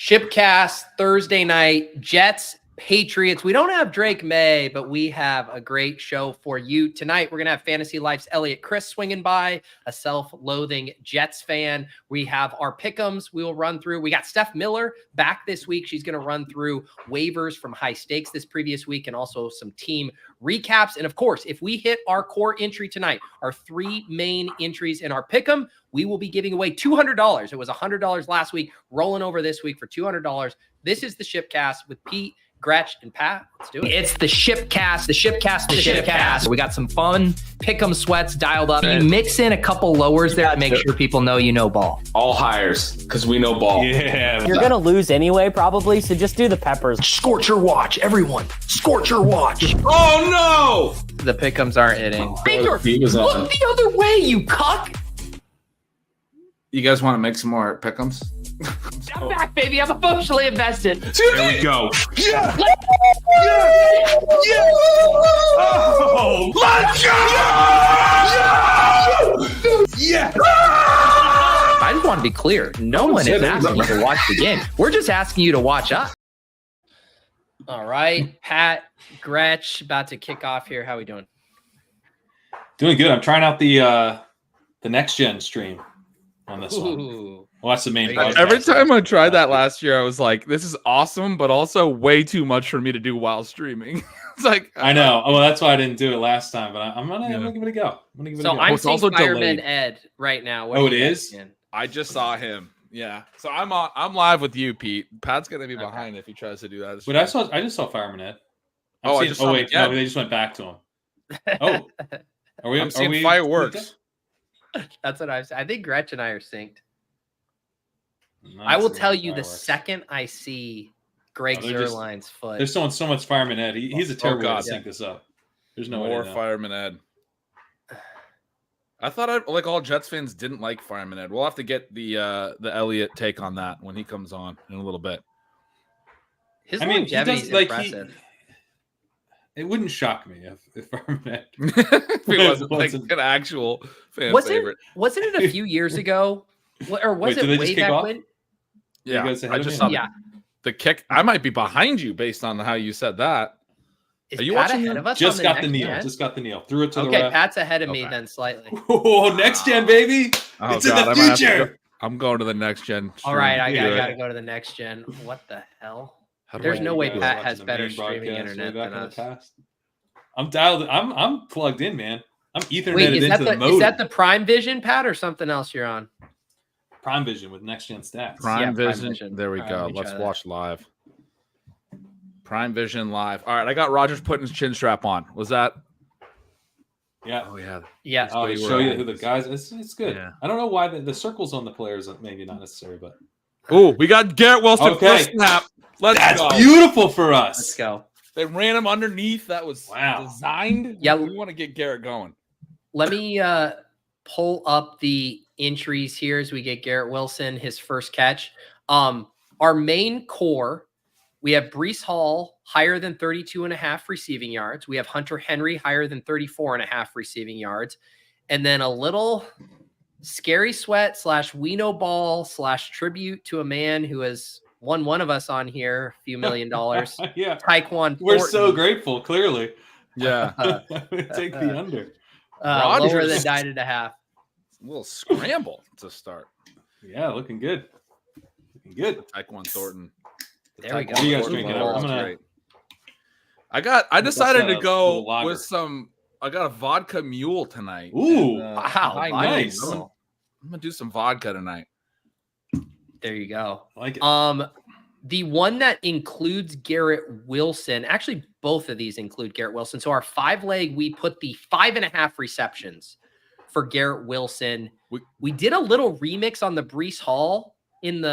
Shipcast Thursday night, Jets, Patriots. We don't have Drake Maye, but we have a great show for you tonight. We're going to have Fantasy Life's Eliot Crist swinging by, a self-loathing Jets fan. We have our pick ems we will run through. We got Steph Miller back this week. She's going to run through waivers from high stakes this previous week and also some team recaps. And of course, if we hit our core entry tonight, our three main entries in our pick 'em, we will be giving away $200. It was $100 last week, rolling over this week for $200. This is the Shipcast with Pete, Gretch, and Pat. Let's do it. It's the Shipcast, the Shipcast, the Shipcast. We got some fun pick 'em sweats dialed up. You mix in a couple lowers there to make sure people know you know ball. All hires, because we know ball. Yeah. You're going to lose anyway, probably, so just do the peppers. Scorcher watch, everyone. Scorcher watch. Oh, no! The pick 'ems aren't hitting. Baker, Look the other way, you cuck. You guys want to make some more pick'ems? I'm back, baby. I'm emotionally invested. Here we go. Yeah! Yeah! Oh! Let's go! Yeah! I just want to be clear. No one is asking you to watch the game. We're just asking you to watch us. All right, Pat, Gretch, about to kick off here. How we doing? Doing good. I'm trying out the next gen stream on this one. Ooh. Well, that's the main podcast. Every time I tried that last year, I was like, this is awesome, but also way too much for me to do while streaming. It's like I know. Well, that's why I didn't do it last time, but I'm gonna give it a go. I'm It's seeing also Fireman delayed. Ed right now. What Oh, are you it guys is? seeing? I just saw him. Yeah. So I'm live with you, Pete. Pat's gonna be behind if he tries to do that. But I just saw Fireman Ed. I just saw him again. No, they just went back to him. Oh, I'm seeing fireworks. That's what I think Gretch and I are synced. No, I will it's tell you the fireworks. second I see Greg they're just- Zerline's foot. There's so much Fireman Ed. He's a terrible way God. to sync this up. There's no More way. to know. Fireman Ed. I thought like all Jets fans didn't like Fireman Ed. We'll have to get the Elliot take on that when he comes on in a little bit. His I mean, he longevity does is like impressive. It wouldn't shock me if Fireman Ed. If he wasn't like an actual fan favorite. Wasn't it a few years ago? Or was Wait, did they it just way kick back off? when? Yeah, You guys ahead I of just me? saw Yeah. the kick. I might be behind you based on how you said that. Is Are you Pat watching ahead the- of us? Just on got the next kneel. gen? Just got the kneel. Threw it to the Okay, ref. Pat's ahead of me Okay. then slightly. Oh, next gen, baby. Oh, It's God, in I the might have to future. go- I'm going to the next gen. All right, I Yeah. gotta go to the next gen. What the hell? How do There's I no do way that? Pat Watching has the better main streaming broadcast internet way back than in the us. past. I'm dialed. I'm plugged in, man. I'm Etherneted Wait, is into that the is that modem. the Prime Vision, Pat, or something else you're on? Prime Vision with next gen stats. Prime Prime Vision. Vision. There we All right, go. let me Let's try that. watch live. Prime Vision live. All right, I got Rogers putting his chin strap on. Was that? Yeah. Oh yeah. Yeah. Oh, we they were show you at. who the guys. It's good. Yeah. I don't know why the circles on the players are maybe not necessary, but Oh, we got Garrett Wilson Okay. first snap. Let's that's go. beautiful for us. Let's go. They ran him underneath. That was Wow. designed. Yeah. we want to get Garrett going. Let me pull up the entries here as we get Garrett Wilson, his first catch. Our main core, we have Breece Hall higher than 32.5 receiving yards. We have Hunter Henry higher than 34.5 receiving yards. And then a little scary sweat / we know ball / tribute to a man who has won one of us on here a few $1 million. Yeah. Taekwon We're Thornton, so grateful, clearly. Yeah. Take the under. lower Rodgers. than 9.5. A little scramble to start. Yeah, looking good. Looking good. Taekwon Thornton. There we go. What are you guys Thornton drinking? ball I'm was gonna- great. I decided to a go little lager. with I got a vodka mule tonight. Ooh, Wow, high nice. noon. I'm gonna do some vodka tonight. There you go. I like it. The one that includes Garrett Wilson, actually both of these include Garrett Wilson. So our 5-leg, we put the 5.5 receptions for Garrett Wilson. We did a little remix on the Breece Hall in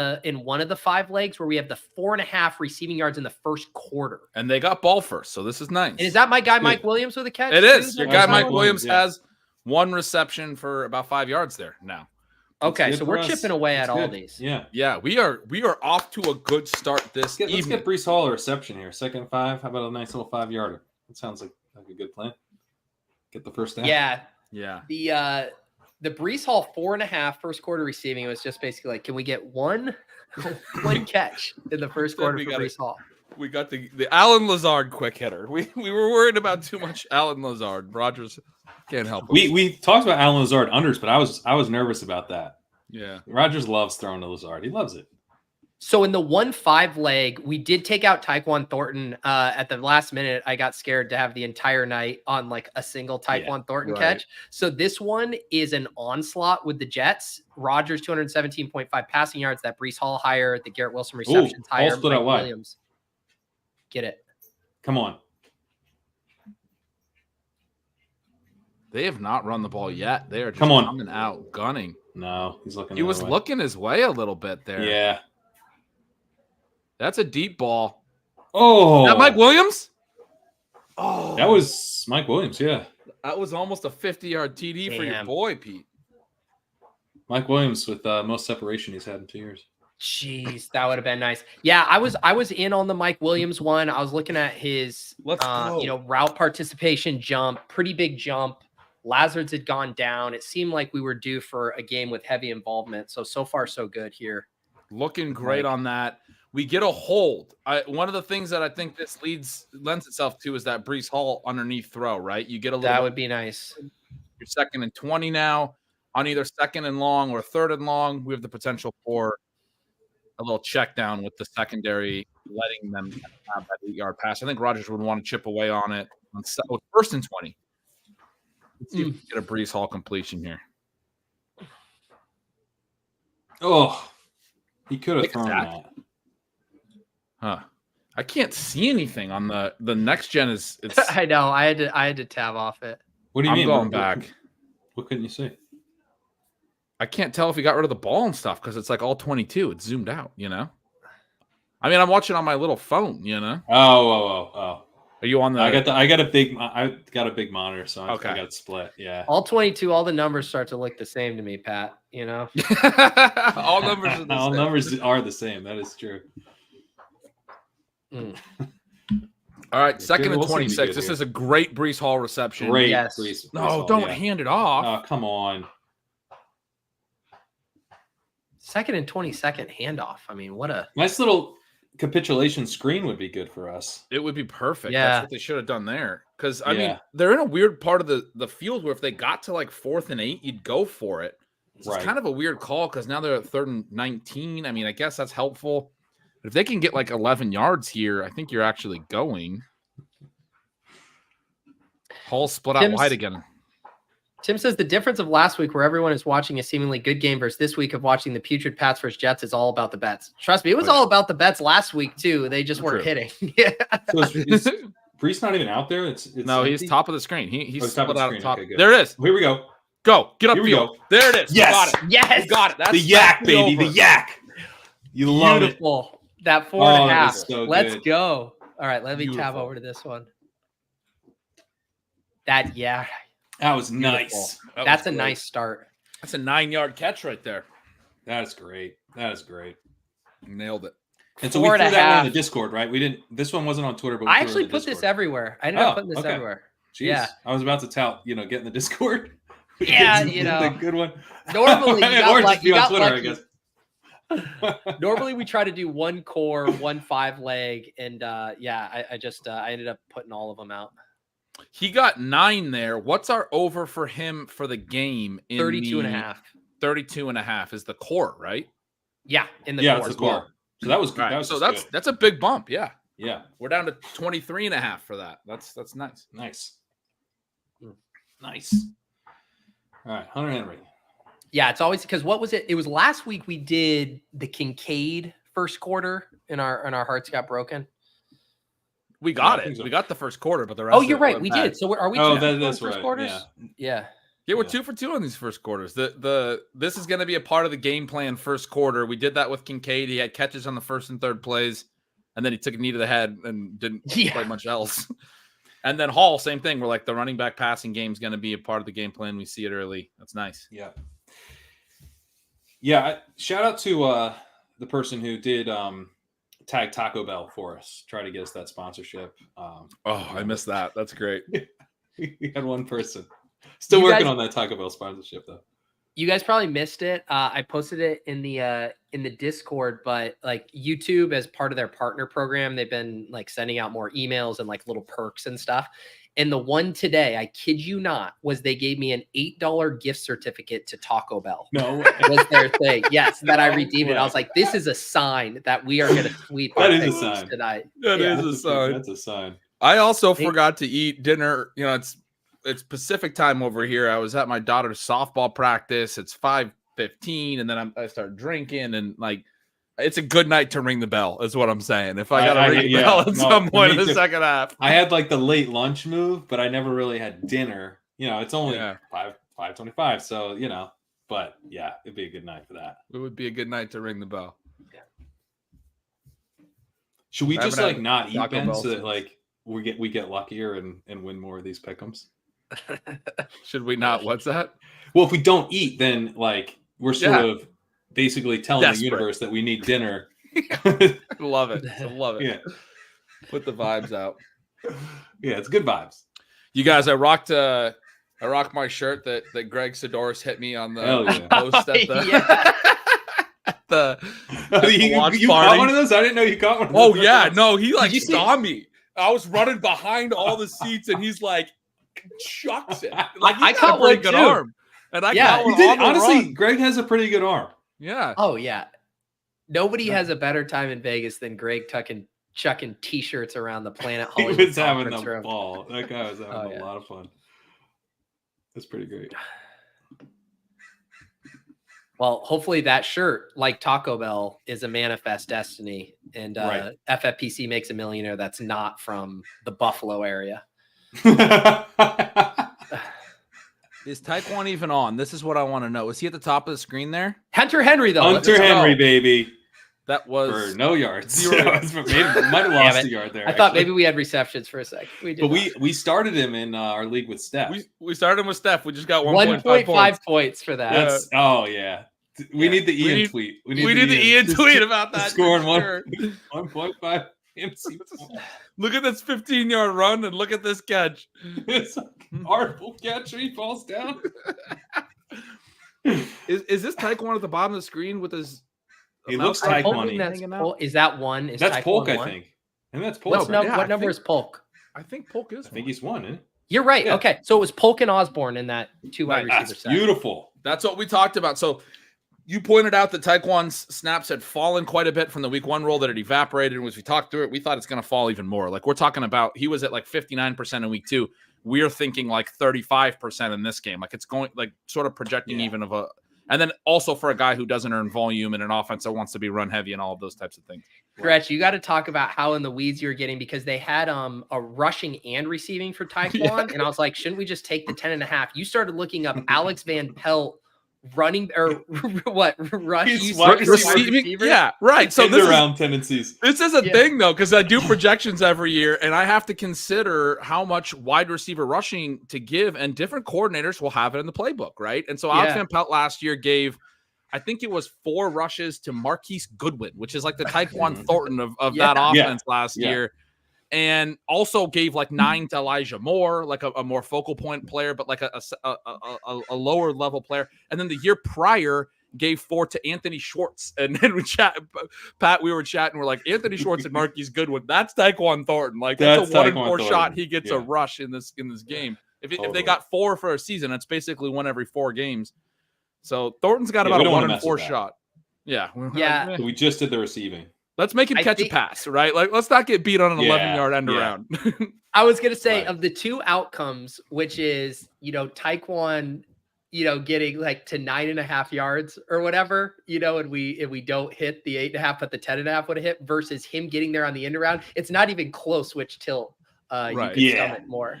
one of the 5 legs where we have the 4.5 receiving yards in the first quarter. And they got ball first, so this is nice. And is that my guy Good. Mike Williams with a catch? It is. too? Your Nice guy Mike Mike Williams, Williams yeah. has 1 reception for about 5 yards there now. Okay, Good so for we're us. chipping away That's at all good. these. Yeah. Yeah, we are off to a good start this Let's evening. get Breece Hall a reception here. 2nd 5. How about a nice little 5-yarder? That sounds like a good plan. Get the first down. Yeah, Yeah. the The Brees Hall 4.5 first quarter receiving. It was just basically like, can we get one catch in the first quarter for Brees Hall? We got the Alan Lazard quick hitter. We were worried about too much Alan Lazard. Rogers can't help us. We talked about Alan Lazard unders, but I was nervous about that. Yeah. Rogers loves throwing to Lazard. He loves it. So in the 1-5 leg, we did take out Tyquan Thornton at the last minute. I got scared to have the entire night on like a single Tyquan Thornton catch. So this one is an onslaught with the Jets. Rogers 217.5 passing yards. That Brees Hall higher. The Garrett Wilson receptions higher. Split out wide. Williams. Get it. Come on. They have not run the ball yet. They are just coming out gunning. No, he's looking. He was looking his way a little bit there. Yeah. That's a deep ball. Oh, that Mike Williams? Oh, that was Mike Williams. Yeah, that was almost a 50-yard TD for your boy, Pete. Mike Williams with most separation he's had in 2 years. Jeez, that would have been nice. Yeah, I was in on the Mike Williams one. I was looking at his route participation jump, pretty big jump. Lazard's had gone down. It seemed like we were due for a game with heavy involvement. So far, so good here. Looking great on that. We get a hold. One of the things that I think this lends itself to is that Brees Hall underneath throw, right? You get a little. That would be nice. You're 2nd and 20 now on either 2nd and long or 3rd and long. We have the potential for a little check down with the secondary, letting them have that 8-yard pass. I think Rogers would want to chip away on it on 1st and 20. Let's see if we can get a Brees Hall completion here. Oh, he could have thrown that. Huh. I can't see anything on the next gen. It's I know. I had to tab off it. What do you mean? I'm going back. What couldn't you see? I can't tell if he got rid of the ball and stuff because it's like all 22. It's zoomed out, you know? I mean, I'm watching on my little phone, you know? Oh. Are you on the I got a big monitor, so I got it split. Yeah. All 22, all the numbers start to look the same to me, Pat, you know? All numbers are the all same. numbers are the same. That is true. All right, 2nd and 26. This is a great Brees Hall reception. Great. Yes. Brees No, Hall, don't hand it off. Oh, come on. 2nd and 22nd handoff. I mean, what a nice little capitulation screen would be good for us. It would be perfect. Yeah. That's what they should have done there. Because, I mean, they're in a weird part of the field where if they got to like 4th and 8, you'd go for it. It's kind of a weird call because now they're at 3rd and 19. I mean, I guess that's helpful. But if they can get like 11 yards here, I think you're actually going. Hall split out wide again. Tim says the difference of last week where everyone is watching a seemingly good game versus this week of watching the putrid Pats versus Jets is all about the bets. Trust me, it was all about the bets last week too. They just weren't hitting. Yeah. So is Brees not even out there? It's no, empty? he's top of the screen. He's top split out the top. Okay, there it is. Here we go. Go. Get up Here we field. go. There it is. Yes. We got it. Yes. We got it. That's the yak, baby. The yak. You love Beautiful. That 4.5. So Let's good. go. All right, let me tab over to this one. That was nice. That's a nice start. That's a 9-yard catch right there. That is great. Nailed it. And so we threw that one in the Discord, right? We didn't. This one wasn't on Twitter, but we I threw it actually in the put this Discord. everywhere. I ended up putting this everywhere. Jeez. Yeah. I was about to tout, get in the Discord. Yeah, the good one. Normally, you got just be on Twitter, lucky. I guess. Normally, we try to do 1 core, 1 5 leg, and I ended up putting all of them out. He got 9 there. What's our over for him for the game? 32.5. 32.5 is the core, right? Yeah, in the core. core. It's the core. So that was good. Right. That was so good. that's a big bump. Yeah. Yeah. We're down to 23.5 for that. That's nice. Nice. All right, Hunter Henry. Yeah, it's always because what was it? It was last week we did the Kincaid first quarter and our hearts got broken. We got it. So. We got the first quarter, but the rest. Oh, you're right. We did. So are we? That's first right. quarters? Yeah. Yeah, we're 2 for 2 on these first quarters. This is going to be a part of the game plan first quarter. We did that with Kincaid. He had catches on the first and third plays, and then he took a knee to the head and didn't play much else. And then Hall, same thing. We're like the running back passing game is going to be a part of the game plan. We see it early. That's nice. Yeah. Yeah. Shout out to the person who did tag Taco Bell for us. Try to get us that sponsorship. I missed that. That's great. We had one person. Still working on that Taco Bell sponsorship, though. You guys probably missed it. I posted it in the Discord, but like YouTube, as part of their partner program, they've been like sending out more emails and like little perks and stuff. And the one today, I kid you not, was they gave me an $8 gift certificate to Taco Bell. No, Was their thing. Yes, that I No redeemed it. I was way. like, this is a sign that we are going to sweep That our is a picks sign. tonight. That Yeah. is a sign. That's a sign. I also Hey. forgot to eat dinner. You know, it's Pacific time over here. I was at my daughter's softball practice. It's 5:15, and then I start drinking, and like, it's a good night to ring the bell, is what I'm saying. If I got to ring the bell at some point in the second half. I had like the late lunch move, but I never really had dinner. You know, it's only 5:25, so you know. But yeah, it'd be a good night for that. It would be a good night to ring the bell. Should we I just haven't like had not eat, Taco Ben, Bell so that since. like we get luckier and win more of these pick'ems? Should we not? What's that? Well, if we don't eat, then like we're sort Yeah. of basically telling Desperate. the universe that we need dinner. Love it. I love it. Yeah, Put the vibes out. yeah, it's good vibes. You guys, I rocked my shirt that Greg Sidoris hit me on the Hell yeah. post at the Yeah. at the you watch you party. caught one of those? I didn't know you caught one of Oh those. yeah, no, he like you see- saw me. I was running behind all the seats, and he's like chucks it. Like I I got caught a pretty one good too. arm, and I Yeah, got He one did. on the Honestly, run. Greg has a pretty good arm. Yeah. Oh yeah. Nobody has a better time in Vegas than Greg chucking t-shirts around the Planet He Hollywood was having conference the room. ball. That guy was having Oh, a yeah. lot of fun. That's pretty great. Well, hopefully that shirt, like Taco Bell, is a manifest destiny, and Right. FFPC makes a millionaire that's not from the Buffalo area. Is Taekwon even on? This is what I want to know. Is he at the top of the screen there? Hunter Henry, though. Hunter let's go. Henry, baby, That was for no yards. 0 yards. Might have lost Damn it. a yard there. I thought actually. maybe we had receptions for a sec. We did. But we started him in our league with Steph. we started with Steph. We just got 1.5 1.5 points. points for that. That's oh yeah. We Yeah. need the Ian need- tweet. We need the Ian Just tweet about that. scoring for one sure. 1.5 MC points. Look at this 15-yard run and look at this catch. It's a horrible catch. He falls down. Is this Taekwon at the bottom of the screen with his? He mouse looks click I'm Taekwon-y. hoping that's hanging out? Polk. Is that one? Is That's Taekwon Polk, I one? think. And that's Polk. What's No, what yeah, I number think- is Polk? I think Polk is. I think he's one, isn't it? You're right. Yeah. Okay, so it was Polk and Osborne in that two wide receiver That's set. beautiful. That's what we talked about. So you pointed out that Taekwon's snaps had fallen quite a bit from the week one roll, that it evaporated. And as we talked through it, we thought it's going to fall even more. Like we're talking about, he was at like 59% in week two. We're thinking like 35% in this game. Like it's going like sort of projecting Yeah. even of a, and then also for a guy who doesn't earn volume in an offense that wants to be run heavy and all of those types of things. Gretch, you got to talk about how in the weeds you're getting, because they had a rushing and receiving for Taekwon. Yeah. And I was like, shouldn't we just take the 10.5? You started looking up Alex Van Pelt running or what rush He's usage wide for wide Receiving, receivers? yeah, right. So End this is, around tendencies. this is a Yeah. thing, though, because I do projections every year, and I have to consider how much wide receiver rushing to give, and different coordinators will have it in the playbook, right? And so Alex Yeah. Van Pelt last year gave, I think it was 4 rushes to Marquise Goodwin, which is like the Taekwon Thornton of Yeah. that Yeah. offense last Yeah. year. And also gave like 9 to Elijah Moore, like a more focal point player, but like a lower level player. And then the year prior gave 4 to Anthony Schwartz. And then we we were chatting. We're like, Anthony Schwartz and Marquise Goodwin. That's Taekwon Thornton. Like that's a That's 1 in Taekwon 4 Thornton. shot. He gets a Yeah. rush in this game. If they Totally. got 4 for a season, that's basically 1 every 4 games. So Thornton's got Yeah, about we a don't 1 wanna in mess 4 with that. shot. Yeah. Yeah. So we just did the receiving. Let's make him I catch think- a pass, right? Like, let's not get beat on an Yeah, 11-yard end yeah. around. I was going to say, Right. of the two outcomes, which is, Taekwon, getting like to 9.5 yards or whatever, and we don't hit the 8.5, but the 10.5 would have hit, versus him getting there on the end around. It's not even close which tilt Right. you can Yeah. stomach more.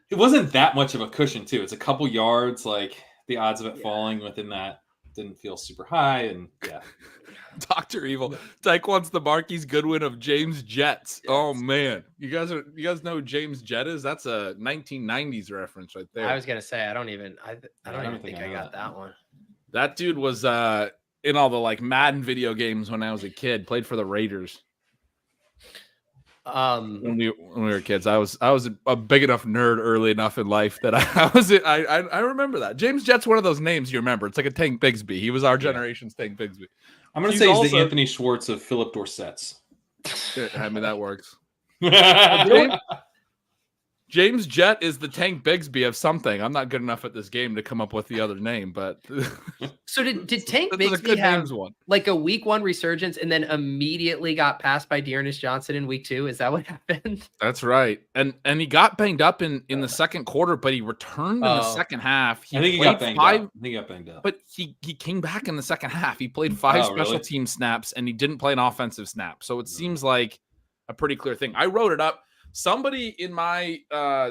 It wasn't that much of a cushion, too. It's a couple yards. Like the odds of it Yeah. falling within that didn't feel super high. And yeah. Dr. Evil. Taekwon's the Marquise Goodwin of James Jets. Oh man. You guys know who James Jett is? That's a 1990s reference right there. I was going to say, I don't even don't think think I I know got that. that one. That dude was in all the like Madden video games when I was a kid, played for the Raiders. When we were kids, I was a big enough nerd early enough in life that I remember that. James Jett's one of those names you remember. It's like a Tank Bigsby. He was our generation's Tank Bigsby. I'm going to say he's the Anthony Schwartz of Philip Dorsett's. I mean, that works. James, James Jett is the Tank Bigsby of something. I'm not good enough at this game to come up with the other name, but so did Tank Bigsby have like a week 1 resurgence and then immediately got passed by Dearness Johnson in week 2? Is that what happened? That's right. And he got banged up in the second quarter, but he returned in the second half. I think he got banged up. But he came back in the second half. He played 5 special team snaps and he didn't play an offensive snap. So it seems like a pretty clear thing. I wrote it up. Somebody in my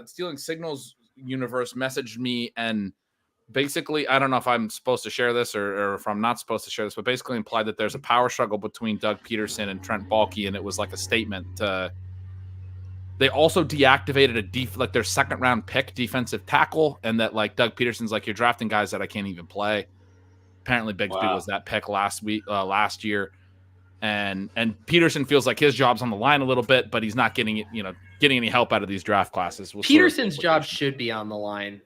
Stealing Signals universe messaged me and basically, I don't know if I'm supposed to share this or if I'm not supposed to share this, but basically implied that there's a power struggle between Doug Peterson and Trent Baalke, and it was like a statement. They also deactivated their second round pick defensive tackle, and that like Doug Peterson's like, you're drafting guys that I can't even play. Apparently Bigsby was that pick last year. And Peterson feels like his job's on the line a little bit, but he's not getting any help out of these draft classes. Peterson's job should be on the line.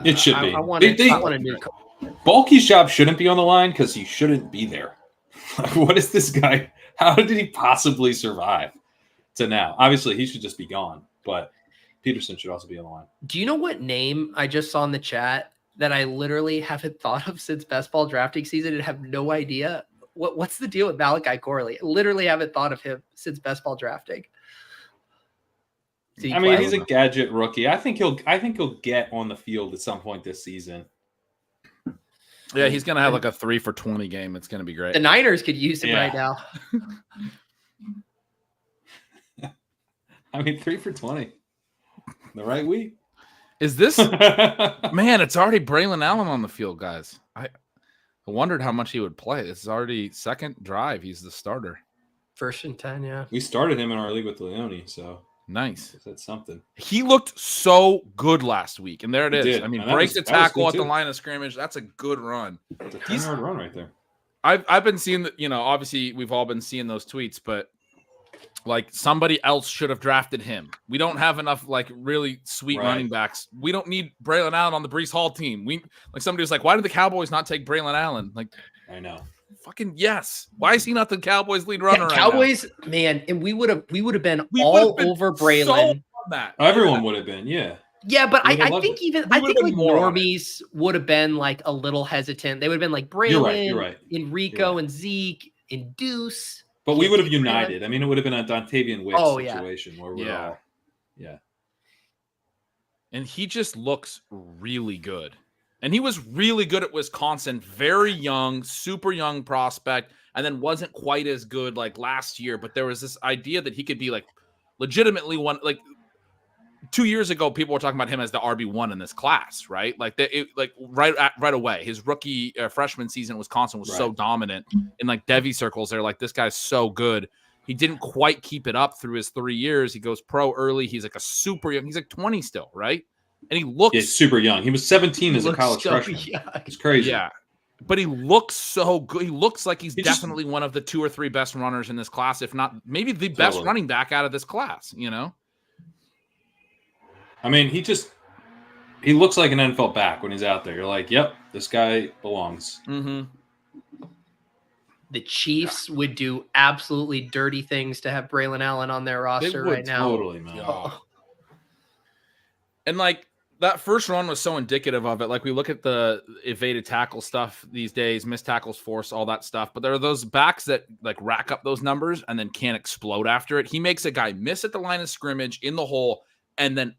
It should be. I want a new Baalke's job shouldn't be on the line because he shouldn't be there. What is this guy? How did he possibly survive to now? Obviously, he should just be gone, but Peterson should also be on the line. Do you know what name I just saw in the chat that I literally haven't thought of since best ball drafting season and have no idea? What's the deal with Malachi Corley? I literally haven't thought of him since best ball drafting. I mean, he's a gadget rookie. I think he'll get on the field at some point this season. Yeah, he's gonna have like a 3 for 20 game. It's gonna be great. The Niners could use him right now. I mean, 3 for 20. The right week. Is this man? It's already Braelon Allen on the field, guys. I wondered how much he would play. This is already second drive. He's the starter. 1st and 10, yeah. We started him in our league with Leone, so nice. That's something. He looked so good last week, and there it is. I mean, break the tackle at the line of scrimmage. That's a good run. It's a 10-yard run right there. I've been seeing that. Obviously we've all been seeing those tweets, but like somebody else should have drafted him. We don't have enough like really sweet running backs. We don't need Braelon Allen on the Breece Hall team. Somebody was like, why did the Cowboys not take Braelon Allen? Like, I know. Fucking yes. Why is he not the Cowboys lead runner? Cowboys, right now? Man, and we would have been over Braelon. Everyone would have been, yeah. Yeah, but I think like normies would have been like a little hesitant. They would have been like Braelon, you're right. Enrico and Zeke and Deuce. But we would have united. I mean, it would have been a Dontavian Wicks situation where we're all, And he just looks really good. And he was really good at Wisconsin, very young, super young prospect, and then wasn't quite as good like last year. But there was this idea that he could be like legitimately one. Like 2 years ago, people were talking about him as the RB1 in this class, right? Like right away. His rookie freshman season in Wisconsin was so dominant in like Devy circles. They're like, this guy's so good. He didn't quite keep it up through his 3 years. He goes pro early. He's like a super young. He's like 20 still, right? And he looks super young. He was 17 as a college freshman. It's crazy. Yeah. But he looks so good. He looks like he's definitely one of the 2 or 3 best runners in this class, if not maybe the best running back out of this class, I mean, he looks like an NFL back when he's out there. You're like, yep, this guy belongs. Mm-hmm. The Chiefs would do absolutely dirty things to have Braelon Allen on their roster right now. Totally, man. Oh. And like that first run was so indicative of it. Like we look at the evaded tackle stuff these days, missed tackles force, all that stuff. But there are those backs that like rack up those numbers and then can't explode after it. He makes a guy miss at the line of scrimmage in the hole and then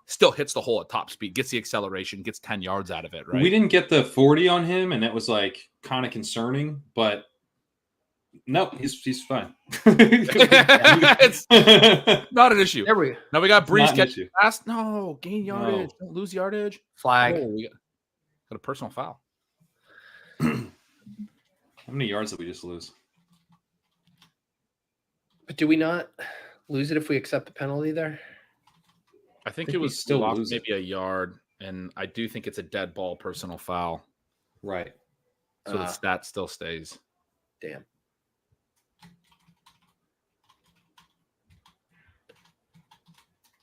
still hits the hole at top speed, gets the acceleration, gets 10 yards out of it, right? We didn't get the 40 on him, and that was like kind of concerning, but no, he's fine. It's not an issue. There we go. Now we got Breeze catching pass. No, gain yardage. Don't lose yardage. Flag. Oh, we got a personal foul. How many yards did we just lose? But do we not lose it if we accept the penalty there? I think it was still maybe a yard, and I do think it's a dead ball personal foul. Right. So the stat still stays. Damn.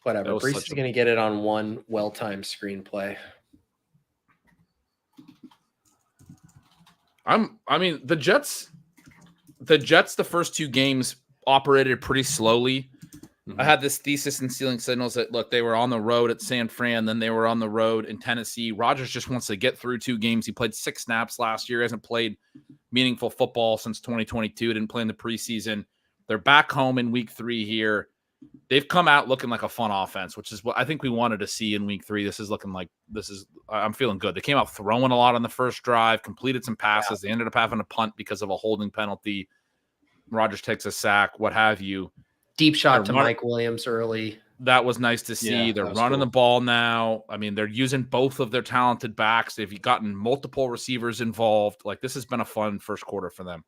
Whatever. That was Brees such is a- going to get it on one well-timed screenplay. I mean, the Jets, the first 2 games operated pretty slowly. I had this thesis in Stealing Signals that, look, they were on the road at San Fran, then they were on the road in Tennessee. Rodgers just wants to get through 2 games. He played 6 snaps last year. He hasn't played meaningful football since 2022. Didn't play in the preseason. They're back home in week 3 here. They've come out looking like a fun offense, which is what I think we wanted to see in week 3. I'm feeling good. They came out throwing a lot on the first drive, completed some passes. They ended up having to punt because of a holding penalty. Rodgers takes a sack, what have you. Deep shot to Mike Williams early. That was nice to see. Yeah, they're running the ball now. I mean, they're using both of their talented backs. They've gotten multiple receivers involved. Like, this has been a fun first quarter for them.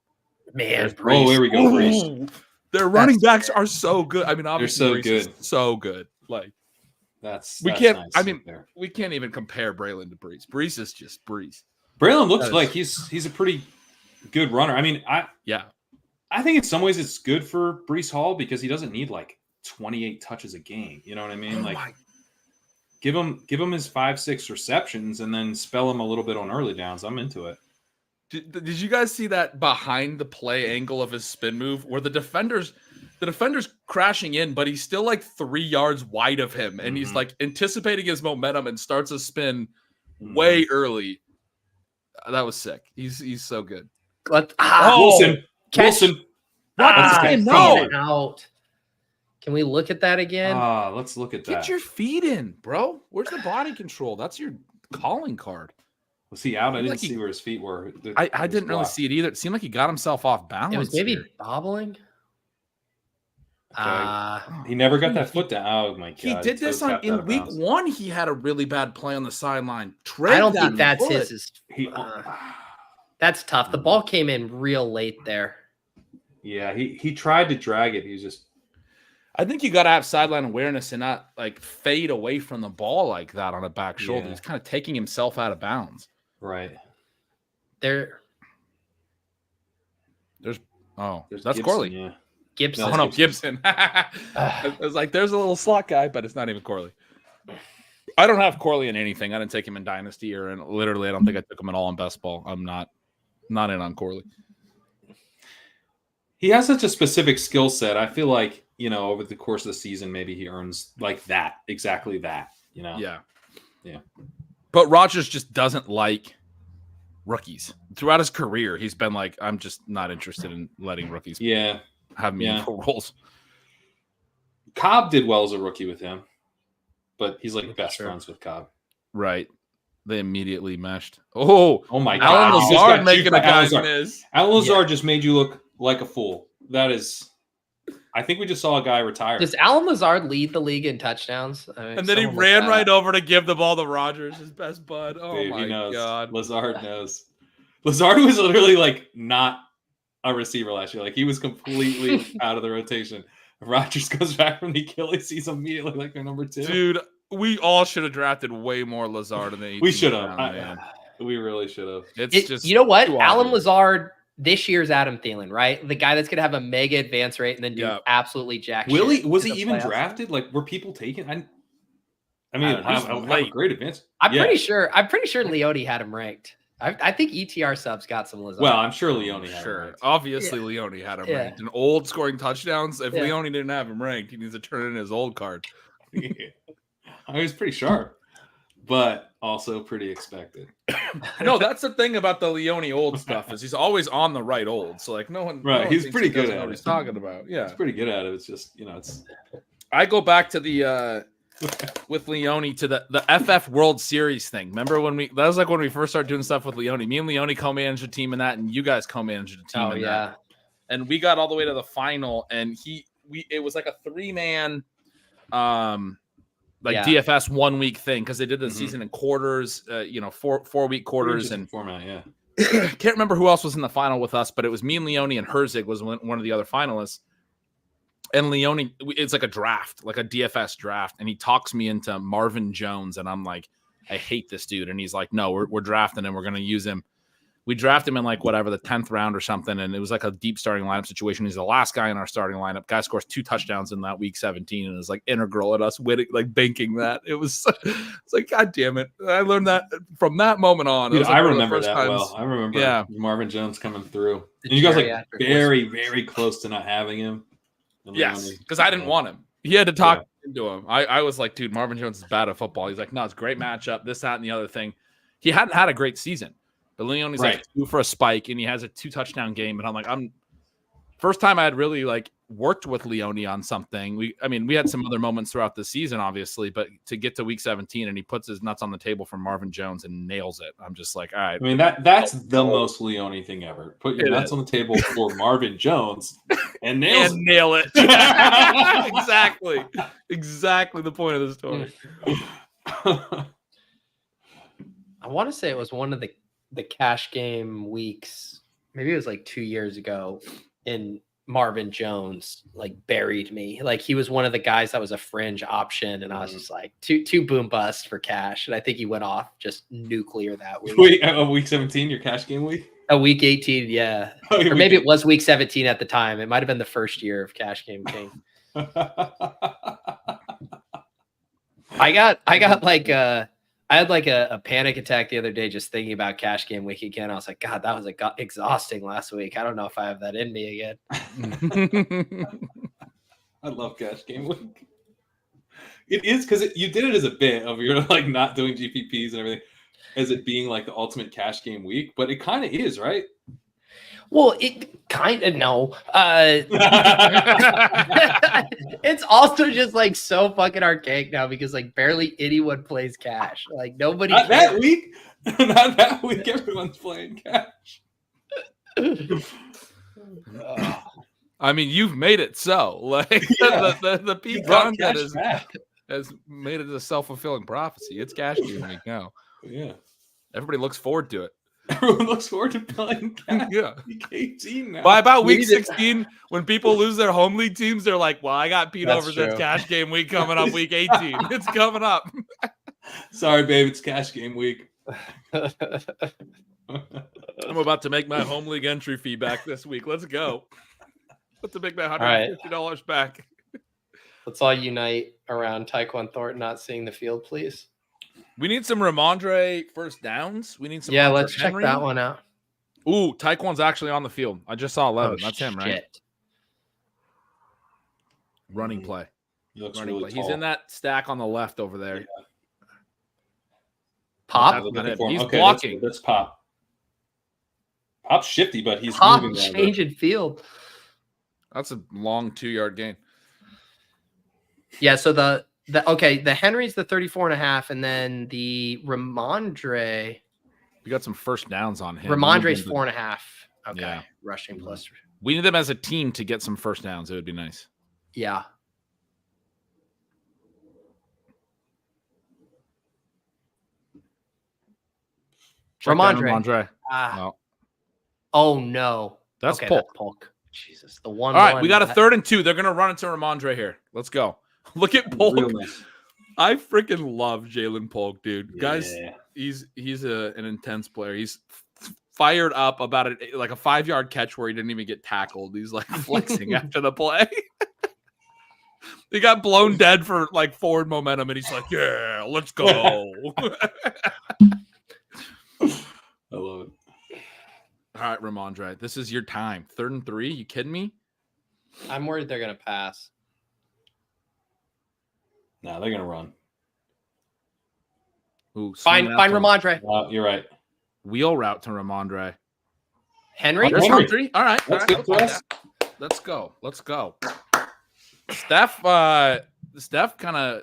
Man, Oh, here we go, Brees. Their running backs are so good. I mean, obviously, They're so Brees is good. so good. Like, That's can't. nice I mean, there. we can't even compare Braelon to Brees. Brees is just Brees. Braelon looks like he's a pretty good runner. I mean, I think in some ways it's good for Brees Hall because he doesn't need like 28 touches a game. You know what I mean? Give him his 5-6 receptions and then spell him a little bit on early downs. I'm into it. Did you guys see that behind the play angle of his spin move where the defender's crashing in, but he's still like 3 yards wide of him, and he's like anticipating his momentum and starts a spin way early. That was sick. He's so good. Wilson. No. Out. Can we look at that again? Let's look at that. Get your feet in, bro. Where's the body control? That's your calling card. Was he out? I didn't see where his feet were. I didn't really see it either. It seemed like he got himself off balance. It was maybe here. bobbling. He never got that foot down. Oh my god! He did this in week 1. He had a really bad play on the sideline. I don't think that's his. That's tough. The ball came in real late there. Yeah, he tried to drag it. He was just. I think you got to have sideline awareness and not like fade away from the ball like that on a back shoulder. He's kind of taking himself out of bounds. Right. There's that's Gibson, Corley. Yeah. Gibson. No, Gibson. I was like, there's a little slot guy, but it's not even Corley. I don't have Corley in anything. I didn't take him in Dynasty or literally I don't think I took him at all in Best Ball. I'm not in on Corley. He has such a specific skill set. I feel like, over the course of the season, maybe he earns like that, exactly that, Yeah. Yeah. But Rodgers just doesn't like rookies. Throughout his career, he's been like, I'm just not interested in letting rookies have meaningful roles. Cobb did well as a rookie with him, but he's like best friends with Cobb. Right. They immediately meshed. Oh my God. Alan Lazard making a guy miss. Alan Lazard just made you look like a fool. That is, I think we just saw a guy retire. Does Alan Lazard lead the league in touchdowns? And then he ran right over to give the ball to Rodgers, his best bud. Oh, Dude, my God. Lazard knows. Lazard was literally like not a receiver last year. Like he was completely out of the rotation. Rodgers goes back from the Achilles. He's immediately like their number 2. Dude, we all should have drafted way more Lazard in the 18th We should have. round, We really should have. It's just you know what? too Alan obvious. Lazard this year's Adam Thielen, right? The guy that's going to have a mega advance rate and then do absolutely jack shit. Was he in the even playoffs. drafted? Like, were people taking? I mean, He's have a late. great advance. I'm pretty sure Leone had him ranked. I think ETR subs got some Lazard. Well, I'm sure Leone had him Sure. ranked. Obviously, Leone had him ranked. An old scoring touchdowns. If Leone didn't have him ranked, he needs to turn in his old card. I was pretty sharp, but also pretty expected. No, that's the thing about the Leone old stuff is he's always on the right old. So like no one, Right, no one he's thinks pretty he good doesn't at know it. what he's talking about. Yeah, He's pretty good at it. It's just it's. I go back to the with Leone to the FF World Series thing. Remember when that was like when we first started doing stuff with Leone. Me and Leone co-managed a team in that, and you guys co-managed a team in that. And we got all the way to the final, and it was like a 3-man DFS 1 week thing because they did the season in quarters, 4-week quarters and format. Can't remember who else was in the final with us, but it was me and Leone, and Herzig was one of the other finalists. And Leone, it's like a draft, like a DFS draft, and he talks me into Marvin Jones, and I'm like, I hate this dude, and he's like, no, we're drafting him, we're gonna use him. We draft him in like whatever the 10th round or something, and it was like a deep starting lineup situation. He's the last guy in our starting lineup. Guy scores 2 touchdowns in that week 17, and is like integral at us winning, like banking that. It's like, God damn it! I learned that from that moment on. Dude, It was like I one of the remember first that times- well. I remember Marvin Jones coming through, The and you guys like geriatric very, very close to not having him. And Yes, Leone- because I didn't want him. He had to talk into him. I was like, dude, Marvin Jones is bad at football. He's like, no, it's a great matchup, this, that, and the other thing. He hadn't had a great season. But Leone's like 2 for a spike, and he has a 2 touchdown game. And I'm like, first time I had really like worked with Leone on something. We had some other moments throughout the season, obviously, but to get to week 17 and he puts his nuts on the table for Marvin Jones and nails it. I'm just like, all right. I mean, that's the most Leone thing ever. Put your nuts on the table for Marvin Jones and nail it. Exactly the point of the story. I want to say it was one of the cash game weeks. Maybe it was like 2 years ago, and Marvin Jones like buried me. Like he was one of the guys that was a fringe option, and I was just like two boom bust for cash. And I think he went off just nuclear that week. Wait, week 17, your cash game week? A week 18, yeah. Or maybe it was week 17 at the time. It might have been the first year of Cash Game King. I had like a panic attack the other day just thinking about Cash Game Week again. I was like, God, that was exhausting last week. I don't know if I have that in me again. I love Cash Game Week. It is because you did it as a bit of you're like not doing GPPs and everything, as it being like the ultimate Cash Game Week, but it kind of is, right? Well, it kind of no. It's also just like so fucking archaic now because like barely anyone plays cash. Like nobody. Not that week. Not that week. Everyone's playing cash. I mean, you've made it so. Like the peak content has made it a self-fulfilling prophecy. It's Cash Game Week now. Yeah. Everybody looks forward to it. Everyone looks forward to playing cash. Yeah. Week 18 now. By about week 16, when people lose their home league teams, they're like, well, I got Pete That's Overs true. at Cash Game Week coming up week 18. It's coming up. Sorry, babe. It's Cash Game Week. I'm about to make my home league entry fee back this week. Let's go. Let's make my $150 back. Let's all unite around Tyquan Thornton not seeing the field, please. We need some Ramondre first downs. We need some. Yeah, Hunter let's Henry. check that one out. Ooh, Tyquan's actually on the field. I just saw 11. That's him, right? Shit. Running play. He looks Running really play. He's tall. in that stack on the left over there. Yeah. Pop. He's Okay, blocking. That's Pop. Pop's shifty, but he's Pop moving around. changing field. That's a long 2-yard gain. Yeah, so the Henry's the 34.5, and then the Ramondre. We got some first downs on him. Ramondre's 4.5. Okay. Yeah. Rushing plus. We need them as a team to get some first downs. It would be nice. Yeah. Check down Ramondre. No. Oh no. That's okay, Polk. That's Polk. Jesus. The one. All right, we got a 3rd and 2. They're going to run into Ramondre here. Let's go. Look at Polk. Real nice. I freaking love Jalen Polk, dude. Yeah. Guys, he's an intense player. He's fired up about it, like a 5-yard catch where he didn't even get tackled. He's like flexing after the play. He got blown dead for like forward momentum, and he's like, "Yeah, let's go." I love it. All right, Ramondre, this is your time. 3rd and 3. You kidding me? I'm worried they're gonna pass. No, they're gonna run. Ooh, Find Ramondre. You're right. Wheel route to Ramondre. Henry. There's Henry. Humphrey. All right. That's good for us. Let's go. Let's go. Steph kind of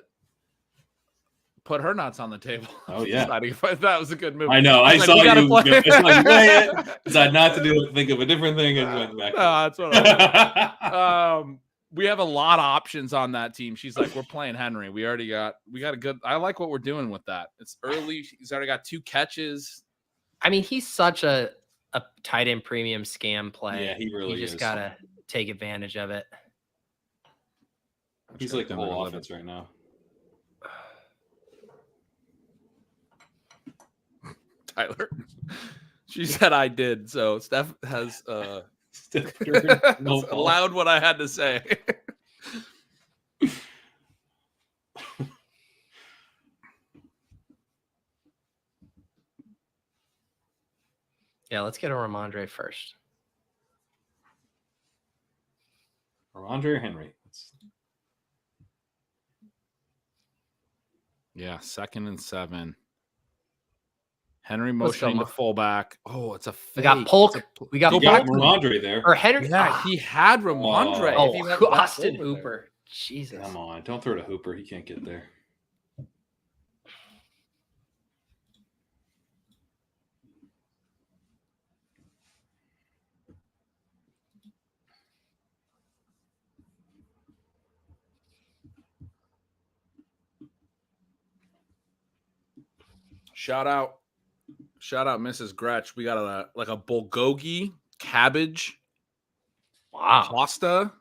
put her nuts on the table. Oh, yeah. Deciding if that was a good move. I know. I He's saw like, you. "We gotta play." I saw you play it. Decided not to do it. Think of a different thing, and went back. That's what I was. We have a lot of options on that team. She's like, we're playing Henry. We got a good. I like what we're doing with that. It's early. He's already got 2 catches. I mean, he's such a tight end premium scam play. Yeah, he really You just is. gotta take advantage of it. He's like the whole offense right now. Tyler. She said I did. So Steph has allowed what I had to say. Yeah, let's get a Ramondre first. Ramondre or Henry? Yeah, 2nd and 7. Henry Let's go, motioning to Mo. fullback. Oh, it's a fake. We got Polk. We got You Polk got Ramondre there. or Henry. Yeah, he had Ramondre. Oh, if he went back Austin over there. Hooper. Jesus. Come on, don't throw to Hooper. He can't get there. Shout out, Mrs. Gretsch. We got a bulgogi cabbage Wow. pasta.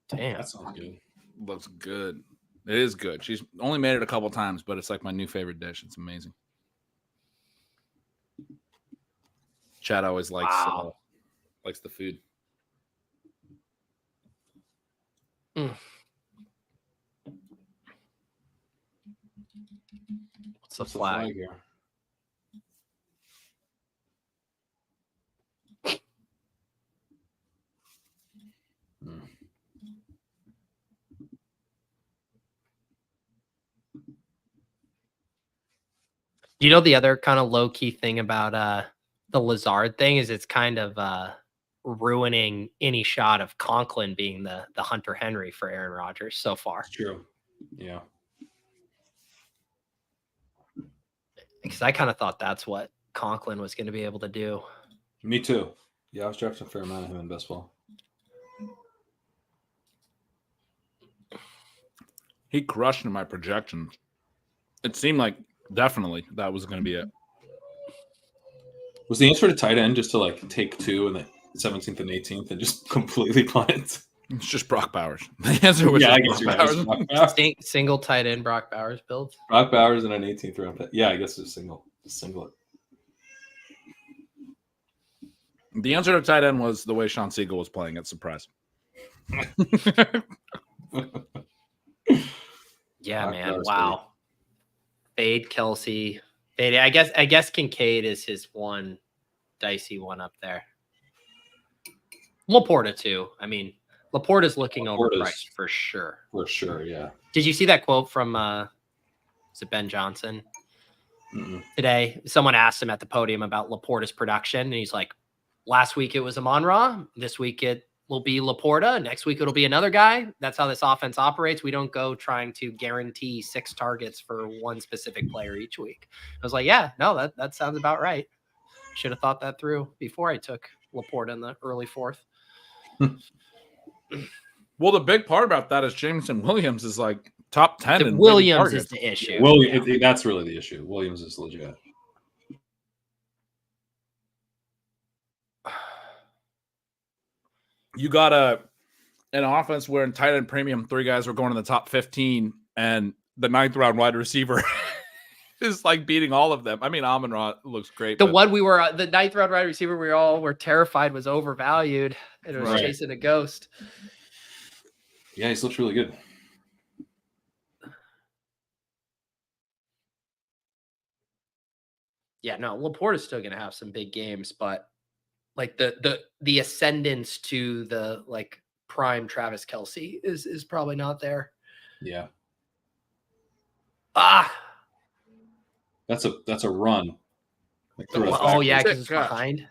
Damn. That sounds good. Looks good. It is good. She's only made it a couple times, but it's like my new favorite dish. It's amazing. Chad always likes likes the food. What's the flag? Here? You know, the other kind of low key thing about the Lazard thing is it's kind of ruining any shot of Conklin being the Hunter Henry for Aaron Rodgers so far. It's true. Yeah. Because I kind of thought that's what Conklin was going to be able to do. Me too. Yeah, I was drafting a fair amount of him in best ball. He crushed in my projections. It seemed like definitely that was going to be it. Was the answer to tight end just to like take 2 in the 17th and 18th and just completely punt? It's just Brock Bowers. The answer was I just guess Brock you're Bowers. right. Brock Bowers. Single tight end Brock Bowers build. Brock Bowers and an 18th round pick. Yeah, I guess it's single. Just single it. The answer to tight end was the way Sean Siegel was playing at surprise. Yeah, Brock man. Bowers, Wow. Fade Kelsey. Fade. I guess Kincaid is his one dicey one up there. Laporta too. I mean, Laporta's looking overpriced for sure. For sure, yeah. Did you see that quote from is it Ben Johnson today? Someone asked him at the podium about Laporta's production, and he's like, last week it was Amon-Ra. This week it will be Laporta. Next week it'll be another guy. That's how this offense operates. We don't go trying to guarantee 6 targets for one specific player each week. I was like, yeah, no, that sounds about right. Should have thought that through before I took Laporta in the early 4th. Well, the big part about that is Jameson Williams is like top 10. The Williams is the issue. That's really the issue. Williams is legit. You got an offense where in tight end premium, 3 guys were going in the top 15, and the 9th round wide receiver is like beating all of them. I mean, Amon-Ra looks great. The 9th round wide receiver we all were terrified was overvalued, and it was chasing a ghost. Yeah, he looks really good. Yeah, no, Laporta's still going to have some big games, but like the ascendance to the like prime Travis Kelce is probably not there. Yeah. That's a run. Like, oh yeah, because it's behind.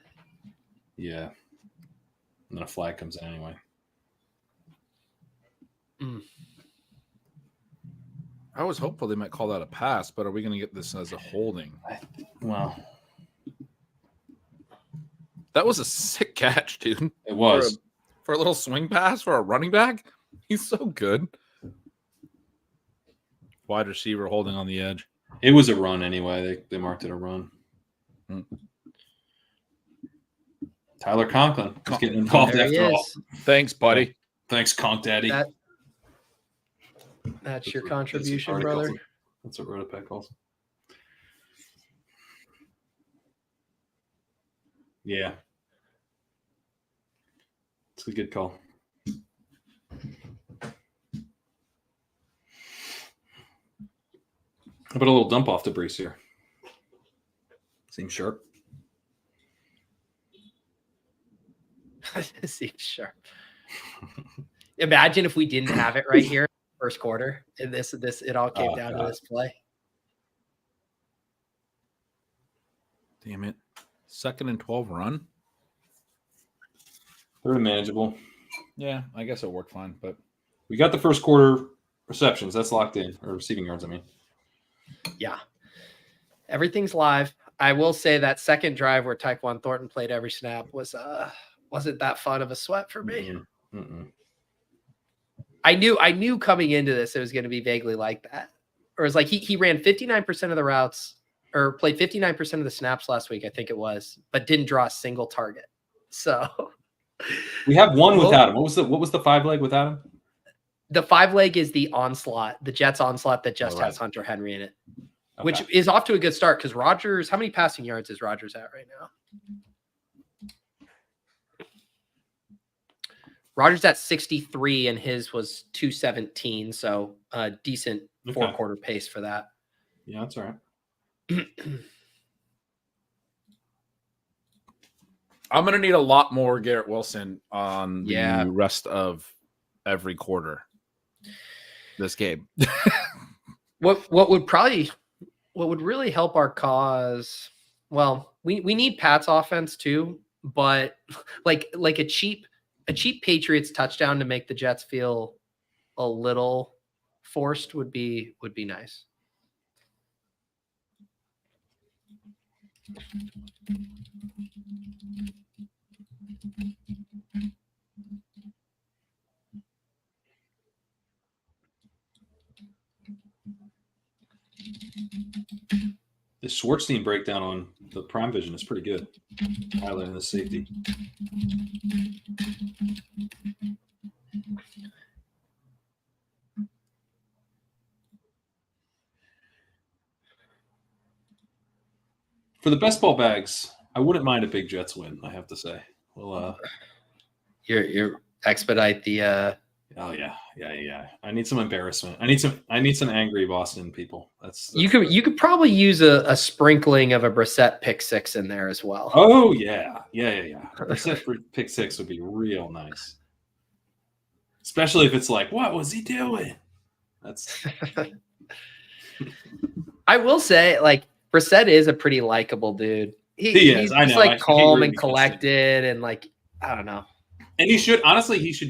Yeah. And then a flag comes in anyway. I was hopeful they might call that a pass, but are we going to get this as a holding? Well, that was a sick catch, dude. It was. For a little swing pass for a running back. He's so good. Wide receiver holding on the edge. It was a run anyway. They marked it a run. Tyler Conklin is getting involved after all. Thanks, buddy. Thanks, Conk Daddy. That's your contribution, brother. That's what Rotopet calls. Yeah. It's a good call. How about a little dump off to Brees here? Seems sharp. Seems sharp. Imagine if we didn't have it right here, first quarter, and this it all came down to this play. Damn it. 2nd and 12 run. They're manageable. Yeah, I guess it worked fine, but We got the first quarter receptions. That's locked in, or receiving yards, I mean. Yeah. Everything's live. I will say that second drive where Tyquan Thornton played every snap wasn't that fun of a sweat for me. I knew coming into this it was going to be vaguely like that. Or it was like he ran 59% of the routes or played 59% of the snaps last week, I think it was, but didn't draw a single target. So we have one without him. What was the 5-leg without him? The 5-leg is the onslaught, the Jets onslaught that just has Hunter Henry in it, which is off to a good start because Rodgers, how many passing yards is Rodgers at right now? Rodgers at 63 and his was 217. So a decent 4-quarter pace for that. Yeah, that's all right. I'm going to need a lot more Garrett Wilson on the rest of every quarter this game. What would really help our cause? Well, we need Pat's offense too, but like a cheap Patriots touchdown to make the Jets feel a little forced would be nice. The Schwartzstein breakdown on the Prime Vision is pretty good. Highlighting the safety. For the best ball bags, I wouldn't mind a big Jets win, I have to say. Well, You're expedite the oh yeah. I need some embarrassment. I need some angry Boston people. That's you could probably use a sprinkling of a Brissett pick six in there as well. Oh yeah. Brissett pick six would be real nice. Especially if it's like, what was he doing? That's I will say, like, Brissett is a pretty likable dude. He is. He's I know. like calm and collected, and like I don't know. And he should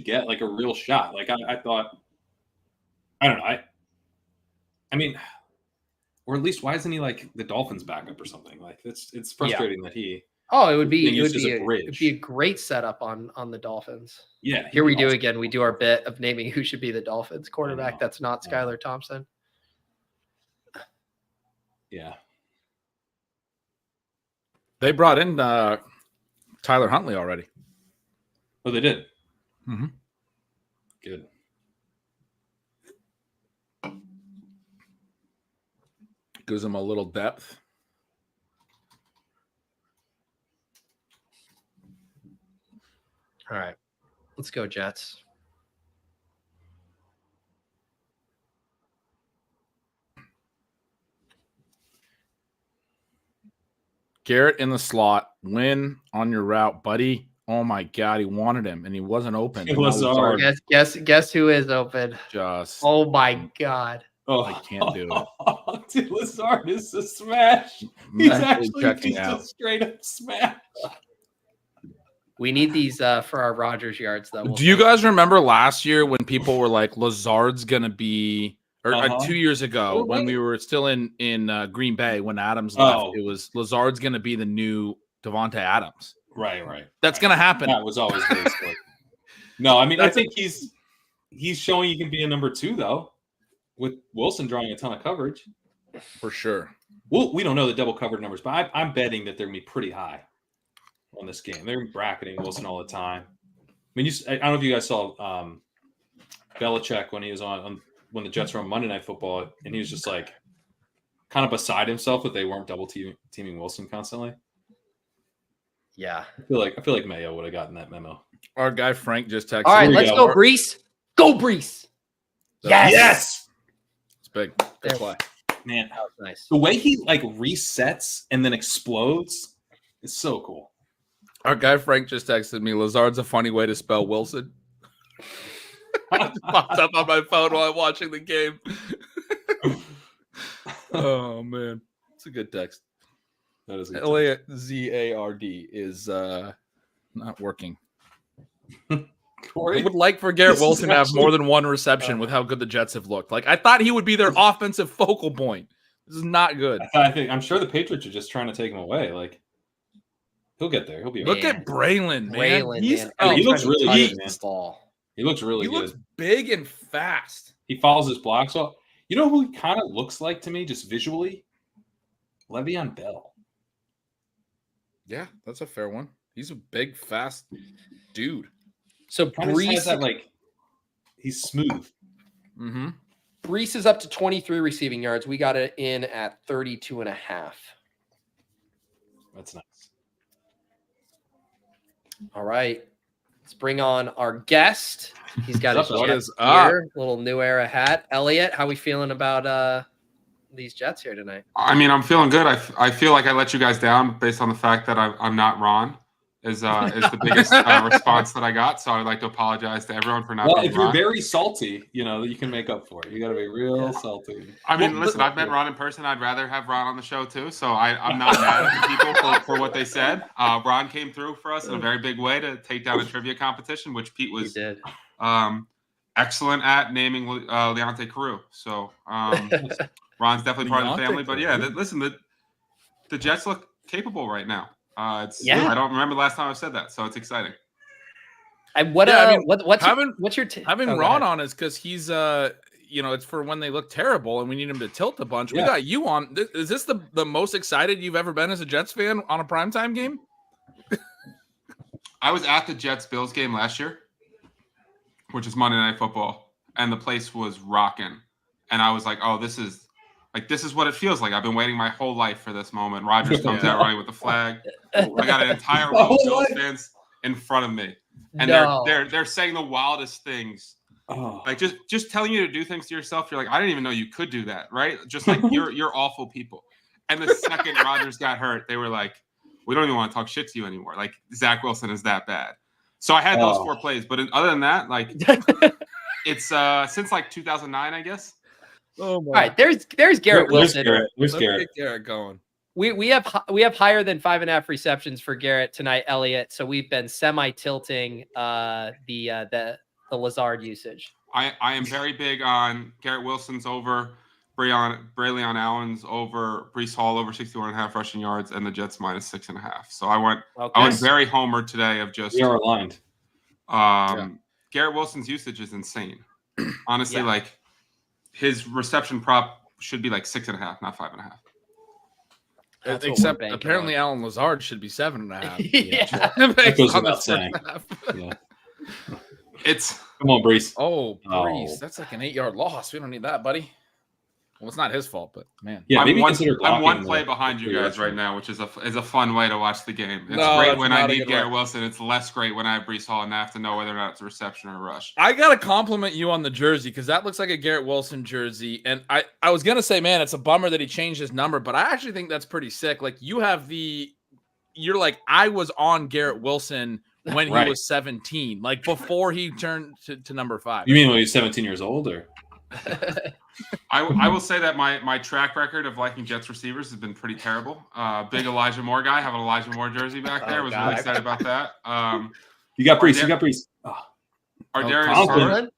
get like a real shot. Like I thought. I don't know. I mean, or at least why isn't he like the Dolphins backup or something? Like it's frustrating that he. Oh, it would be a great setup on the Dolphins. Yeah. Here we do again. We do our bit of naming who should be the Dolphins quarterback. That's not Skylar Thompson. Yeah. They brought in Tyler Huntley already. Oh, they did? Mm-hmm. Good. Gives them a little depth. All right. Let's go, Jets. Garrett in the slot. Win on your route, buddy. Oh my God, he wanted him and he wasn't open. Lazard. Guess who is open? Just Oh my God. Oh, I can't do it. Dude, Lazard is a smash. He's actually just a straight up smash. We need these for our Rodgers yards, though. Do you guys remember last year when people were like, Lazard's gonna be, or 2 years ago when we were still in Green Bay when Adams left? It was Lazard's gonna be the new Devontae Adams. Right. That's gonna happen. That was always very slick. No, I mean, I think he's showing he can be a number 2 though, with Wilson drawing a ton of coverage For sure. Well, we don't know the double covered numbers, but I'm betting that they're gonna be pretty high on this game. They're bracketing Wilson all the time. I mean, I don't know if you guys saw Belichick when he was on when the Jets were on Monday Night Football, and he was just like kind of beside himself that they weren't double teaming Wilson constantly. Yeah. I feel like Mayo would have gotten that memo. Our guy Frank just texted. All right, we let's go. go, Brees. Go, Brees. Yes. It's big. Good play. Man, That was nice. the way he like resets and then explodes is so cool. Our guy Frank just texted me. Lazard's a funny way to spell Wilson. It popped up on my phone while I'm watching the game. Oh man, it's a good text. That is a good Eliot Zard is not working. Corey, I would like for Garrett This is Wilson to have actually- more than one reception with how good the Jets have looked. Like I thought he would be their offensive focal point. This is not good. I'm sure the Patriots are just trying to take him away. Like he'll get there. He'll be. Look okay. at Braelon, man. Braelon, He's man. he looks Every time really he good, touches man. the ball. He looks really he good. looks big and fast. He follows his blocks well. You know who he kind of looks like to me, just visually? Le'Veon Bell. Yeah, that's a fair one. He's a big, fast dude. So Kind of has Brees, that like he's smooth. Mm-hmm. Brees is up to 23 receiving yards. We got it in at 32 and a half. That's nice. All right. Let's bring on our guest. He's got his What Jets is up? gear, little New Era hat. Eliot, how we feeling about these Jets here tonight? I mean, I'm feeling good. I feel like I let you guys down based on the fact that I'm not Ron. Is the biggest response that I got. So I'd like to apologize to everyone for not Well, being if you're Ron. very salty, you know you can make up for it. You got to be real salty. I mean, Well, listen, I've met Ron in person. I'd rather have Ron on the show too. So I'm not mad at the people for what they said. Ron came through for us in a very big way to take down a trivia competition, which Pete He was did. excellent at naming Leonte Carew. So Ron's definitely part of the Leonte family. But yeah, Carew. listen, the Jets look capable right now. Yeah. I don't remember the last time I've said that, so it's exciting. And what? Yeah, I mean, what's your Having oh, go Ron ahead. on is because he's it's for when they look terrible and we need him to tilt a bunch. We Yeah. got you on. Is this the most excited you've ever been as a Jets fan on a primetime game? I was at the Jets-Bills game last year, which is Monday Night Football, and the place was rocking. And I was like, oh, this is what it feels like. I've been waiting my whole life for this moment. Rodgers comes out running with the flag. I got an entire row of Bills fans in front of me. And No. they're saying the wildest things. Oh, Like just telling you to do things to yourself. You're like, I didn't even know you could do that, right? Just like you're awful people. And the second Rodgers got hurt, they were like, we don't even want to talk shit to you anymore. Like Zach Wilson is that bad. So I had those 4 plays, but other than that, like it's since like 2009, I guess. Oh my! All right, there's Garrett Wilson. Where's Let's Garrett? get Garrett going. We have higher than 5.5 receptions for Garrett tonight, Eliot. So we've been semi-tilting the Lazard usage. I am very big on Garrett Wilson's over, Braelon Allen's over, Brees Hall over 61.5 rushing yards, and the Jets minus 6.5. So I went very homered today of just We are aligned. Garrett Wilson's usage is insane. Honestly, Yeah. like his reception prop should be like 6.5, not 5.5. That's what we're Except banking apparently on. Alan Lazard should be 7.5. Yeah. Based goes on the without saying. 6.5. Yeah. It's Come on, Brees. Oh, Oh. Breeze. That's like an 8-yard loss. We don't need that, buddy. Well, it's not his fault, but man. Yeah, maybe I'm consider I'm one blocking play the- behind you the guys right rushing. now, which is a fun way to watch the game. It's No, great that's when I not a need good Garrett way. Wilson. It's less great when I have Brees Hall and I have to know whether or not it's a reception or a rush. I gotta compliment you on the jersey because that looks like a Garrett Wilson jersey. And I was gonna say, man, it's a bummer that he changed his number, but I actually think that's pretty sick. Like you're like, I was on Garrett Wilson when he Right. was 17, like before he turned to number 5. You mean when he's 17 years old, or I will say that my track record of liking Jets receivers has been pretty terrible. Big Elijah Moore guy, have an Elijah Moore jersey back there. Oh, Was God. really excited about that. you got Brees? You got Brees. Oh, Ardarius Conklin. Stewart,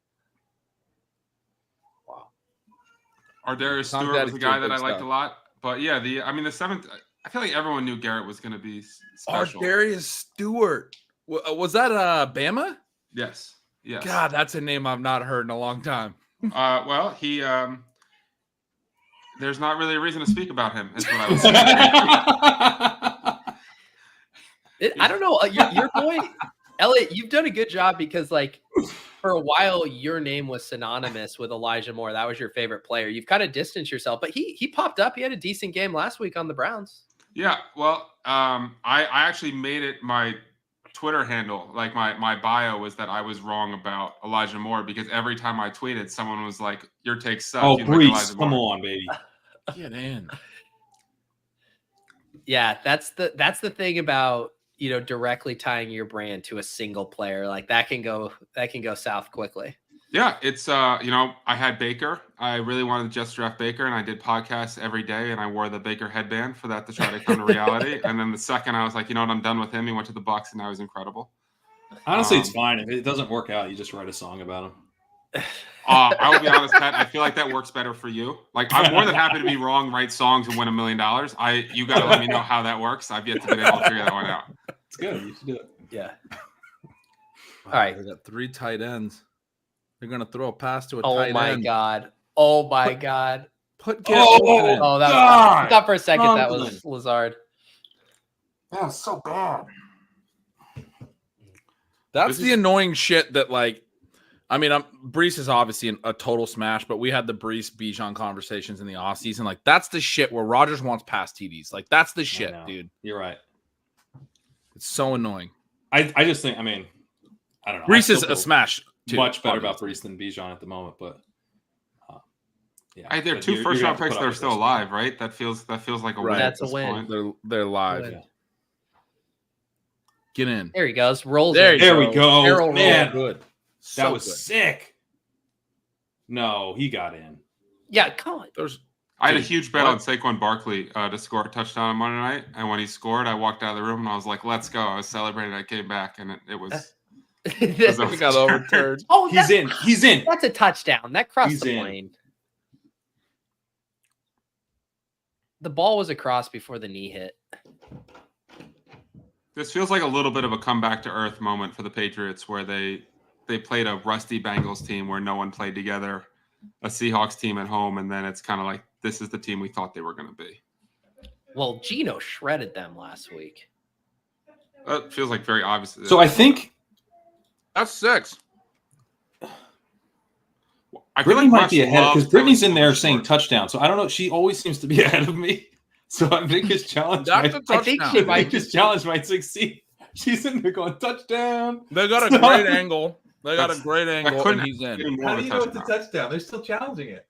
Ardarius Tom Stewart Daddy was the guy Stewart, that I big liked stuff. a lot. But yeah, the seventh. I feel like everyone knew Garrett was going to be special. Darius Stewart. Was that Bama? Yes. Yes. God, that's a name I've not heard in a long time. Well, he. There's not really a reason to speak about him. Is what I was saying. I don't know. Your boy, Eliot, you've done a good job because, like, for a while, your name was synonymous with Elijah Moore. That was your favorite player. You've kind of distanced yourself, but he popped up. He had a decent game last week on the Browns. Yeah, well, I actually made it my Twitter handle. Like my bio was that I was wrong about Elijah Moore because every time I tweeted, someone was like, "Your takes suck." Oh, You Brees, like come on, baby. Get in. Yeah, that's the thing about, directly tying your brand to a single player. Like that can go south quickly. Yeah, it's I had Baker. I really wanted to just draft Baker, and I did podcasts every day, and I wore the Baker headband for that to try to come to reality. And then the second I was like, I'm done with him. He went to the Bucs, and now he's incredible. Honestly, it's fine. If it doesn't work out, you just write a song about him. I will be honest, Pat. I feel like that works better for you. Like, I'm more than happy to be wrong, write songs, and win $1 million. You got to let me know how that works. I've yet to be able to figure that one out. It's good. You should do it. Yeah. All right. They got 3 tight ends. They're gonna throw a pass to a Oh tight my end. God. Oh my God. Put Garrett in. Oh, that God. was, I thought for a second that Conklin. was Lazard. That was so bad. That's the annoying shit that, like, I mean, Brees is obviously a total smash, but we had the Brees Bijan conversations in the offseason. Like, that's the shit where Rodgers wants pass TDs. Like, that's the shit, dude. You're right. It's so annoying. I just think, I don't know. Brees is a smash. Too, much better obviously. about Brees than Bijan at the moment, but There are 2 first-round picks that are still alive, right? That feels like a win. That's at a win. point. They're live. Yeah. Get in. There he goes. Rolls There in. you There we go. Barrel Man, roll. Good. that was good. sick. No, he got in. Yeah, come on. I had a huge bet on Saquon Barkley to score a touchdown on Monday night, and when he scored, I walked out of the room and I was like, "Let's go!" I was celebrating. I came back, and it was. This It He got overturned. oh, He's in. He's in. That's a touchdown. That crossed He's the in. plane. The ball was across before the knee hit. This feels like a little bit of a comeback to earth moment for the Patriots, where they played a rusty Bengals team where no one played together, a Seahawks team at home, and then it's kind of like this is the team we thought they were going to be. Well, Geno shredded them last week. That feels like very obvious. So I think That's 6. I feel Brittany like might Russ be ahead because loves Brittany's in going there short. saying touchdown. So I don't know. She always seems to be ahead of me. So I think his challenge. That's a I think touchdown. she I might think his challenge might succeed. She's in there going touchdown. They got a great angle. They got a great angle, couldn't and he's in. Any more How of do a you know it's a touchdown. touchdown? They're still challenging it.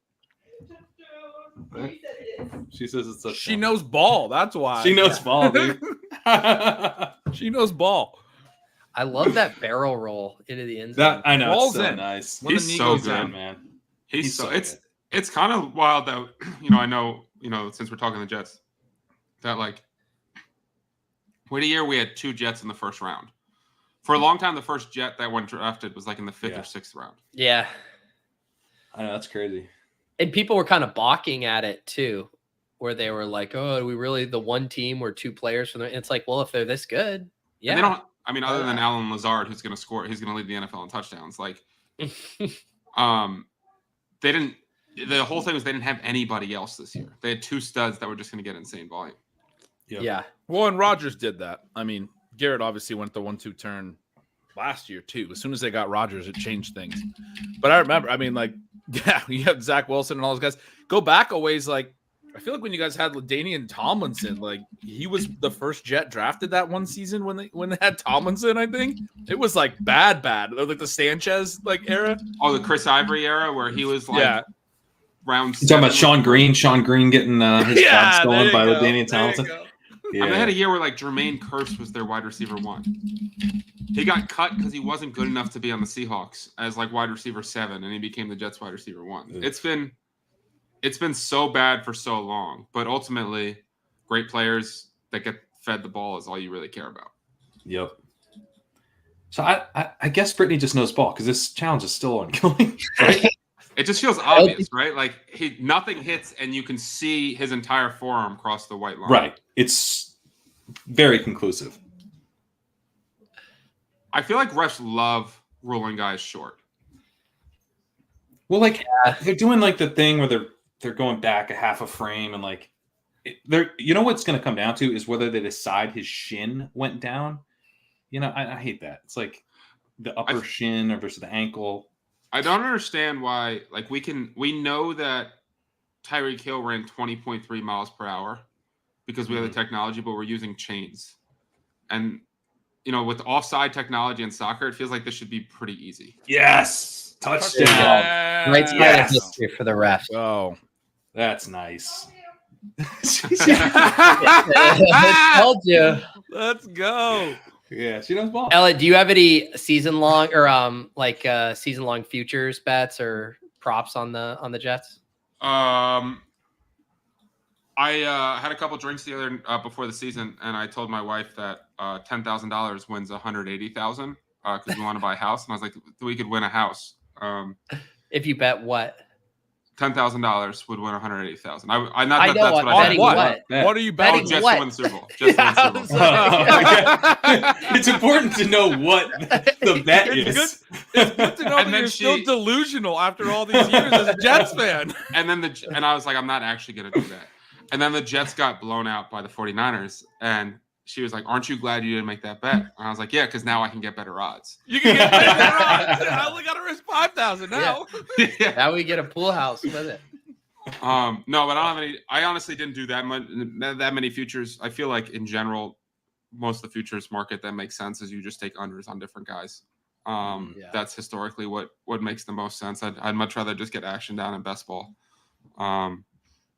She says it's touchdown. She knows ball. That's why. She knows ball, dude. She knows ball. I love that barrel roll into the end zone. That I know. Ball's It's so in. nice. When He's the knee so goes good, down. man. He's so good. it's kind of wild that I know since we're talking the Jets that like wait a year we had 2 Jets in the first round. For a long time, the first Jet that went drafted was like in the 5th or 6th round. Yeah. I know that's crazy. And people were kind of balking at it too, where they were like, "Oh, are we really the one team where 2 players from the?" It's like, well, if they're this good, yeah. And they don't. I mean, other than Alan Lazard, who's going to score, he's going to lead the NFL in touchdowns. Like, they didn't. The whole thing was they didn't have anybody else this year. They had 2 studs that were just going to get insane volume. Yep. Yeah. Well, and Rodgers did that. I mean, Garrett obviously went the 1-2 turn last year too. As soon as they got Rodgers, it changed things. But I remember, I mean, like, yeah, you have Zach Wilson and all those guys. Go back a ways, like, I feel like when you guys had LaDainian Tomlinson, like he was the first Jet drafted that one season when they had Tomlinson. I think it was like bad, like the Sanchez like era. Oh, the Chris Ivory era where he was like round. You talking about Sean Green? Sean Green getting his job there stolen you by go. LaDainian There you Tomlinson. go. Yeah. And they had a year where like Jermaine Kearse was their wide receiver 1. He got cut because he wasn't good enough to be on the Seahawks as like wide receiver 7, and he became the Jets wide receiver 1. Yeah. It's been so bad for so long, but ultimately, great players that get fed the ball is all you really care about. Yep. So I guess Brittany just knows ball because this challenge is still ongoing. Right? It just feels obvious, right? Like nothing hits, and you can see his entire forearm cross the white line. Right. It's very conclusive. I feel like refs love ruling guys short. Well, like they're doing like the thing where they're going back a half a frame and like they're what's going to come down to is whether they decide his shin went down. I hate that. It's like the upper shin versus the ankle. I don't understand why. Like we know that Tyreek Hill ran 20.3 miles per hour because we have the technology, but we're using chains. And, you know, with offside technology in soccer, it feels like this should be pretty easy. Yes. Touchdown. Yeah. Right side Yes. of history for the refs. Oh. That's nice. Told you. Let's go. Yeah, she knows ball. Eliot, do you have any season long or season long futures bets or props on the Jets? I had a couple drinks the other before the season, and I told my wife that $10,000 wins $180,000 because we want to buy a house, and I was like, we could win a house. If you bet what? $10,000 would win $180,000. I know that's what. what I Betting bet. what? What are you Betting betting? Jets what? to win the Super Bowl. Jets to win the Super Bowl. It's important to know what the bet is. It's good to know And that then you're still she- delusional after all these years as a Jets fan. And I was like, I'm not actually going to do that. And then the Jets got blown out by the 49ers, and she was like, aren't you glad you didn't make that bet? And I was like, yeah, because now I can get better odds. You can get better odds. I only got to risk 5,000 now. Yeah. Now we get a pool house with it. No, but I don't have any. I honestly didn't do that many futures. I feel like in general, most of the futures market that makes sense is you just take unders on different guys. That's historically what makes the most sense. I'd much rather just get action down in best ball.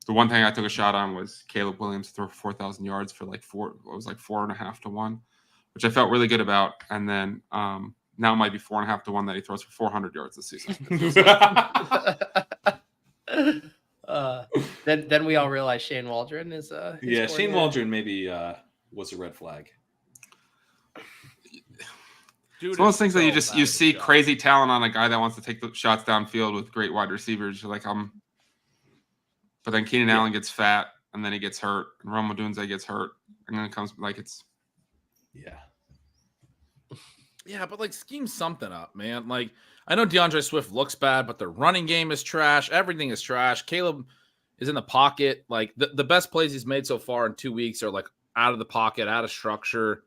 The one thing I took a shot on was Caleb Williams throw 4,000 yards for like 4.5 to 1, which I felt really good about. And then now it might be 4.5 to 1 that he throws for 400 yards this season. Then we all realize Shane Waldron is Yeah, Shane Waldron maybe was a red flag. Dude, It's one of those things that you see crazy talent on a guy that wants to take the shots downfield with great wide receivers. You're like, but then Keenan Allen gets fat, and then he gets hurt, and Rome Odunze gets hurt, and then it comes like it's. Yeah, but like scheme something up, man. Like I know DeAndre Swift looks bad, but their running game is trash. Everything is trash. Caleb is in the pocket. Like the best plays he's made so far in 2 weeks are like out of the pocket, out of structure.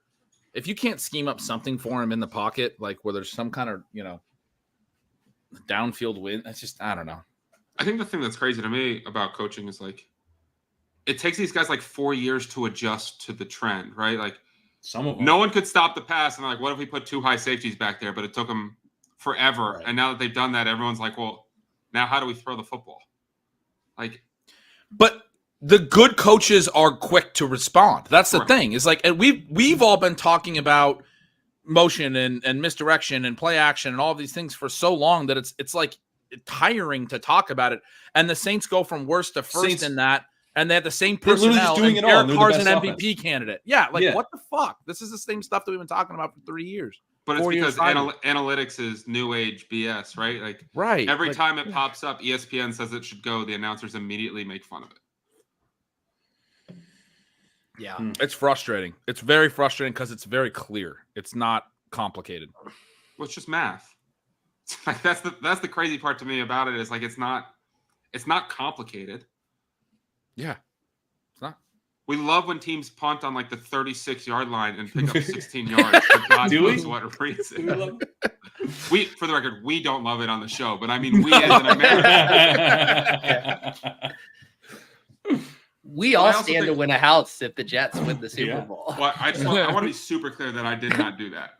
If you can't scheme up something for him in the pocket, like where there's some kind of, downfield win, it's just, I don't know. I think the thing that's crazy to me about coaching is like, it takes these guys like 4 years to adjust to the trend, right? Like Some of them. no one could stop the pass, and like, what if we put 2 high safeties back there? But it took them forever. Right. And now that they've done that, everyone's like, well, now how do we throw the football? Like, But the good coaches are quick to respond. That's the Right. thing. Is like, and we've all been talking about motion and misdirection and play action and all of these things for so long that it's like tiring to talk about it. And the Saints go from worst to first Saints- in that, and they have the same They're literally personnel. just doing And it all, and Derek they're the Carr's an best MVP candidate. Yeah, like Yeah. what the fuck? This is the same stuff that we've been talking about for 3 years. but it's 4 years because later. analytics is new age BS, right? Like Right. every Like, time it pops up, ESPN says it should go, the announcers immediately make fun of it. Yeah. it's frustrating. It's very frustrating because it's very clear. It's not complicated. Well, it's just math. Like that's the crazy part to me about it is like it's not complicated. Yeah. It's not. We love when teams punt on like the 36-yard line and pick up 16 yards. For God Do we? knows what reason. We, for the record, we don't love it on the show, but I mean, we as an American. We But all I also stand to think- win a house if the Jets win the Super Yeah. Bowl. Well, I want to be super clear that I did not do that.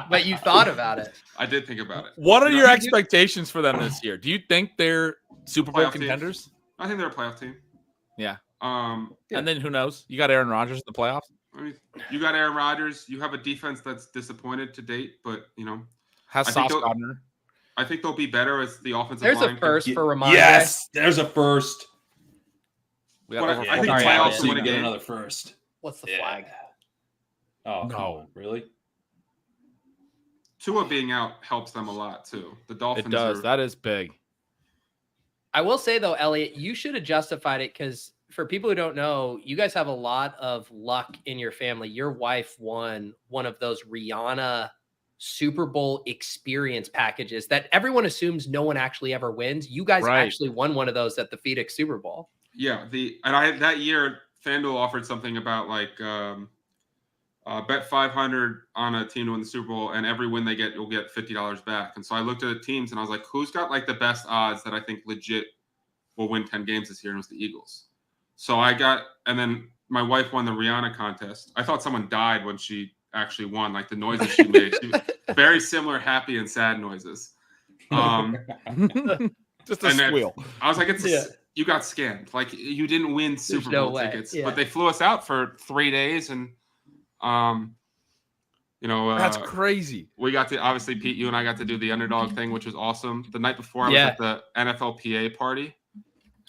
But you thought about it. I did think about it. What are You know, your you- expectations for them this year? Do you think they're Super Bowl Playoff team. contenders? I think they're a playoff team. Yeah. Yeah. And then who knows? You got Aaron Rodgers in the playoffs. I mean, you got Aaron Rodgers. You have a defense that's disappointed to date, but Has I think Sauce they'll- Gardner. I think they'll be better as the offensive There's line. a first for Ramondre. Yes, there's a first. We got Well, over I think 40 playoffs guys. to win a game. Another first. What's the Yeah. flag? Oh No. come on, really? Tua being out helps them a lot too. The Dolphins. It does. Are, That is big. I will say though, Eliot, you should have justified it because for people who don't know, you guys have a lot of luck in your family. Your wife won one of those Rihanna Super Bowl experience packages that everyone assumes no one actually ever wins. You guys Right. actually won one of those at the Phoenix Super Bowl. Yeah, that year FanDuel offered something about like bet 500 on a team to win the Super Bowl, and every win they get, you'll get $50 back. And so I looked at the teams and I was like, who's got like the best odds that I think legit will win 10 games this year? And it was the Eagles. So and then my wife won the Rihanna contest. I thought someone died when she actually won, like the noises she made. Very similar happy and sad noises. Just a squeal. I was like, you got scammed. Like you didn't win Super Bowl tickets, but they flew us out for 3 days, and that's crazy. We got to, obviously, Pete, you and I got to do the underdog thing, which was awesome. The night before, I was at the NFLPA party,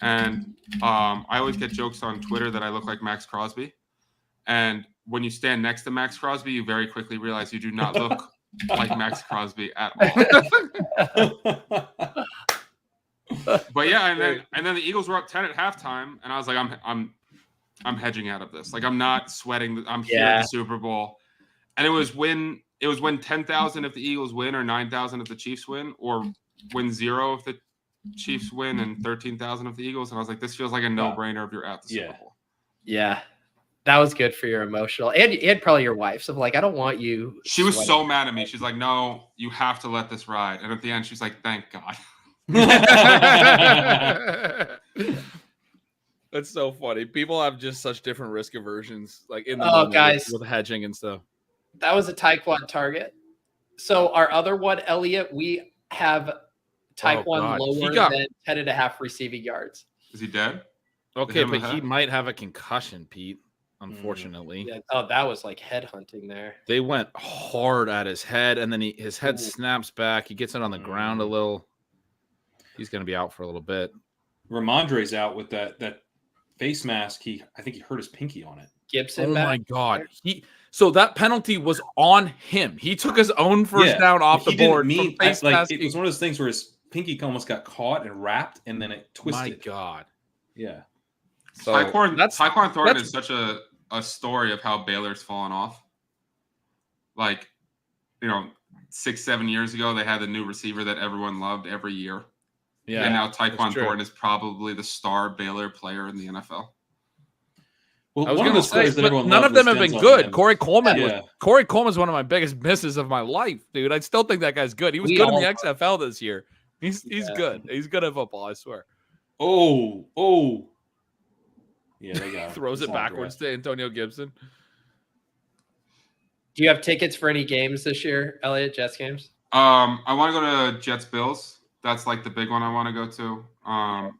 and I always get jokes on Twitter that I look like Max Crosby. And when you stand next to Max Crosby, you very quickly realize you do not look like Max Crosby at all. But yeah, and then the Eagles were up 10 at halftime, and I was like, I'm hedging out of this. Like I'm not sweating. I'm here at the Super Bowl. And it was when 10,000 if the Eagles win, or 9,000 if the Chiefs win, or win 0 if the Chiefs win, and 13,000 if the Eagles. And I was like, this feels like a no-brainer if you're at the Super Bowl. Yeah. That was good for your emotional and probably your wife. So like, I don't want you. She was so mad at me. She's like, no, you have to let this ride. And at the end, she's like, thank God. That's so funny. People have just such different risk aversions, like in the moment guys, with hedging and stuff. That was a Taekwon target. So our other one, Eliot, we have Taekwon lower than 10.5 receiving yards. Is he dead? Okay, but he might have a concussion, Pete. Unfortunately. Yeah. Oh, that was like headhunting there. They went hard at his head, and then his head snaps back. He gets it on the ground a little. He's going to be out for a little bit. Ramondre's out with that face mask. I think he hurt his pinky on it. Gibson. Oh my God. So that penalty was on him. He took his own first down off the board. It was one of those things where his pinky almost got caught and wrapped, and then it twisted. My God. Yeah. So Tyquan Thornton is such a story of how Baylor's fallen off. Like, 6-7 years ago, they had the new receiver that everyone loved every year. Yeah. And now Tyquan Thornton is probably the star Baylor player in the NFL. Well, I was going to say, but none of them have been good. Corey Coleman is one of my biggest misses of my life, dude. I still think that guy's good. He was good in the XFL this year. He's good. He's good at football, I swear. Oh. Yeah, they got throws it backwards to Antonio Gibson. Do you have tickets for any games this year, Eliot? Jets games? I want to go to Jets Bills. That's like the big one I want to go to. I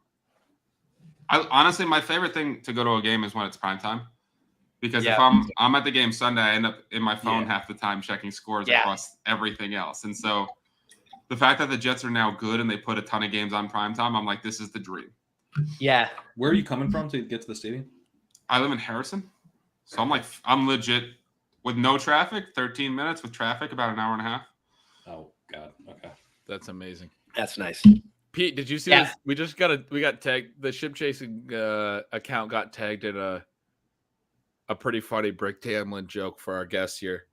honestly, my favorite thing to go to a game is when it's primetime, because if I'm at the game Sunday, I end up in my phone half the time checking scores across everything else. And so the fact that the Jets are now good and they put a ton of games on primetime, I'm like, this is the dream. Yeah. Where are you coming from to get to the stadium? I live in Harrison. So I'm legit with no traffic, 13 minutes, with traffic, about an hour and a half. Oh, God. Okay. That's amazing. That's nice. Pete, did you see this? We got tagged. The ship chasing account got tagged in a pretty funny Brick Tamlin joke for our guest here.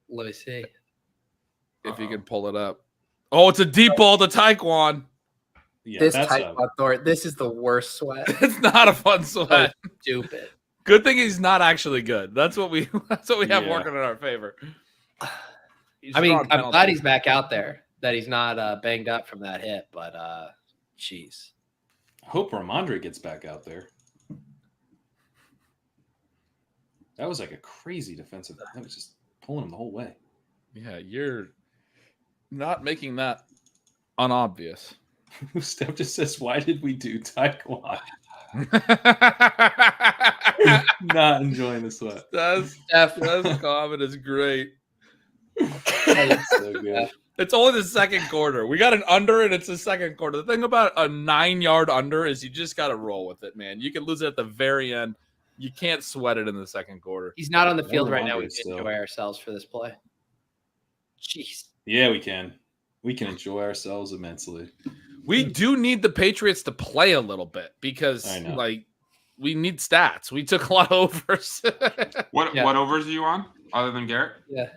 Let me see. If you can pull it up. Oh, it's a deep ball to Taekwon. Yeah, this Taekwon Thornton, this is the worst sweat. It's not a fun sweat. So stupid. Good thing he's not actually good. That's what we have working in our favor. I'm glad he's back out there. That he's not banged up from that hit, but jeez. I hope Ramondre gets back out there. That was like a crazy defensive. That was just pulling him the whole way. Yeah, you're not making that unobvious. Steph just says, "Why did we do Taekwon?" Not enjoying the sweat. That's comment is great. That's so good. It's only the second quarter. We got an under, and it's the second quarter. The thing about a 9-yard under is you just got to roll with it, man. You can lose it at the very end. You can't sweat it in the second quarter. He's not on the field right now. We can enjoy ourselves for this play. Jeez. Yeah, we can. We can enjoy ourselves immensely. We do need the Patriots to play a little bit because, we need stats. We took a lot of overs. What overs are you on other than Garrett? Yeah.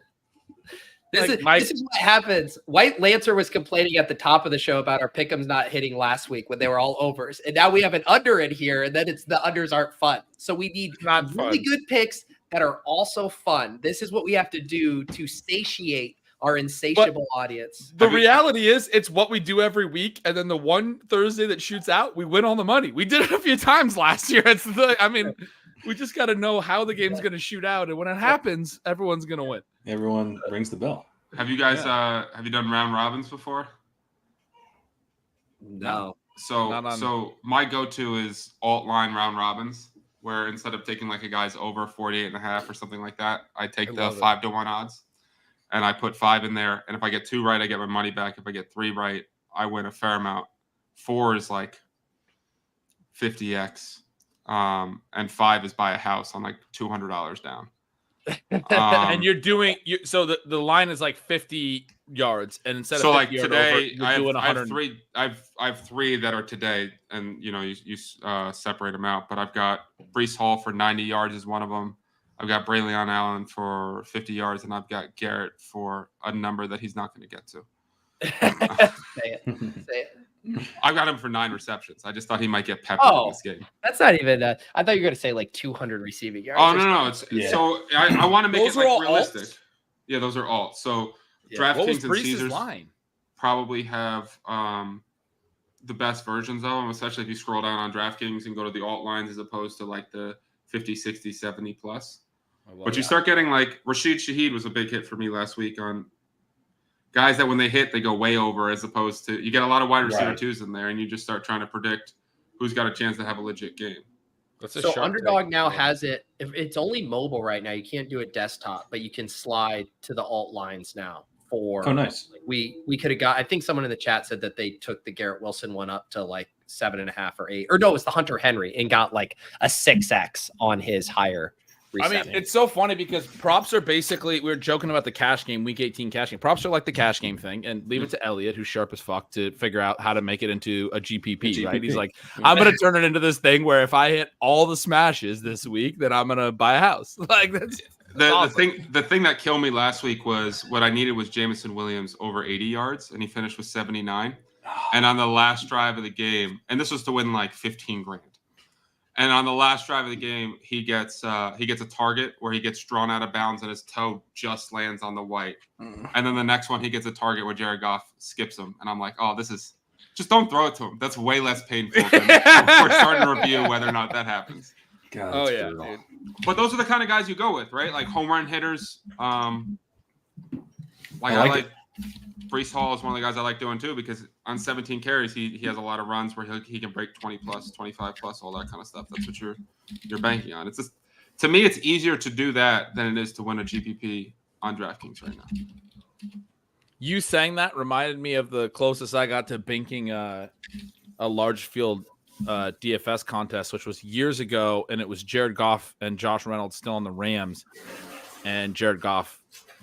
This is what happens. White Lancer was complaining at the top of the show about our pick'ems not hitting last week when they were all overs. And now we have an under in here, and then the unders aren't fun. So we need really good picks that are also fun. This is what we have to do to satiate our insatiable audience. The reality is, it's what we do every week, and then the one Thursday that shoots out, we win all the money. We did it a few times last year. We just got to know how the game's going to shoot out, and when it happens, everyone's going to win. Everyone rings the bell. Have you guys have you done round robins before? No. So my go-to is alt line round robins, where instead of taking like a guy's over 48.5 or something like that, I take the 5-1 odds, and I put 5 in there. And if I get 2 right, I get my money back. If I get 3 right, I win a fair amount. 4 is like 50x, and 5 is buy a house on like $200 down. And you're doing so the line is like 50 yards, and instead of like today, over, I have 3 that are today, and you separate them out. But I've got Breece Hall for 90 yards is one of them. I've got Braelon Allen for 50 yards, and I've got Garrett for a number that he's not going to get to. Say it. I got him for 9 receptions. I just thought he might get peppered in this game. That's not even. I thought you were going to say like 200 receiving yards. Oh no! So I want to make it like realistic. Alts? Yeah, those are alts. So DraftKings and Caesars line? Probably have the best versions of them, especially if you scroll down on DraftKings and go to the alt lines as opposed to like the 50, 60, 70 plus. But you start getting like Rashid Shaheed was a big hit for me last week on guys that when they hit, they go way over, as opposed to you get a lot of wide receiver 2s in there, and you just start trying to predict who's got a chance to have a legit game. So Underdog now has it. If it's only mobile right now, you can't do it desktop, but you can slide to the alt lines now. For nice. We could have got. I think someone in the chat said that they took the Garrett Wilson one up to like 7.5 or 8, or no, it's the Hunter Henry, and got like a 6x on his higher. I mean, it's so funny because props are basically, we were joking about the cash game, week 18 cash game. Props are like the cash game thing, and leave it to Eliot, who's sharp as fuck, to figure out how to make it into a GPP, right? He's like, I'm going to turn it into this thing where if I hit all the smashes this week, then I'm going to buy a house. Like that's awesome. The thing that killed me last week was what I needed was Jameson Williams over 80 yards, and he finished with 79. And on the last drive of the game, and this was to win like 15 grand. And on the last drive of the game, he gets a target where he gets drawn out of bounds and his toe just lands on the white. And then the next one, he gets a target where Jared Goff skips him. And I'm like, oh, this is just don't throw it to him. That's way less painful than we're starting to review whether or not that happens. God, dude. But those are the kind of guys you go with, right? Like home run hitters. I like Breece Hall is one of the guys I like doing too, because on 17 carries, he has a lot of runs where he can break 20 plus, 25 plus, all that kind of stuff. That's what you're banking on. It's just, to me, it's easier to do that than it is to win a GPP on DraftKings right now. You saying that reminded me of the closest I got to banking a large field DFS contest, which was years ago, and it was Jared Goff and Josh Reynolds still on the Rams, and Jared Goff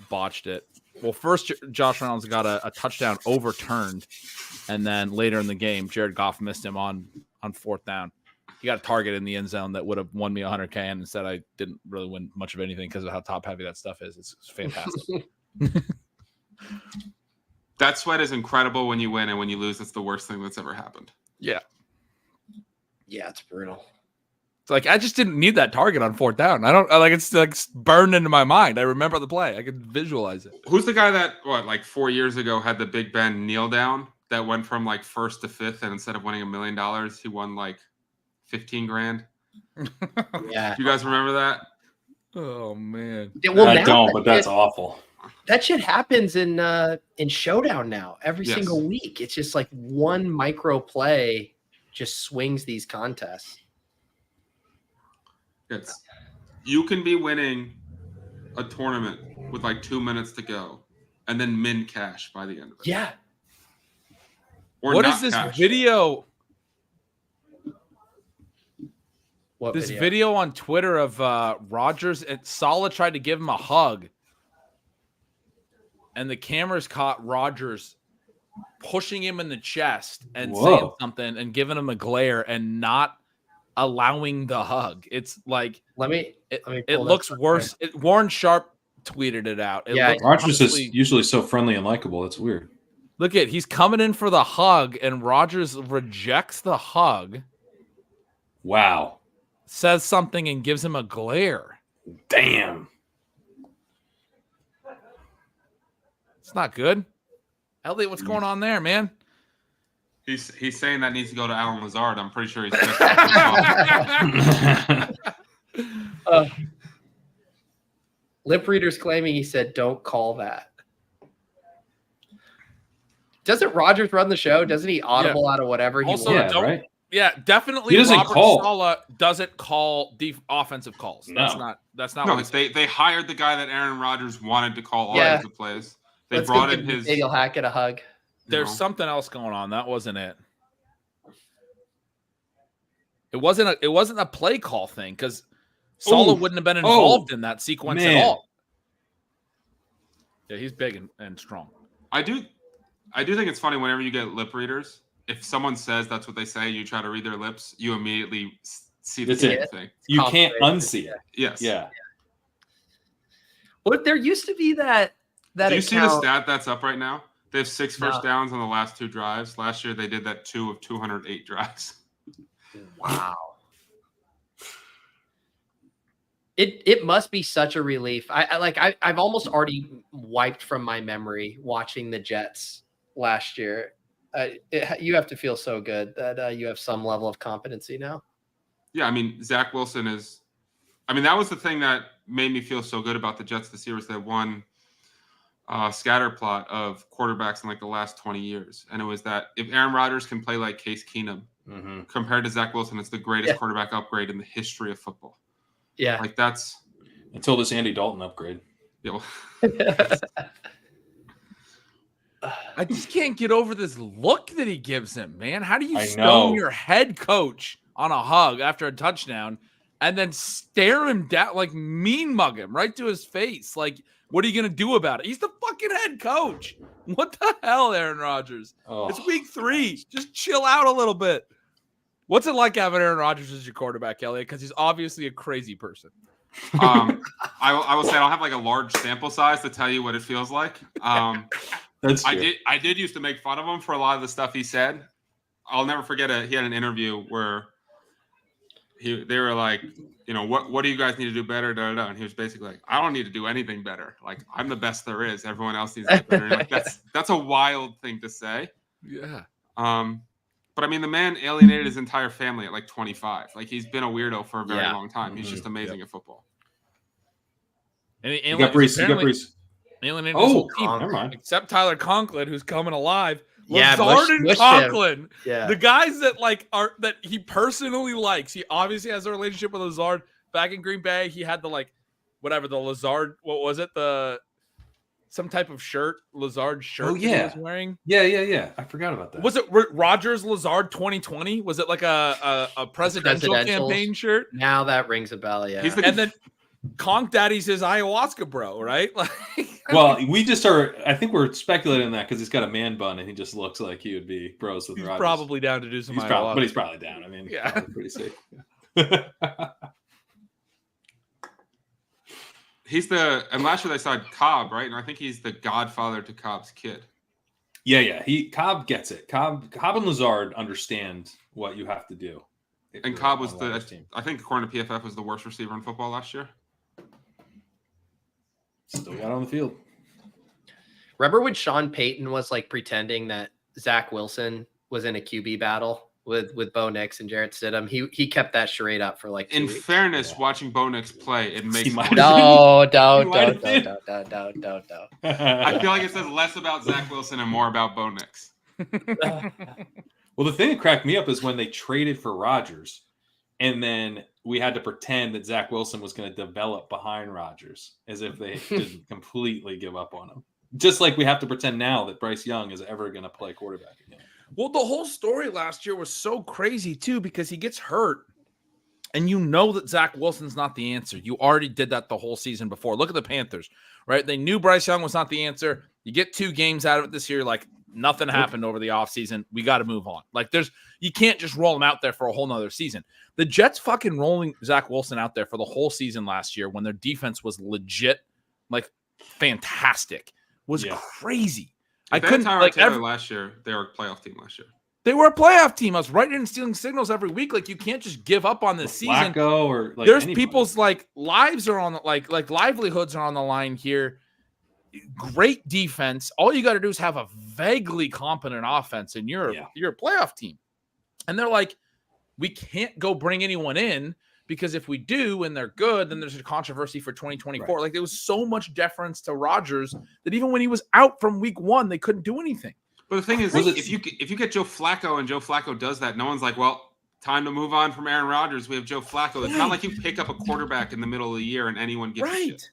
botched it. Well, first, Josh Reynolds got a touchdown overturned, and then later in the game, Jared Goff missed him on 4th down. He got a target in the end zone that would have won me $100K, and instead I didn't really win much of anything because of how top-heavy that stuff is. It's fantastic. That sweat is incredible when you win, and when you lose, it's the worst thing that's ever happened. Yeah. Yeah, it's brutal. It's like I just didn't need that target on 4th down. I don't like it's like burned into my mind. I remember the play. I could visualize it. Who's the guy that like 4 years ago had the Big Ben kneel down that went from like 1st to 5th, and instead of winning $1 million, he won like 15 grand? Yeah. Do you guys remember that? Oh man. Yeah, well, I don't, but that's awful. That shit happens in Showdown now every single week. It's just like one micro play just swings these contests. You can be winning a tournament with like 2 minutes to go and then min cash by the end of it. Yeah. Or what is this cash. video? What this video on Twitter of Rodgers and Saleh tried to give him a hug, and the cameras caught Rodgers pushing him in the chest and saying something and giving him a glare and not allowing the hug. It's like it looks worse. Warren Sharp tweeted it out. Rodgers is usually so friendly and likable. That's weird. Look at he's coming in for the hug, and Rodgers rejects the hug. Wow. Says something and gives him a glare. Damn. It's not good. Eliot, what's going on there, man? He's saying that needs to go to Alan Lazard. I'm pretty sure he's pissed. Lip reader's claiming he said, "Don't call that." Doesn't Rodgers run the show? Doesn't he audible out of whatever he Also, wants? right? Yeah, definitely. He doesn't Robert call. Saleh doesn't call offensive calls. No. That's not. No, what they hired the guy that Aaron Rodgers wanted to call all Yeah. of the plays. They Let's brought go in give his. Daniel Hackett a hug. There's something else going on. That wasn't it. It wasn't a play call thing because Saleh wouldn't have been involved in that sequence at all. Yeah, he's big and strong. I do think it's funny whenever you get lip readers. If someone says that's what they say, you try to read their lips, you immediately see the That's same it. thing. You can't unsee it. Yes. Yeah. Well, there used to be that Do you see the account. stat that's up right now? They have 6 No. first downs on the last 2 drives. Last year they did that 2 of 208 drives. Wow. It must be such a relief. I've almost already wiped from my memory watching the Jets last year. You have to feel so good that you have some level of competency now. Yeah, I mean, Zach Wilson is – I mean, that was the thing that made me feel so good about the Jets this year was that one scatter plot of quarterbacks in like the last 20 years. And it was that if Aaron Rodgers can play like Case Keenum compared to Zach Wilson, it's the greatest quarterback upgrade in the history of football. Yeah. Like that's – Until this Andy Dalton upgrade. you know, I just can't get over this look that he gives him, man. How do you I stone know. your head coach on a hug after a touchdown and then stare him down, like mean mug him right to his face? Like, what are you going to do about it? He's the fucking head coach. What the hell, Aaron Rodgers? Oh. It's week 3. Just chill out a little bit. What's it like having Aaron Rodgers as your quarterback, Eliot? Because he's obviously a crazy person. I will say I don't have like a large sample size to tell you what it feels like. That's true. I did used to make fun of him for a lot of the stuff he said. I'll never forget he had an interview where they were like, you know, what do you guys need to do better? Da, da, da. And he was basically like, I don't need to do anything better. Like, I'm the best there is. Everyone else needs to get better. And like that's a wild thing to say. Yeah. But I mean, the man alienated his entire family at like 25. Like, he's been a weirdo for a very long time. He's just amazing at football. And You got Brees. alienated his whole team, Never mind. except Tyler Conklin, who's coming alive. Yeah, Lazard and Bush Conklin, Yeah. the guys that that he personally likes. He obviously has a relationship with Lazard. Back in Green Bay, he had the the Lazard. What was it? Some type of shirt, Lazard shirt. Oh, that he yeah. was wearing. Yeah. I forgot about that. Was it Rodgers Lazard 2020? Was it like a presidential campaign shirt? Now that rings a bell. Yeah. And then Conk Daddy's his ayahuasca bro, right? Like, Well, we just are. I think we're speculating that because he's got a man bun and he just looks like he would be bros with he's Rodgers. probably down to do some ayahuasca. But he's probably down. I mean, Yeah. probably pretty safe. And last year they signed Cobb, right? And I think he's the godfather to Cobb's kid. Yeah. Cobb gets it. Cobb and Lazard understand what you have to do. And Cobb was team. I think according to PFF was the worst receiver in football last year. Still got on the field. Remember when Sean Payton was like pretending that Zach Wilson was in a QB battle with Bo Nix and Jarrett Stidham? He kept that charade up for like 2 In weeks. fairness, watching Bo Nix play, it makes might- No, don't. I feel like it says less about Zach Wilson and more about Bo Nix. Well, the thing that cracked me up is when they traded for Rodgers, and then we had to pretend that Zach Wilson was going to develop behind Rodgers, as if they didn't completely give up on him. Just like we have to pretend now that Bryce Young is ever going to play quarterback again. Well, the whole story last year was so crazy too because he gets hurt, and you know that Zach Wilson's not the answer. You already did that the whole season before. Look at the Panthers, right? They knew Bryce Young was not the answer. You get 2 games out of it this year, like nothing happened over the offseason. We got to move on. Like you can't just roll him out there for a whole nother season. The Jets fucking rolling Zach Wilson out there for the whole season last year when their defense was legit, like fantastic, was crazy. I couldn't last year. They were a playoff team last year. They were a playoff team. I was writing and stealing signals every week. Like, you can't just give up on this season. Flacco or there's anybody. people's lives are on like livelihoods are on the line here. great defense. All you got to do is have a vaguely competent offense, and you're a playoff team. And they're like, we can't go bring anyone in because if we do and they're good, then there's a controversy for 2024. Right. Like there was so much deference to Rodgers that even when he was out from week 1, they couldn't do anything. But the thing is, if you get Joe Flacco and Joe Flacco does that, no one's like, well, time to move on from Aaron Rodgers. We have Joe Flacco. It's not like you pick up a quarterback in the middle of the year and anyone gives a shit.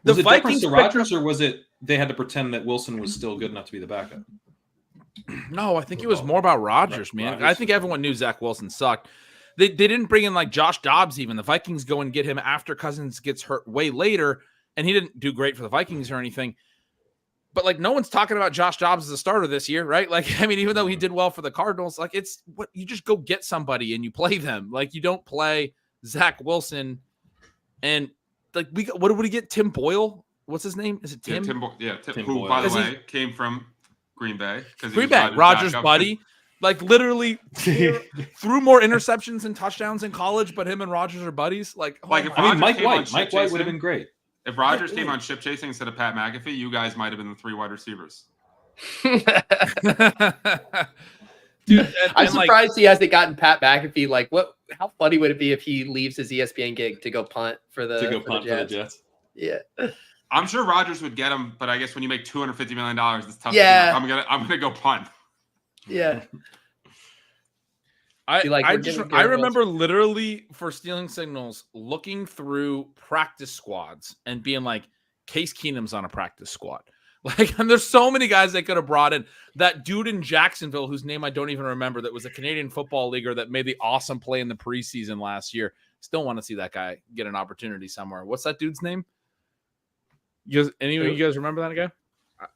Was it different to Rodgers, or was it they had to pretend that Wilson was still good enough to be the backup? No, I think it was more about Rodgers, man. Rodgers. I think everyone knew Zach Wilson sucked. They didn't bring in like Josh Dobbs even. The Vikings go and get him after Cousins gets hurt way later, and he didn't do great for the Vikings or anything. But like no one's talking about Josh Dobbs as a starter this year, right? Like I mean, even though he did well for the Cardinals, like it's what you just go get somebody and you play them. Like you don't play Zach Wilson, and like what did we get? Tim Boyle? What's his name? Is it Tim? Yeah, Tim who Boyle. By the way came from Green Bay. Green Bay, Rodgers' buddy. Like literally threw more interceptions and touchdowns in college, but him and Rodgers are buddies. Like if Mike White would have been great. If Rodgers came on ship chasing instead of Pat McAfee, you guys might have been the 3 wide receivers. Dude, I'm surprised he hasn't gotten Pat McAfee. Like, how funny would it be if he leaves his ESPN gig to go punt for the Jets? Yeah, I'm sure Rodgers would get him, but I guess when you make $250 million, it's tough. Yeah, I'm gonna go punt. Yeah. I remember literally for stealing signals looking through practice squads and being like, Case Keenum's on a practice squad. Like, and there's so many guys they could have brought in. That dude in Jacksonville, whose name I don't even remember, that was a Canadian football leaguer that made the awesome play in the preseason last year. Still want to see that guy get an opportunity somewhere. What's that dude's name? Any of you guys remember that guy?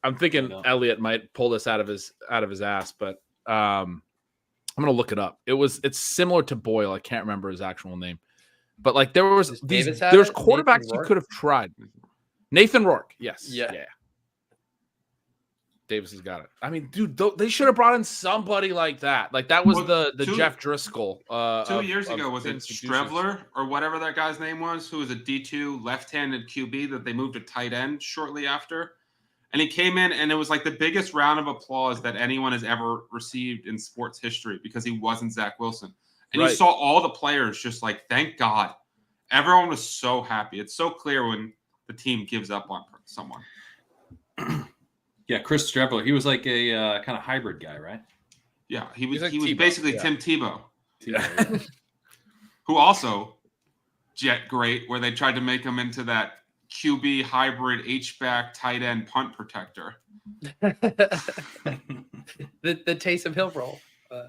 I'm thinking Eliot might pull this out of his ass, but I'm gonna look it up. It's similar to Boyle. I can't remember his actual name, but like there's quarterbacks you could have tried. Nathan Rourke, yes, yeah. Davis has got it. I mean, dude, they should have brought in somebody like that. Like that was the Jeff Driscoll. 2 years ago, was it Strevler or whatever that guy's name was, who was a D2 left-handed QB that they moved to tight end shortly after? And he came in, and it was like the biggest round of applause that anyone has ever received in sports history because he wasn't Zach Wilson. And you saw all the players just like, thank God. Everyone was so happy. It's so clear when the team gives up on someone. Yeah, Chris Strevler. He was like a kind of hybrid guy, right? Yeah, he was basically Tim Tebow. Who also jet great, where they tried to make him into that QB hybrid H-back tight end punt protector. the Taysom Hill role.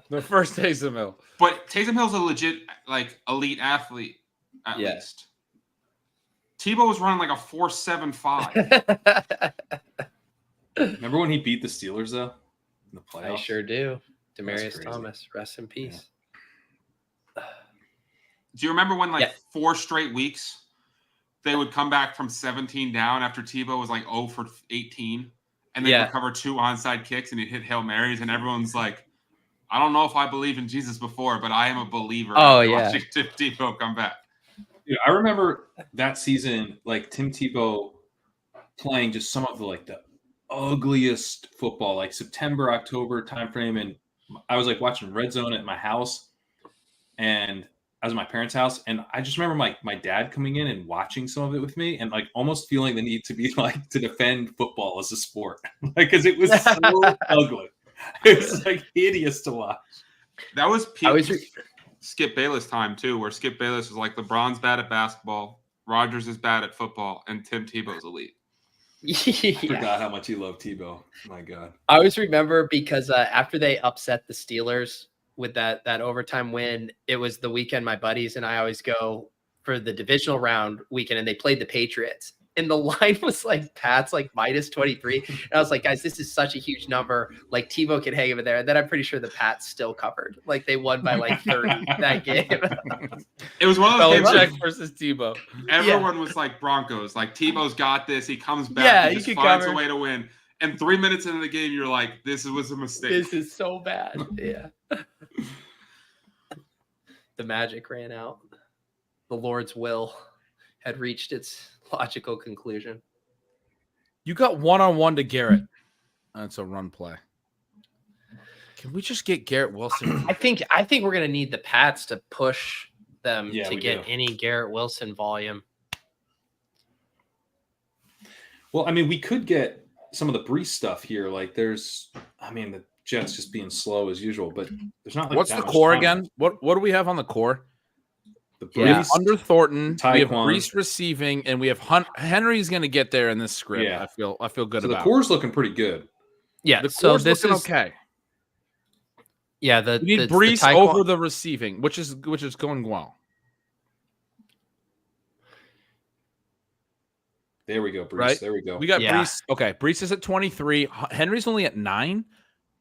The first Taysom Hill. But Taysom Hill's a legit like elite athlete at least. Tebow was running like a 4.75. Remember when he beat the Steelers though in the playoffs? I sure do. Demaryius Thomas, rest in peace. Yeah. Do you remember when 4 straight weeks they would come back from 17 down after Tebow was like 0 for 18 and they recover 2 onside kicks and he'd hit Hail Marys and everyone's like, I don't know if I believe in Jesus before, but I am a believer. Watching Tim Tebow come back. Dude, I remember that season, like Tim Tebow playing just some of the ugliest football, like September, October timeframe. And I was like watching Red Zone at my house and I was at my parents' house. And I just remember my dad coming in and watching some of it with me and like almost feeling the need to be like to defend football as a sport. Like, cause it was so ugly. It was like hideous to watch. That was Skip Bayless time too, where Skip Bayless was like LeBron's bad at basketball, Rodgers is bad at football, and Tim Tebow's elite. I forgot how much he loved Tebow. My God. I always remember because after they upset the Steelers with that overtime win, it was the weekend my buddies and I always go for the divisional round weekend, and they played the Patriots. And the line was like Pat's like minus 23. And I was like, guys, this is such a huge number. Like Tebow could hang over there. And then I'm pretty sure the Pats still covered. Like they won by like 30 that game. It was one of those games versus Tebow. Everyone was like Broncos. Like Tebow's got this. He comes back. He just finds a way to win. And 3 minutes into the game, you're like, this was a mistake. This is so bad. Yeah. The magic ran out. The Lord's will had reached its logical conclusion. You got one-on-one to Garrett. That's a run play. Can we just get Garrett Wilson? I think we're gonna need the Pats to push them Yeah, to we get do. any Garrett Wilson volume. Well, I mean, we could get some of the Brees stuff here. Like, the Jets just being slow as usual, but there's not like What's that the much core time. again? What do we have on the core? The We have Brees, Under Thornton. We have Tyquan. Brees receiving, and we have Henry's going to get there in this script. Yeah. I feel good so the about. core's looking pretty good. Yeah, The so core's this looking is okay. yeah. The We need the Brees Tyquan- over the receiving, which is going well. There we go, Brees. Right? There we go. We got Yeah. Brees. Okay, Brees is at 23. Henry's only at 9.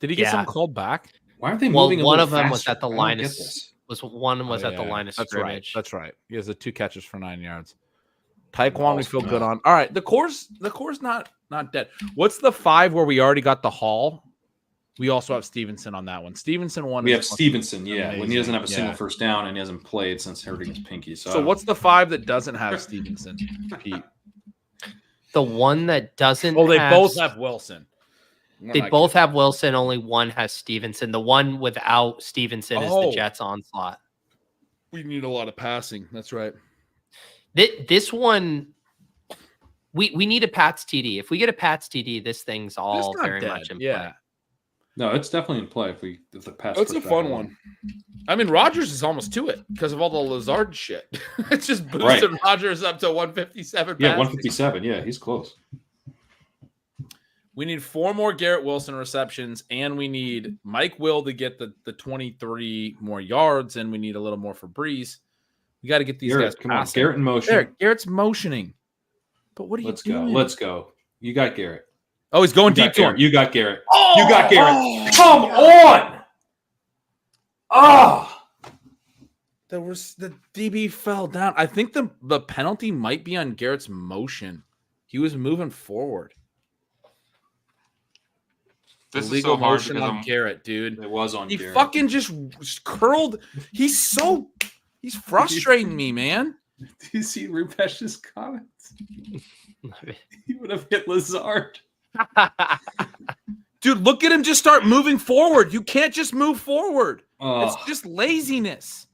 Did he get Yeah. something called back? Why aren't they Well, moving? one a of little them was faster? at the I don't line get of this. one was Oh, at the yeah. line of That's scrimmage. right. That's right. He has the 2 catches for 9 yards. Tyquan, we Ball's feel coming good out. on. All right, the core's not dead. What's the 5 where we already got the Hall? We also have Stevenson on that one. Stevenson one. We is have Stevenson, yeah, when he doesn't have a amazing. single Yeah. first down and he hasn't played since hurting his pinky. So what's the 5 that doesn't have Stevenson? Pete. The one that doesn't. Oh, they have, both have Wilson. They both have Wilson. Only one has Stevenson. The one without Stevenson is Oh. the Jets onslaught. We need a lot of passing. That's right. This one, we need a Pats TD. If we get a Pats TD, this thing's all It's not very dead. much in Yeah. play. No, it's definitely in play if the pass. That's a push back fun on. one. I mean, Rodgers is almost to it because of all the Lazard shit. It's just boosted Rodgers up to 157. Yeah, passing. 157. Yeah, he's close. We need 4 more Garrett Wilson receptions, and we need Mike Will to get the 23 more yards, and we need a little more for Brees. We got to get these Garrett, guys come on, passing. Garrett in motion. Garrett's motioning. But what are you Let's go. doing? Let's go. You got Garrett. Oh, he's going You deep got to him. Garrett. You got Garrett. You got Garrett. Come on. Ah. There was the DB fell down. I think the penalty might be on Garrett's motion. He was moving forward. This is Illegal so hard motion because on Garrett, dude. It was on He Garrett. fucking just curled. He's frustrating me, man. Do you see Rupesh's comments? He would have hit Lazard. Dude, look at him just start moving forward. You can't just move forward. Oh, It's just laziness.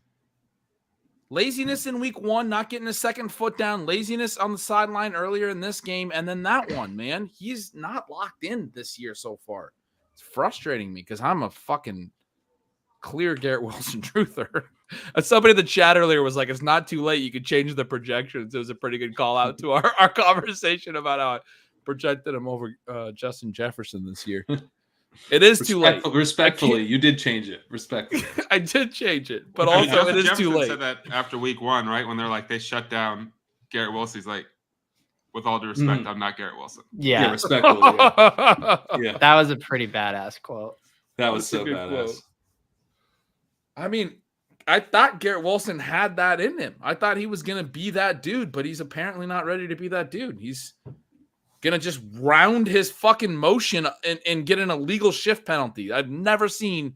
Laziness in week 1, not getting a second foot down. Laziness on the sideline earlier in this game. And then that one, man. He's not locked in this year so far. It's frustrating me because I'm a fucking clear Garrett Wilson truther. Somebody in the chat earlier was like, it's not too late. You could change the projections. It was a pretty good call out to our conversation about how I projected him over Justin Jefferson this year. It is too late. Respectfully, you did change it. Respectfully. I did change it, but I mean, also it Justin is too Jefferson late. said that after week 1, right? When they're like, they shut down Garrett Wilson. He's like, with all due respect, I'm not Garrett Wilson. Yeah, Yeah, respectfully. Yeah. Yeah. that was a pretty badass quote. That was That's a so good badass. quote. I mean, I thought Garrett Wilson had that in him. I thought he was going to be that dude, but he's apparently not ready to be that dude. He's going to just round his fucking motion and get an illegal shift penalty. I've never seen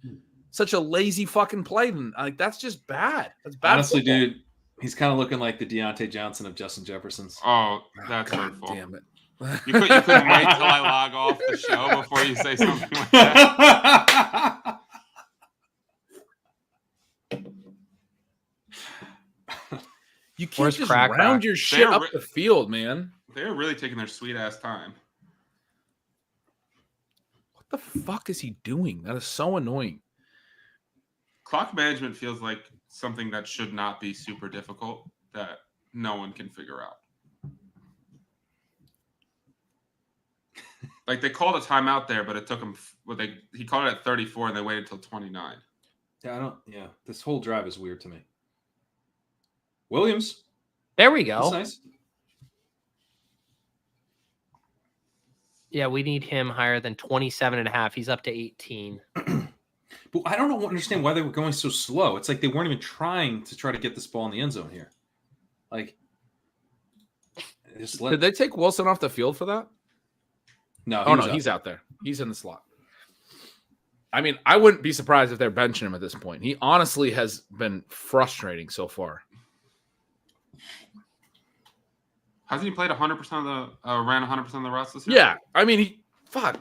such a lazy fucking play. Like, that's just bad. That's bad. Honestly, football. dude, he's kind of looking like the Deontay Johnson of Justin Jefferson's. Oh, that's God hurtful. damn it. You couldn't wait till I log off the show before you say something like that. You can't Where's just Crack round Rock? your shit They're up re- the field, man. They're really taking their sweet ass time. What the fuck is he doing? That is so annoying. Clock management feels like something that should not be super difficult that no one can figure out. Like they called a timeout there, but it took him. He called it at 34, and they waited until 29. Yeah, this whole drive is weird to me. Williams. There we That's go. nice. Yeah, we need him higher than 27.5. He's up to 18. But I don't understand why they were going so slow. It's like they weren't even trying to get this ball in the end zone here. Like, just let. Did they take Wilson off the field for that? No, Oh, no, he's out there. He's in the slot. I mean, I wouldn't be surprised if they're benching him at this point. He honestly has been frustrating so far. Hasn't he played 100% of the ran 100% of the routes this year? Yeah, I mean,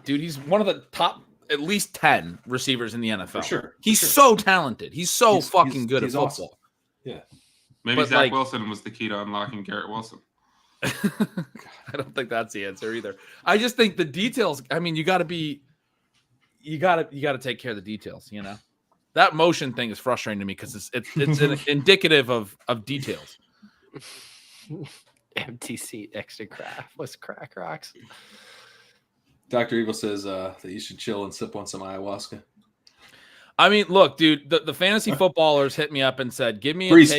dude, he's one of the top at least 10 receivers in the NFL. For sure. He's so talented. He's so fucking good at football. Awesome. Yeah. Maybe But, Zach Wilson was the key to unlocking Garrett Wilson. I don't think that's the answer either. I just think the details. I mean, you got to take care of the details. You know, that motion thing is frustrating to me because it's indicative of details. Empty seat next to crack rocks. Dr. Evil says that you should chill and sip on some ayahuasca. I mean, look, dude, the fantasy footballers hit me up and said, give me Breeze.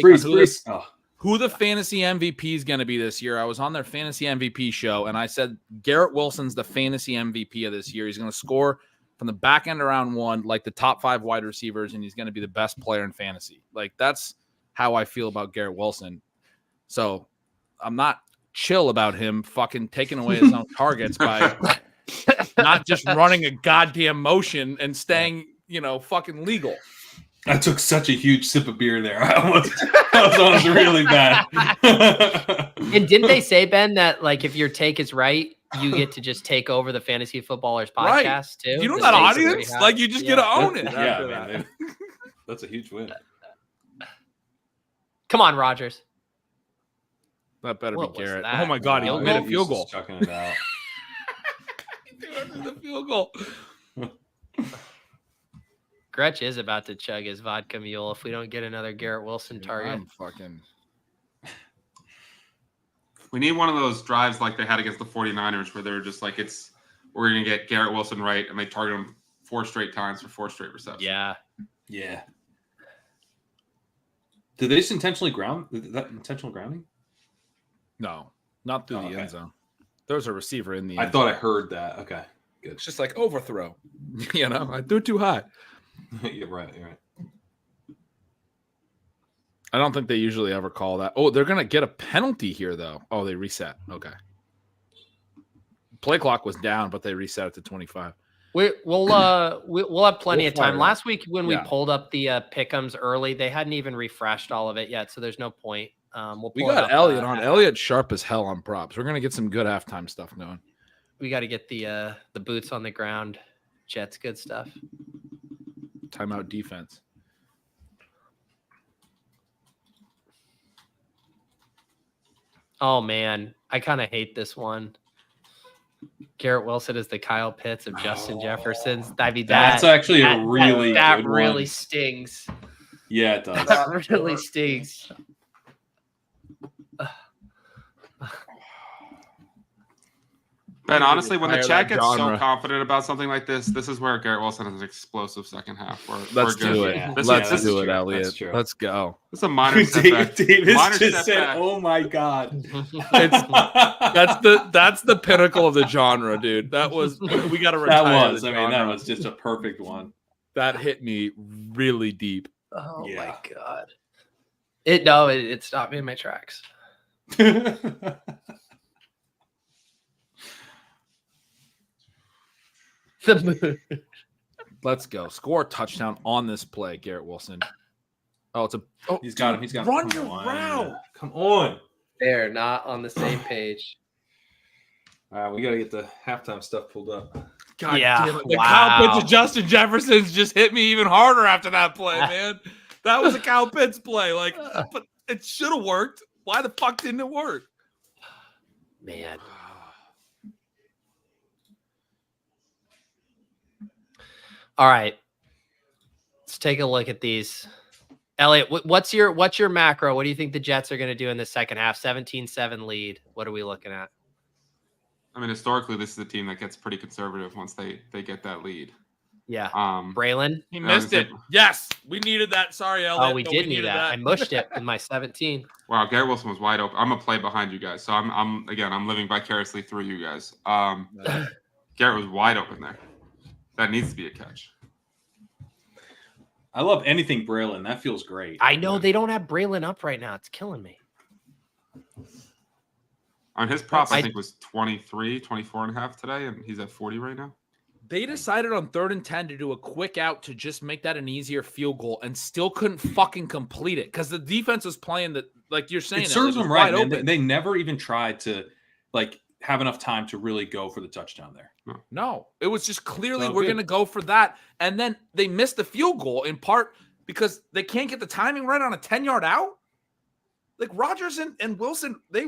who the fantasy MVP is going to be this year. I was on their fantasy MVP show, and I said, Garrett Wilson's the fantasy MVP of this year. He's going to score from the back end of round 1, like the top 5 wide receivers, and he's going to be the best player in fantasy. Like, that's how I feel about Garrett Wilson. So I'm not chill about him fucking taking away his own targets by not just running a goddamn motion and staying, fucking legal. I took such a huge sip of beer there. That was really bad. And didn't they say, Ben, that like if your take is right, you get to just take over the Fantasy Footballers podcast too? You know that audience? Like you just get to own it. Yeah, man. That's a huge win. Come on, Rodgers. That better What be was Garrett. that? Oh my God, he made a field goal. Chucking it out. The field goal. Gretch is about to chug his vodka mule if we don't get another Garrett Wilson target. I'm fucking. We need one of those drives like they had against the 49ers where they're just like, we're going to get Garrett Wilson right, and they target him 4 straight times for 4 straight receptions. Yeah. Did they just intentionally ground? That intentional grounding? No, not through the end zone. There's a receiver in the end I thought zone. I heard that. Okay, good. It's just like overthrow. I threw it too high. You're right. I don't think they usually ever call that. Oh, they're going to get a penalty here, though. Oh, they reset. Okay. Play clock was down, but they reset it to 25. We'll have plenty of time. Last week when we Yeah. pulled up the pick'ems early, they hadn't even refreshed all of it yet, so there's no point. We got Eliot on. Eliot sharp as hell on props. We're going to get some good halftime stuff going. We got to get the boots on the ground. Jets, good stuff. Timeout defense. Oh man, I kind of hate this one. Garrett Wilson is the Kyle Pitts of Justin Jefferson's. That's actually a really that good really one. stings. Yeah, it does. That really stings. Ben, honestly, when the Hire chat that gets so genre. confident about something like this is where Garrett Wilson has an explosive second half. Let's do it. Yeah. Let's This do is it, Elliot. That's true. Let's go. It's a minor setback. Davis Minor just said, setback. "Oh my god." That's the pinnacle of the genre, dude. That was we got to retire. That the was just a perfect one. that hit me really deep. Oh Yeah. my god! It stopped me in my tracks. The moon. Let's go. Score a touchdown on this play, Garrett Wilson. Oh, it's a. Oh, He's got him. He's got him. Run Come your on. route. Come on. They're not on the same page. All right, we got to get the halftime stuff pulled up. God Yeah, damn it. The wow. Kyle Pitts of Justin Jefferson's just hit me even harder after that play, man. That was a Kyle Pitts play. Like, but it should have worked. Why the fuck didn't it work? Man. All right. Let's take a look at these. Elliot, what's your macro? What do you think the Jets are going to do in the second half? 17-7 lead. What are we looking at? I mean, historically, this is a team that gets pretty conservative once they get that lead. Yeah. Um, Braelon? He I was missed it. gonna say- Yes, we needed that. Sorry, Elliot. Oh, we but did need needed that. I mushed it with my 17. Wow, Garrett Wilson was wide open. I'm gonna play behind you guys, so I'm living vicariously through you guys. Garrett was wide open there. That needs to be a catch. I love anything Braelon. That feels great. I know they don't have Braelon up right now. It's killing me. On his prop, I think was 23, 24 and a half today, and he's at 40 right now. They decided on 3rd and 10 to do a quick out to just make that an easier field goal and still couldn't fucking complete it because the defense was playing like you're saying, It serves was them right, wide man. open. They never even tried to like have enough time to really go for the touchdown there. No, it was just clearly So we're good. going to go for that. And then they missed the field goal in part because they can't get the timing right on a 10-yard out. Like Rodgers and Wilson, they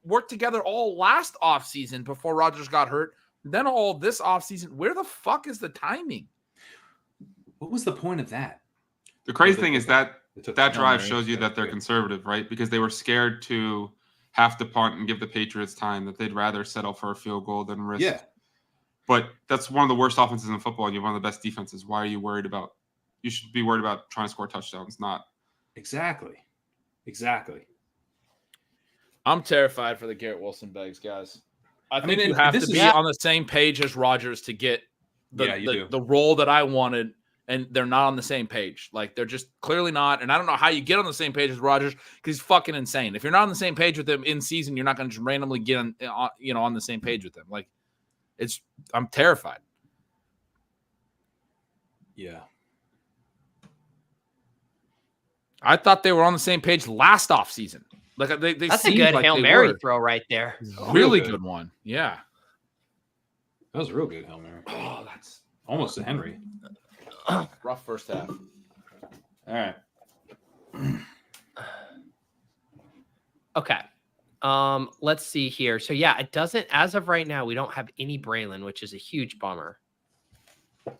worked together all last offseason before Rodgers got hurt. Then all this offseason. Where the fuck is the timing? What was the point of that? The crazy thing is that That drive shows you that they're conservative, right? Because they were scared to have to punt and give the Patriots time, that they'd rather settle for a field goal than risk. Yeah. But that's one of the worst offenses in football, and you have one of the best defenses. Why are you worried about? You should be worried about trying to score touchdowns, not. Exactly. I'm terrified for the Garrett Wilson bags, guys. I think mean, you have this to is- be on the same page as Rodgers to get the role that I wanted, and they're not on the same page. Like, they're just clearly not, and I don't know how you get on the same page as Rodgers because he's fucking insane. If you're not on the same page with him in season, you're not going to just randomly get on the same page with him. Like, I'm terrified. Yeah. I thought they were on the same page last offseason. Like, they That's a seemed good like Hail they Mary were. throw right there. Really good. good one. Yeah. That was a real good Hail Mary. Oh, that's Almost a Henry. rough first half. All right. Okay. Let's see here. So yeah, it doesn't, as of right now, we don't have any Braelon, which is a huge bummer.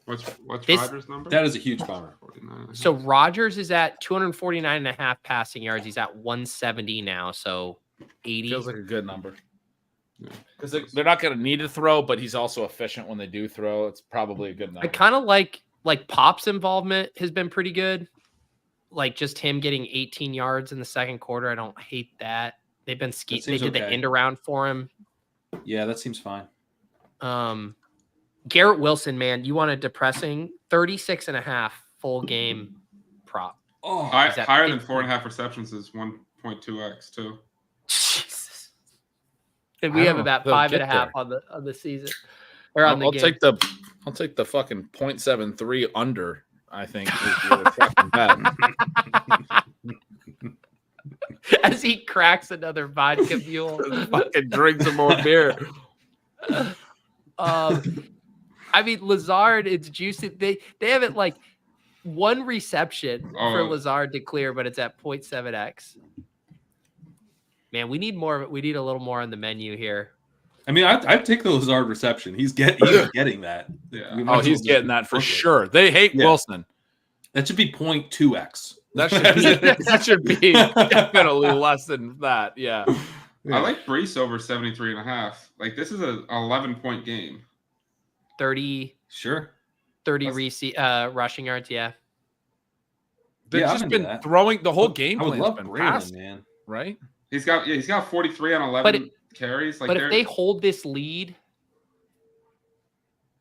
What's This- Rodgers' number? That is a huge bummer. 49. So Rodgers is at 249.5 passing yards. He's at 170 now. So 80. Feels like a good number. Yeah. Because they're not going to need to throw, but he's also efficient when they do throw. It's probably a good number. I kind of like Pop's involvement has been pretty good. Like just him getting 18 yards in the second quarter. I don't hate that. They've been they seems did the okay. end around for him. Yeah, that seems fine. Garrett Wilson, man, you want a depressing 36.5 full game prop. Oh, Is that Higher than 50? 4.5 receptions is 1.2x too. Jesus. And we I have don't know about if they'll 5.5 get on the season or on the I'll game. take the fucking 0.73 under. I think is the fucking bet. As he cracks another vodka mule. Fucking drink some more beer. I mean, Lazard, it's juicy. They have it like one reception for Lazard to clear, but it's at 0.7x. Man, we need more. We need a little more on the menu here. I mean, I'd take the Lazard reception. He's getting that. Yeah. We might as well He's just getting that for book it. sure. They hate Yeah. Wilson. That should be 0.2x. That should be definitely less than that. Yeah. I like Brees over 73.5. Like this is an 11-point game. 30 Sure. rushing yards. Yeah. They've Yeah, I'm just into been that. throwing the whole game I would plan's love been Braelon, passed, man. right? He's got 43 on 11 carries. Like But if they hold this lead,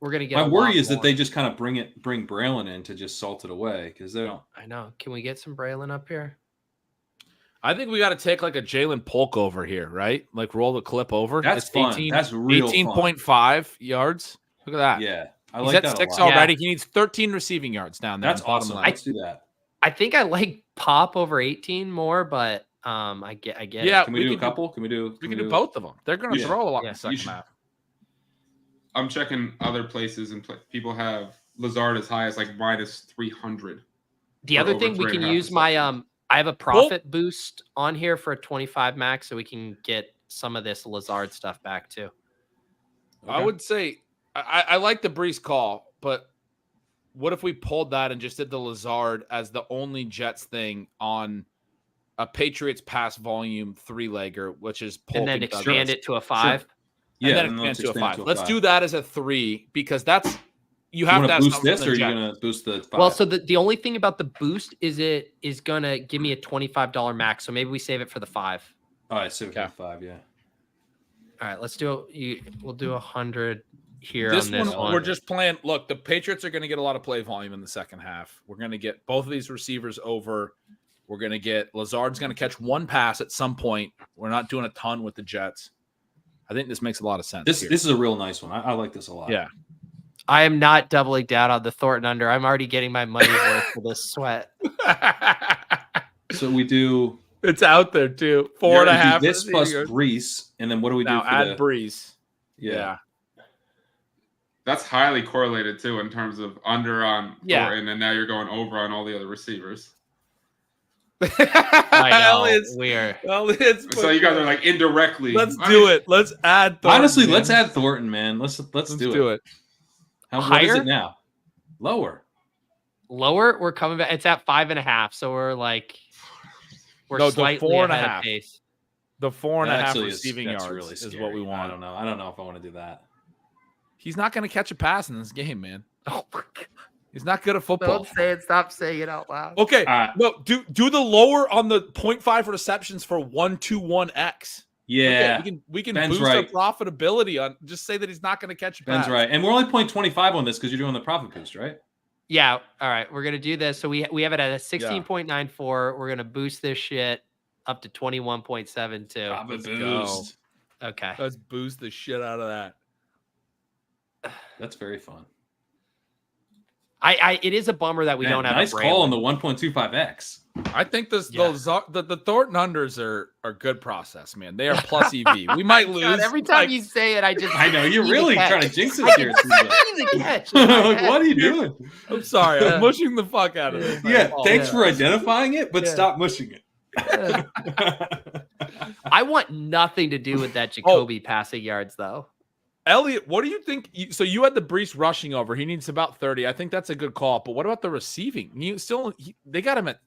we're gonna get. My a worry lot is that more. they just kind of bring Braelon in to just salt it away because they don't. I know. Can we get some Braelon up here? I think we got to take like a Jalen Polk over here, right? Like roll the clip over. That's It's fun. That's real fun. 18.5 yards. Look at that. Yeah, I He's like at that 6 a lot. already. He needs 13 receiving yards down there. That's on the bottom awesome. line. Let's do that. I think I like Pop over 18 more, but I get Yeah, it. Can we do a couple? Can we do? We can do both of them. They're going to Yeah. throw a lot in Yeah. the second should- half. I'm checking other places and people have Lazard as high as like minus 300. The for other over thing we can 3.5 use my receptions. I have a profit boost on here for a 25 max, so we can get some of this Lazard stuff back too. I would say I like the Brees call, but what if we pulled that and just did the Lazard as the only Jets thing on a Patriots pass volume 3-legger, which is Polk And then Douglas. expand it to a 5. And Yeah, then and let's expand to a expand 5. to a Let's 5. do that as a 3 because that's you You have want to to have boost something this, for or are the you Jets. going to boost the 5? Well, so the only thing about the boost is it is gonna give me a $25 max. So maybe we save it for the 5. all right, so Okay. 5, yeah. All right, let's do we'll do 100 here This on this one. we're just playing. Look, the Patriots are going to get a lot of play volume in the second half. We're going to get both of these receivers over. We're going to get Lazard's going to catch one pass at some point. We're not doing a ton with the Jets. I think this makes a lot of sense. This here. is a real nice one. I like this a lot. Yeah. I am not doubling down on the Thornton under. I'm already getting my money's worth for this sweat. So we do It's out there too. You're 4.5. gonna do this plus yards. Brees, and then what do we Now do for add the Brees. Yeah. That's highly correlated too in terms of under on Yeah. Thornton, and now you're going over on all the other receivers. I know. We're So you guys are like indirectly. Let's do it. Let's add Thornton. Honestly, man. let's add Thornton, man. Let's do it. What is Higher? it now? Lower. lower. We're coming back. It's at 5.5. So we're No, the slightly 4.5. ahead of pace. The 4.5 Actually receiving that's yards really is scary. what we want. I don't know. I don't know if I want to do that. He's not going to catch a pass in this game, man. Oh, my God. He's not good at football. Don't say it. Stop saying it out loud. Okay, no, do the lower on the 0.5 receptions for 121x. Yeah, we can Ben's boost right. our profitability on. Just say that he's not going to catch a pass. Ben's right, and we're only 0.25 on this because you're doing the profit boost, right? Yeah. All right. We're gonna do this. So we have it at a 16.94. We're gonna boost this shit up to 21.72. Profit Let's boost. Okay. Let's boost the shit out of that. That's very fun. It is a bummer that we don't have nice a call on Braelon. the 1.25x. I think the Thornton unders are good process, man. They are plus EV. We might lose. God, every time you say it, I just I know you're see the really catch. trying to jinx I us here. can see the catch in my Like, head. what are you doing? I'm sorry. I'm mushing the fuck out of this. Yeah, thanks Yeah. for identifying it, but Yeah. stop mushing it. I want nothing to do with that Jacoby passing yards, though. Eliot, what do you think? So you had the Brees rushing over. He needs about 30. I think that's a good call. But what about the receiving? They got him at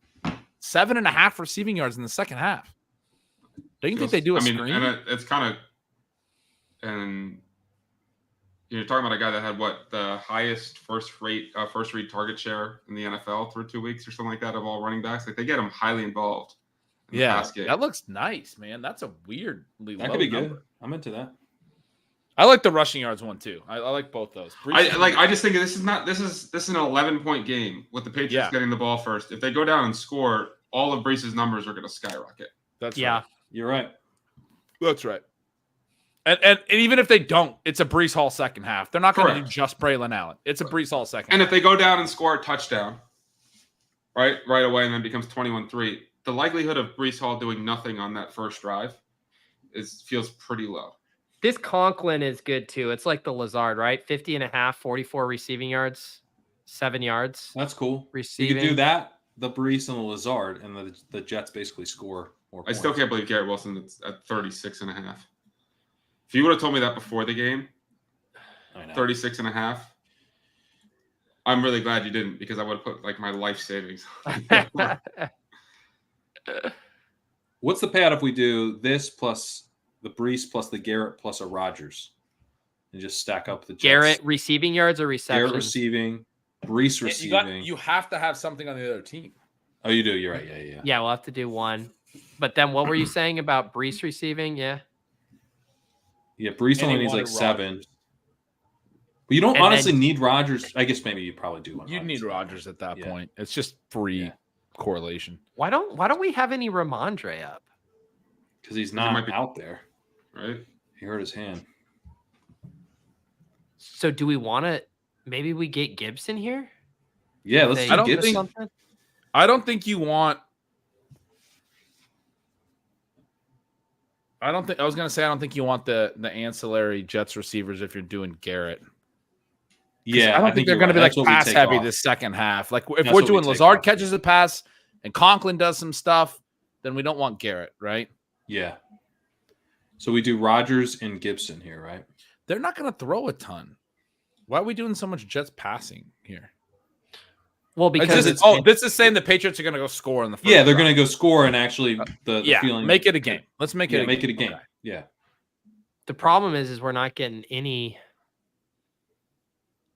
7.5 receiving yards in the second half. Don't you think they do a screen? And it's kind of, and you're talking about a guy that had the highest first read target share in the NFL through 2 weeks or something like that of all running backs. Like they get him highly involved. In the pass game. That looks nice, man. That's a weirdly That low could be number. good. I'm into that. I like the rushing yards one too. I like both those. I just think this is an 11-point game with the Patriots getting the ball first. If they go down and score, all of Brees's numbers are going to skyrocket. That's Yeah. right. You're right. That's right. And even if they don't, it's a Brees Hall second half. They're not going to do just Braelon Allen. It's a Brees Hall second And half. if they go down and score a touchdown, right away, and then becomes 21-3, the likelihood of Brees Hall doing nothing on that first drive feels pretty low. This Conklin is good, too. It's like the Lazard, right? 50.5, 44 receiving yards, 7 yards. That's cool. Receiving. You could do that, the Brees and the Lazard, and the Jets basically score more I points. still can't believe Garrett Wilson is at 36.5. If you would have told me that before the game, I know. 36.5, I'm really glad you didn't, because I would have put like my life savings. What's the payout if we do this plus the Brees plus the Garrett plus a Rodgers and just stack up the Jets? Garrett receiving yards or receptions? Garrett receiving, Brees receiving. You have to have something on the other team. Oh, you do. You're right. Yeah. Yeah, we'll have to do one. But then what were you saying about Brees receiving? Yeah. Yeah, Brees only needs like Rodgers. 7. But you don't honestly need Rodgers. I guess maybe you probably do want You'd need Rodgers at that Yeah. point. It's just free correlation. Why don't we have any Ramondre up? because he's He not might be- out there. Right? He hurt his hand. So do we want to? Maybe we get Gibson here. Yeah, let's They do I don't give us Gibson. something? I don't think you want. I don't think you want the ancillary Jets receivers if you're doing Garrett. Yeah, I don't think they're you're going to be right. like That's what we pass take heavy off. this second half. Like if That's we're what we doing take Lazard off. catches a pass and Conklin does some stuff, then we don't want Garrett, right? Yeah. So we do Rodgers and Gibson here, right? They're not going to throw a ton. Why are we doing so much Jets passing here? Well, because this is saying the Patriots are going to go score in the first Yeah, they're drive. going to go score and actually the feeling. Make it a game. Let's make it. Make it a game. Okay. Yeah. the problem is we're not getting any.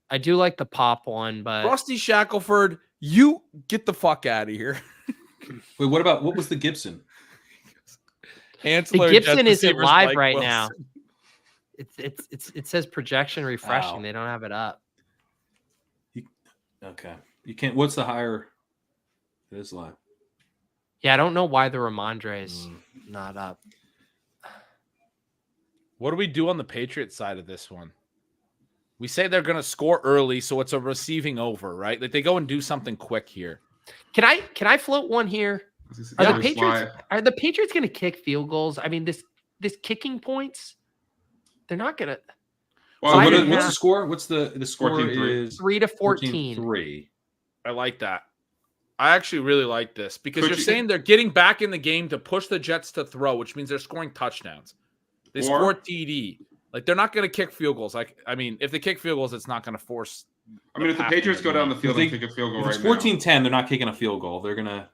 I do like the pop one, but Rusty Shackelford, you get the fuck out of here. Wait, what was the Gibson? the Ancillary Gibson Jets isn't receivers, live Mike right Wilson. now. It says projection refreshing. Ow. They don't have it up. Okay. You can't. What's the higher? It is live. Yeah, I don't know why the Ramondre is not up. What do we do on the Patriots side of this one? We say they're going to score early, so it's a receiving over, right? Like they go and do something quick here. Can I float one here? Are the Patriots going to kick field goals? I mean, this kicking points, they're not going to. Well, what's the score? What's the score? 14-3. Is 3-14. 14-3. I like that. I actually really like this because you're saying they're getting back in the game to push the Jets to throw, which means they're scoring touchdowns. They score TD. Like, they're not going to kick field goals. I mean, if they kick field goals, it's not going to force. I mean, if the Patriots go down the field and kick a field goal, if it's 14-10, they're not kicking a field goal. They're gonna,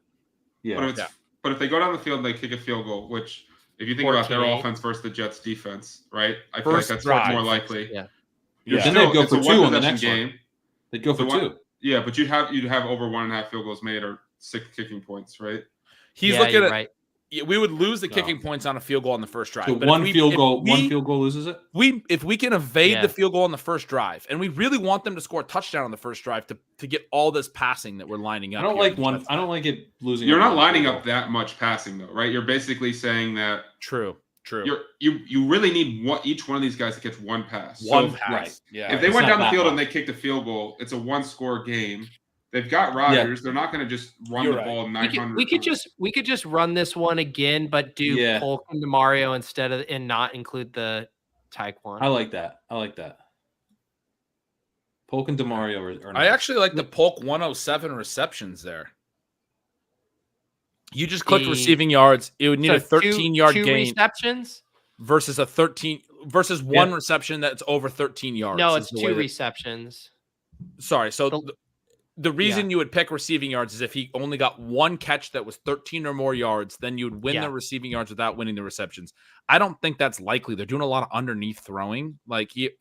But if they go down the field and they kick a field goal, which if you think about their offense versus the Jets defense, right? I feel like that's more likely. Yeah. Then they'd go for 2 on the next game. They'd go for 2. Yeah, but you'd have over 1.5 field goals made or 6 kicking points, right? He's looking at right. We would lose the kicking points on a field goal on the first drive. So one field goal loses it. If we can evade the field goal on the first drive, and we really want them to score a touchdown on the first drive to get all this passing that we're lining up. I don't like it losing. You're not lining up that much passing though, right? You're basically saying that. True. You really need each one of these guys to catch one pass. One pass. Right. Yeah. If they went down the field and they kicked a field goal, it's a 1-score game. They've got Rodgers. Yeah. They're not going to just run the ball 900. We could just run this one again, but do Polk and DeMario instead of and not include the Tyquan. I like that. Polk and DeMario are nice. I actually like the Polk 107 receptions there. You just clicked receiving yards. It would need a 13-yard gain. 2 receptions versus one reception that's over 13 yards. No, it's 2 receptions. Sorry. So the reason you would pick receiving yards is if he only got 1 catch that was 13 or more yards, then you would win the receiving yards without winning the receptions. I don't think that's likely. They're doing a lot of underneath throwing. Like he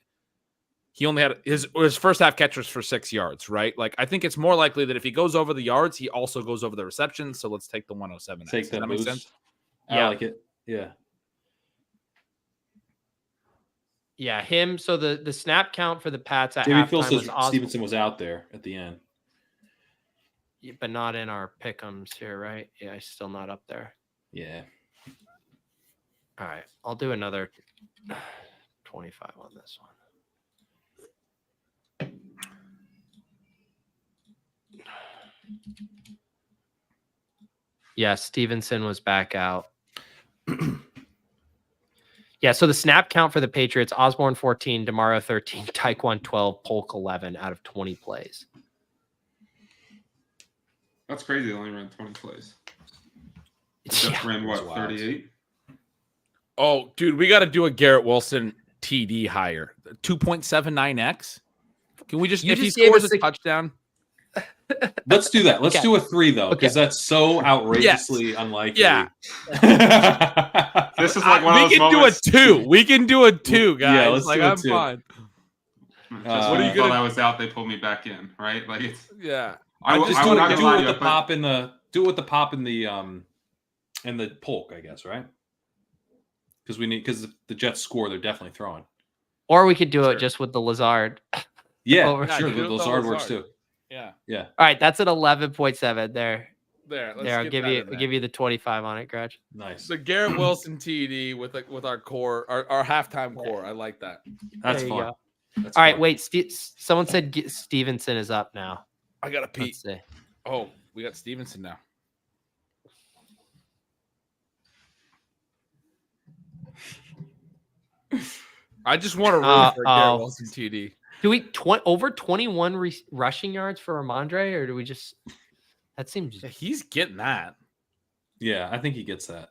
only had his first half catch was for 6 yards, right? Like, I think it's more likely that if he goes over the yards, he also goes over the receptions. So let's take the 107. Take that make sense? Yeah. I like it. Yeah. Yeah, him. So the snap count for the Pats at David Phil halftime says Stevenson was out there at the end. Yeah, but not in our pick'ems here, right? Yeah, he's still not up there. Yeah. All right, I'll do another 25 on this one. Yeah, Stevenson was back out. Yeah, so the snap count for the Patriots, Osborne 14, DeMario 13, Tyquan 12, Polk 11 out of 20 plays. That's crazy. They only ran 20 plays. Just ran what, 38? Oh, dude, we got to do a Garrett Wilson TD higher. 2.79x. Can we just, if he scores a touchdown? Let's do that. Let's do a 3 though, because that's so outrageously unlikely. Yeah. This is like one of those moments. We can do a 2. We can do a 2, guys. Yeah, let's do a 2. I'm fine. Just when you thought I was out, they pulled me back in, right? Like it's I just do it with the pop in the Polk, I guess, right? Because the Jets score, they're definitely throwing. Or we could do it just with the Lazard. Yeah, sure. The Lazard works too. Yeah. All right, that's at 11.7 there. I'll give you the 25 on it, Gretch. Nice. The Garrett Wilson TD with our core, our halftime core. I like that. That's fun. All right, wait. Someone said Stevenson is up now. I got to pee. Let's see. Oh, we got Stevenson now. I just want to root for Garrett Wilson TD. Do we over 21 rushing yards for Ramondre, or do we just? That seems. Yeah, he's getting that. Yeah, I think he gets that.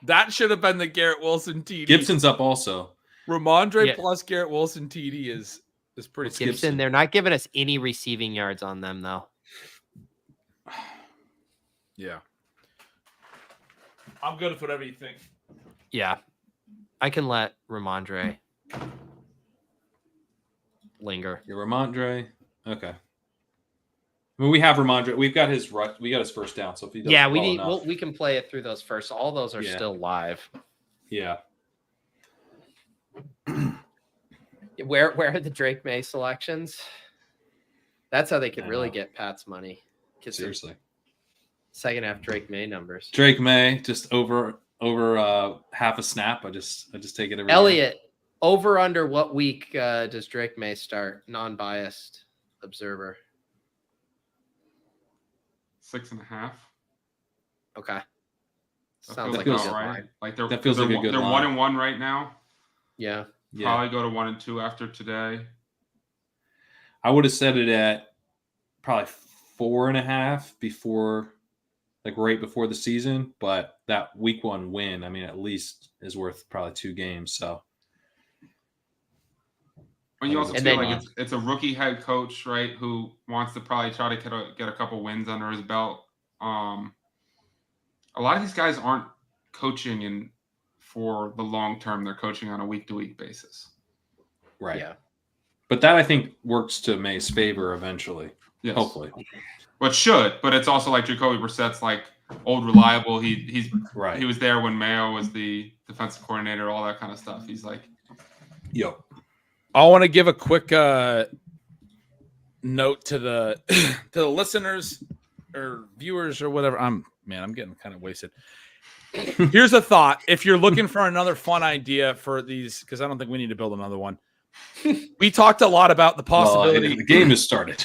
That should have been the Garrett Wilson TD. Gibson's up also. Ramondre plus Garrett Wilson TD is pretty. Gibson, they're not giving us any receiving yards on them though. Yeah, I'm good with whatever you think. Yeah, I can let Ramondre linger. You're Ramondre. Okay. I mean, we have Ramondre. We've got his first down. So if he does we can play it through those first. All those are still live. Yeah. Where are the Drake Maye selections? That's how they could really get Pat's money. Seriously. Second half Drake Maye numbers. Drake Maye just over half a snap. I just take it every Eliot, game. Over under what week does Drake Maye start? Non-biased observer. 6.5. Okay. That Sounds feels like good a about good right. line. Like That feels like a good they're line. 1-1 right now. Yeah. Yeah. Probably go to 1-2 after today. I would have set it at probably 4.5 before, like right before the season. But that week 1 win, I mean, at least is worth probably 2 games. So. When you also And feel then like it's a rookie head coach, right, who wants to probably try to get a couple wins under his belt. A lot of these guys aren't coaching for the long term. They're coaching on a week-to-week basis. Right. Yeah. But that I think works to May's favor eventually. Yes. Hopefully. But it's also like Jacoby Brissett's like old reliable. He was there when Mayo was the defensive coordinator, all that kind of stuff. He's like, Yep. I want to give a quick note to the listeners or viewers or whatever. I'm getting kind of wasted. Here's a thought. If you're looking for another fun idea for these, because I don't think we need to build another one. We talked a lot about the possibility. Well, the game has started.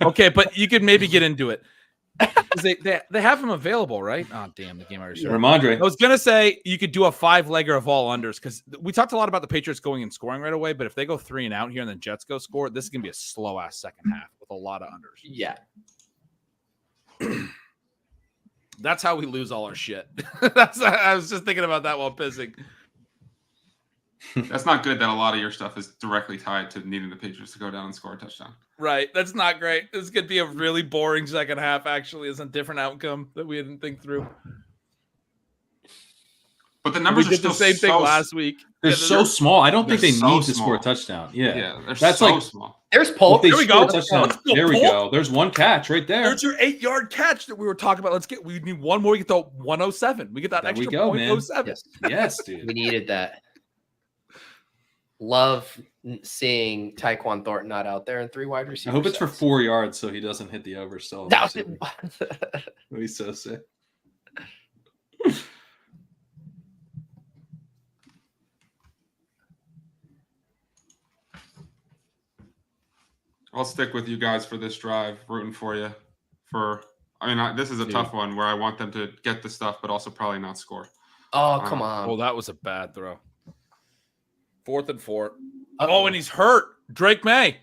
Okay, but you could maybe get into it. They have them available, right? Oh, damn, the game already started. Ramondre. I was going to say you could do a 5-legger of all unders because we talked a lot about the Patriots going and scoring right away, but if they go 3 and out here and the Jets go score, this is going to be a slow-ass second half with a lot of unders. Yeah. That's how we lose all our shit. I was just thinking about that while pissing. that's not good that a lot of your stuff is directly tied to needing the Patriots to go down and score a touchdown. Right. That's not great. This could be a really boring second half, actually. It's a different outcome that we didn't think through. But the numbers we are did the still same thing last week. They're so small. I don't think they so need to small. score a touchdown. Yeah. They're That's so like small. There's if Polk. they There we score go. a touchdown. Let's go, There we Polk. go. There's one catch right there. There's your 8-yard catch that we were talking about. We need one more. We get to 107. We get that There extra we go, point man. 07. Yes. Yes, dude. We needed that. Love seeing Tyquan Thornton not out there and 3 wide I receivers. hope it's for 4 yards so he doesn't hit the over still. That That'd be so sick. I'll stick with you guys for this drive, rooting for you. This is a tough one where I want them to get the stuff, but also probably not score. Oh, come on. Oh, that was a bad throw. 4th and 4. Oh, and he's hurt. Drake Maye.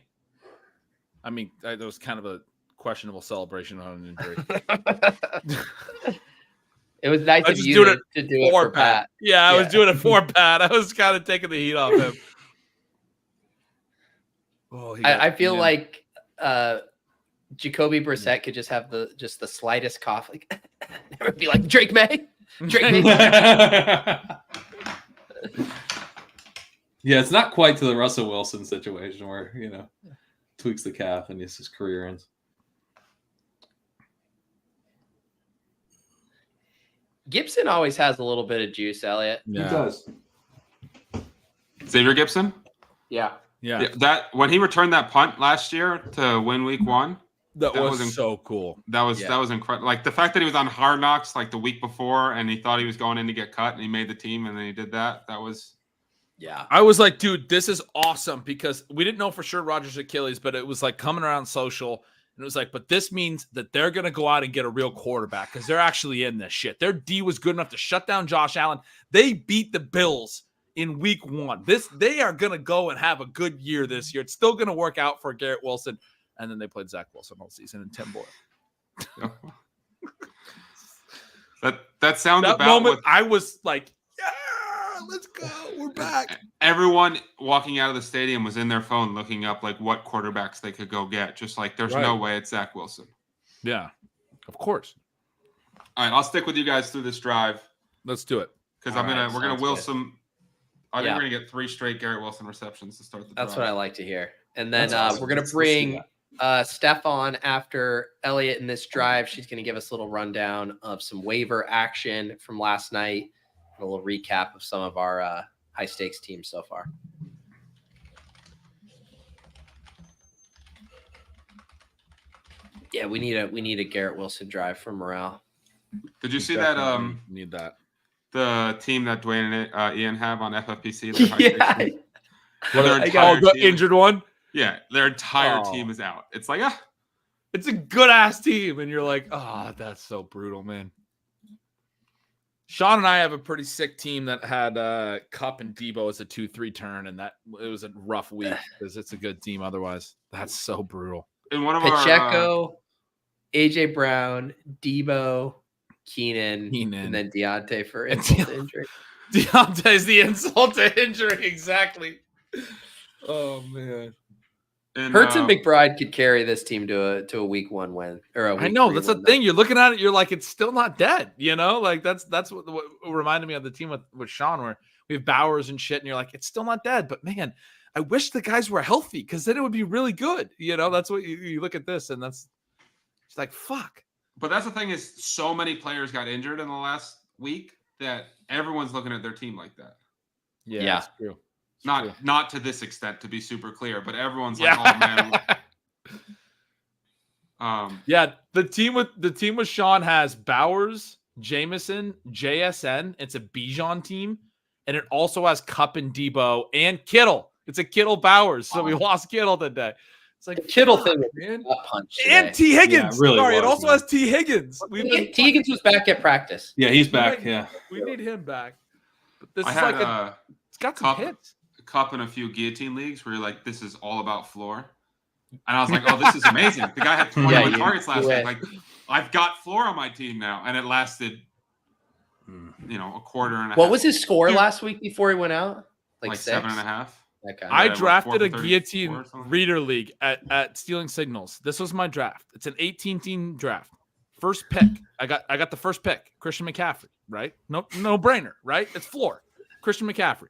I mean, that was kind of a questionable celebration on an injury. It was nice I of just you doing to do it for Pat. Yeah, I was Yeah. doing it for Pat. I was kind of taking the heat off him. Oh, I feel like Jacoby Brissett could just have the slightest cough, like it would be like Drake Maye. Drake Maye. Yeah, it's not quite to the Russell Wilson situation where, tweaks the calf and his career ends. Gibson always has a little bit of juice, Elliot. He does. Xavier Gibson? Yeah. Yeah. That when he returned that punt last year to win week 1, That was was so cool. that was incredible. Like the fact that he was on Hard Knocks like the week before and he thought he was going in to get cut and he made the team and then he did that. That was Yeah. I was like, dude, this is awesome because we didn't know for sure Rodgers' Achilles, but it was like coming around social. And it was like, but this means that they're going to go out and get a real quarterback because they're actually in this shit. Their D was good enough to shut down Josh Allen. They beat the Bills in week 1. They are going to go and have a good year this year. It's still going to work out for Garrett Wilson. And then they played Zach Wilson all season and Tim Boyle. that sounds That about moment, what I was like, yeah, let's go. We're back. everyone walking out of the stadium was in their phone looking up like what quarterbacks they could go get. Just like there's no way it's Zach Wilson. Yeah, of course. All right, I'll stick with you guys through this drive Let's do it. because All we're gonna sounds will good. some. I think we're gonna get 3 straight Garrett Wilson receptions to start the That's drive. what I like to hear. And then That's awesome. we're going to bring Steph on after Elliot in this drive. She's going to give us a little rundown of some waiver action from last night, and a little recap of some of our high stakes teams so far. Yeah, we need a Garrett Wilson drive for morale. Did you see that? Need that. The team that Dwayne and Ian have on FFPC. their high stakes Yeah. team? What Their I entire the team- injured one. Yeah, their entire Oh. team is out. It's like, It's a good ass team, and you're like, oh, that's so brutal, man. Sean and I have a pretty sick team that had Cup and Debo as a 2-3 turn, and that it was a rough week because it's a good team. Otherwise, that's so brutal. In one of Pacheco, AJ Brown, Debo, Keenan, and then Deontay for insult to injury. Deontay's the insult to injury, exactly. Oh man. Hurts and McBride could carry this team to a week 1 win or a week I know that's the win. thing. You're looking at it, you're like, it's still not dead, you know? Like that's what reminded me of the team with Sean, where we have Bowers and shit, and you're like, it's still not dead, but man, I wish the guys were healthy because then it would be really good. You know, that's what you look at this, and it's like fuck. But that's the thing is, so many players got injured in the last week that everyone's looking at their team like that. Yeah. That's true. Not to this extent, to be super clear, but everyone's like, oh man. The team with Sean has Bowers, Jameson, JSN. It's a Bijan team, and it also has Cup and Debo and Kittle. It's a Kittle Bowers, so we lost Kittle today. It's like the Kittle thing, man. Punch and T Higgins. Yeah, really it also has T Higgins. T Higgins was back at practice. Yeah, he's back. We need him back. But this I is had, like it's got some hits. Cup in a few guillotine leagues where you're like, this is all about floor. And I was like, oh, this is amazing. The guy had 21 targets last week. Like, I've got floor on my team now. And it lasted, a quarter and a half. What was his score last week before he went out? Like 7.5. Okay. I drafted a guillotine reader league at Stealing Signals. This was my draft. It's an 18-team draft. First pick. I got the first pick. Christian McCaffrey, right? No brainer, right? It's floor. Christian McCaffrey.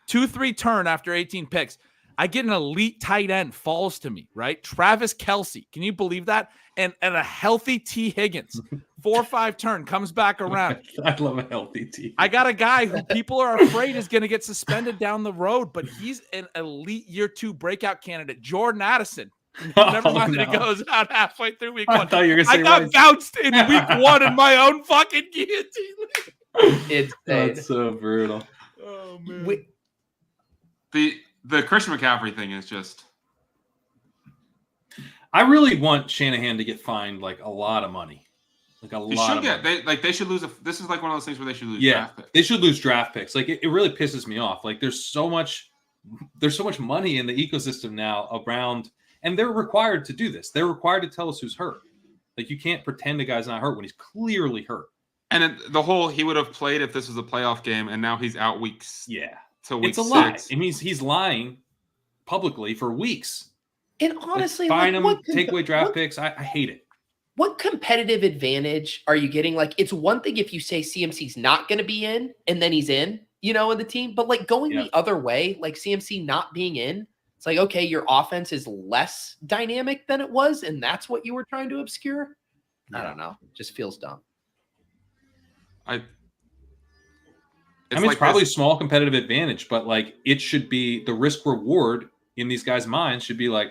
2-3 turn after 18 picks. I get an elite tight end falls to me, right? Travis Kelce. Can you believe that? And a healthy T Higgins. 4-5 turn comes back around. I love a healthy T. I got a guy who people are afraid is going to get suspended down the road, but he's an elite year 2 breakout candidate. Jordan Addison. Never mind that it goes out halfway through week 1. I thought you were going to say I got bounced in week 1 in my own fucking guillotine league. That's so brutal. Oh, man. The Christian McCaffrey thing is just. I really want Shanahan to get fined like a lot of money, like a lot. They should lose. This is like one of those things where they should lose. Yeah, draft picks. They should lose draft picks. Like it really pisses me off. Like there's so much money in the ecosystem now around, and they're required to do this. They're required to tell us who's hurt. Like you can't pretend a guy's not hurt when he's clearly hurt. And he would have played if this was a playoff game, and now he's out weeks. Yeah. To week it's a 6. lie. It means he's lying publicly for weeks. And honestly, fine him, take away draft picks. I hate it. What competitive advantage are you getting? Like, it's one thing if you say CMC's not going to be in, and then he's in the team. But like going the other way, like CMC not being in, it's like, okay, your offense is less dynamic than it was, and that's what you were trying to obscure. I don't know. It just feels dumb. It's probably a small competitive advantage, but like it should be the risk reward in these guys' minds should be like,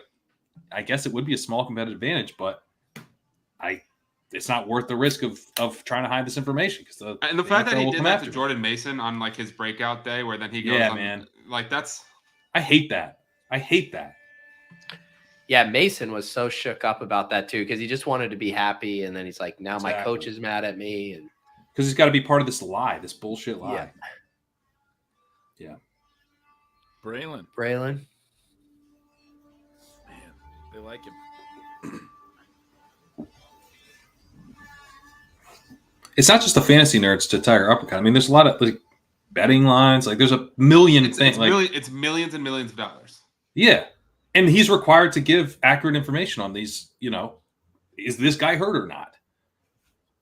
I guess it would be a small competitive advantage, but it's not worth the risk of trying to hide this information because the fact that he did that to Jordan Mason on like his breakout day where then he goes man. Like I hate that. Yeah, Mason was so shook up about that too because he just wanted to be happy, and then he's like, now my coach is mad at me, and because he's got to be part of this lie, this bullshit lie. Yeah. Braelon. Man, they like him. It's not just the fantasy nerds to Tiger Uppercut. I mean, there's a lot of like betting lines. Like, there's a million things. It's millions and millions of dollars. Yeah, and he's required to give accurate information on these. Is this guy hurt or not?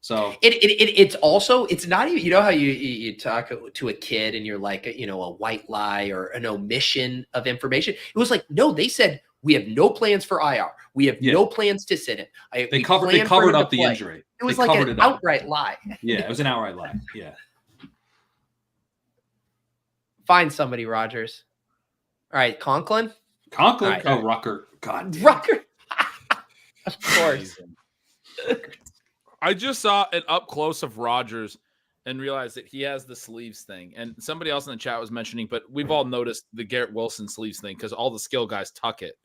So it's also, it's not even, how you talk to a kid and you're like, a white lie or an omission of information. It was like, no, they said, we have no plans for IR. We have no plans to sit in. They covered up the injury. It was like an outright lie. Yeah, it was an outright lie. Yeah. Find somebody, Rogers. All right, Conklin. Right. Oh, Rucker. God damn. Rucker. Of course. I just saw an up close of Rodgers and realized that he has the sleeves thing. And somebody else in the chat was mentioning, but we've all noticed the Garrett Wilson sleeves thing because all the skill guys tuck it.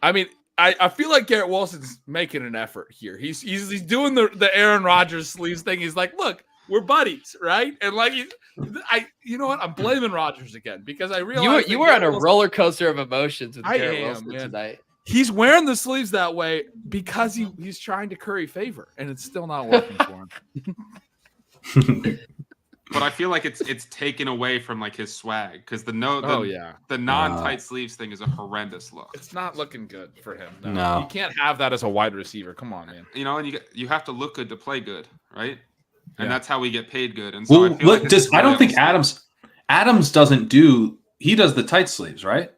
I mean, I feel like Garrett Wilson's making an effort here. He's doing the Aaron Rodgers sleeves thing. He's like, look, we're buddies, right? And like, you know what? I'm blaming Rodgers again because I realize you were on a roller coaster of emotions with Garrett Wilson man. tonight. He's wearing the sleeves that way because he's trying to curry favor, and it's still not working for him. But I feel like it's taken away from like his swag because the non-tight sleeves thing is a horrendous look. It's not looking good for him. No. You can't have that as a wide receiver. Come on, man. You know, and you have to look good to play good, right? And that's how we get paid good. And so I don't think Adams doesn't do. He does the tight sleeves, right?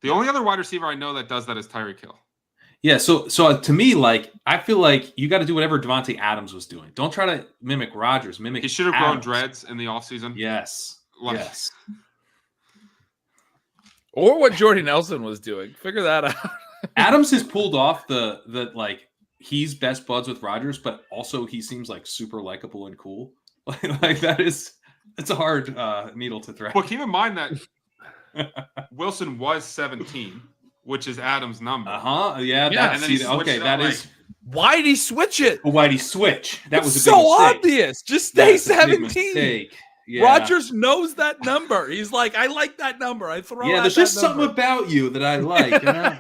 The only other wide receiver I know that does that is Tyreek Hill. Yeah, so to me, like I feel like you got to do whatever Devontae Adams was doing. Don't try to mimic Rodgers. He should have grown dreads in the offseason. Yes. Yes. Or what Jordy Nelson was doing. Figure that out. Adams has pulled off the like he's best buds with Rodgers, but also he seems like super likable and cool. Like it's a hard needle to thread. Well, keep in mind that Wilson was 17. Which is Adam's number. Yeah. Okay. That is. Why'd he switch it? Why'd he switch? That was so obvious. Just stay 17. Yeah. Rodgers knows that number. He's like, I like that number. I throw. Yeah. There's just something about you that I like. You know?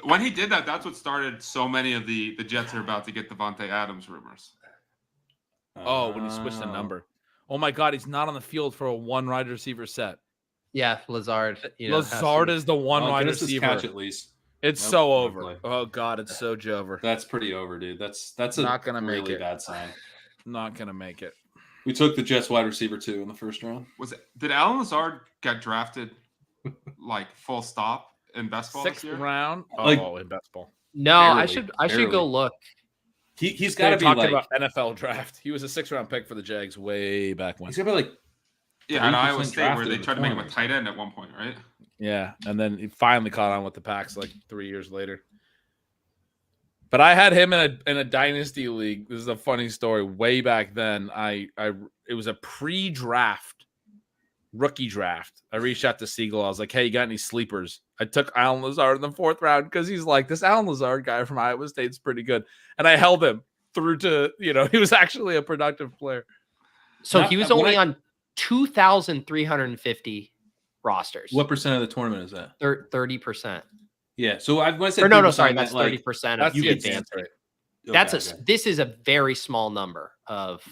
When he did that, that's what started so many of the Jets are about to get Devontae Adams rumors. When he switched the number. Oh my God, he's not on the field for a one wide receiver set. Yeah, Lazard. Lazard is the one wide receiver. Catch at least. It's so over. Oh God, it's so over. That's pretty over, dude. That's a not gonna make really it. Bad sign. Not gonna make it. We took the Jets wide receiver 2 in the first round. Did Alan Lazard get drafted like full stop in best ball this year? 6th round? In best ball. No, barely, I should go look. He's got to be talking about NFL draft. He was a 6th round pick for the Jags way back when. He's gonna be like. Yeah, in Iowa State where they tried to make him a tight end at one point, right? Yeah, and then he finally caught on with the Packs like 3 years later. But I had him in a dynasty league. This is a funny story. Way back then, it was a pre-draft, rookie draft. I reached out to Siegel. I was like, "Hey, you got any sleepers?" I took Alan Lazard in the 4th round because he's like, this Alan Lazard guy from Iowa State's pretty good, and I held him through to he was actually a productive player. So he was only on 2,350 rosters. What percent of the tournament is that? 30%. Yeah. So I said sorry, that's 30% of the advanced. This is a very small number of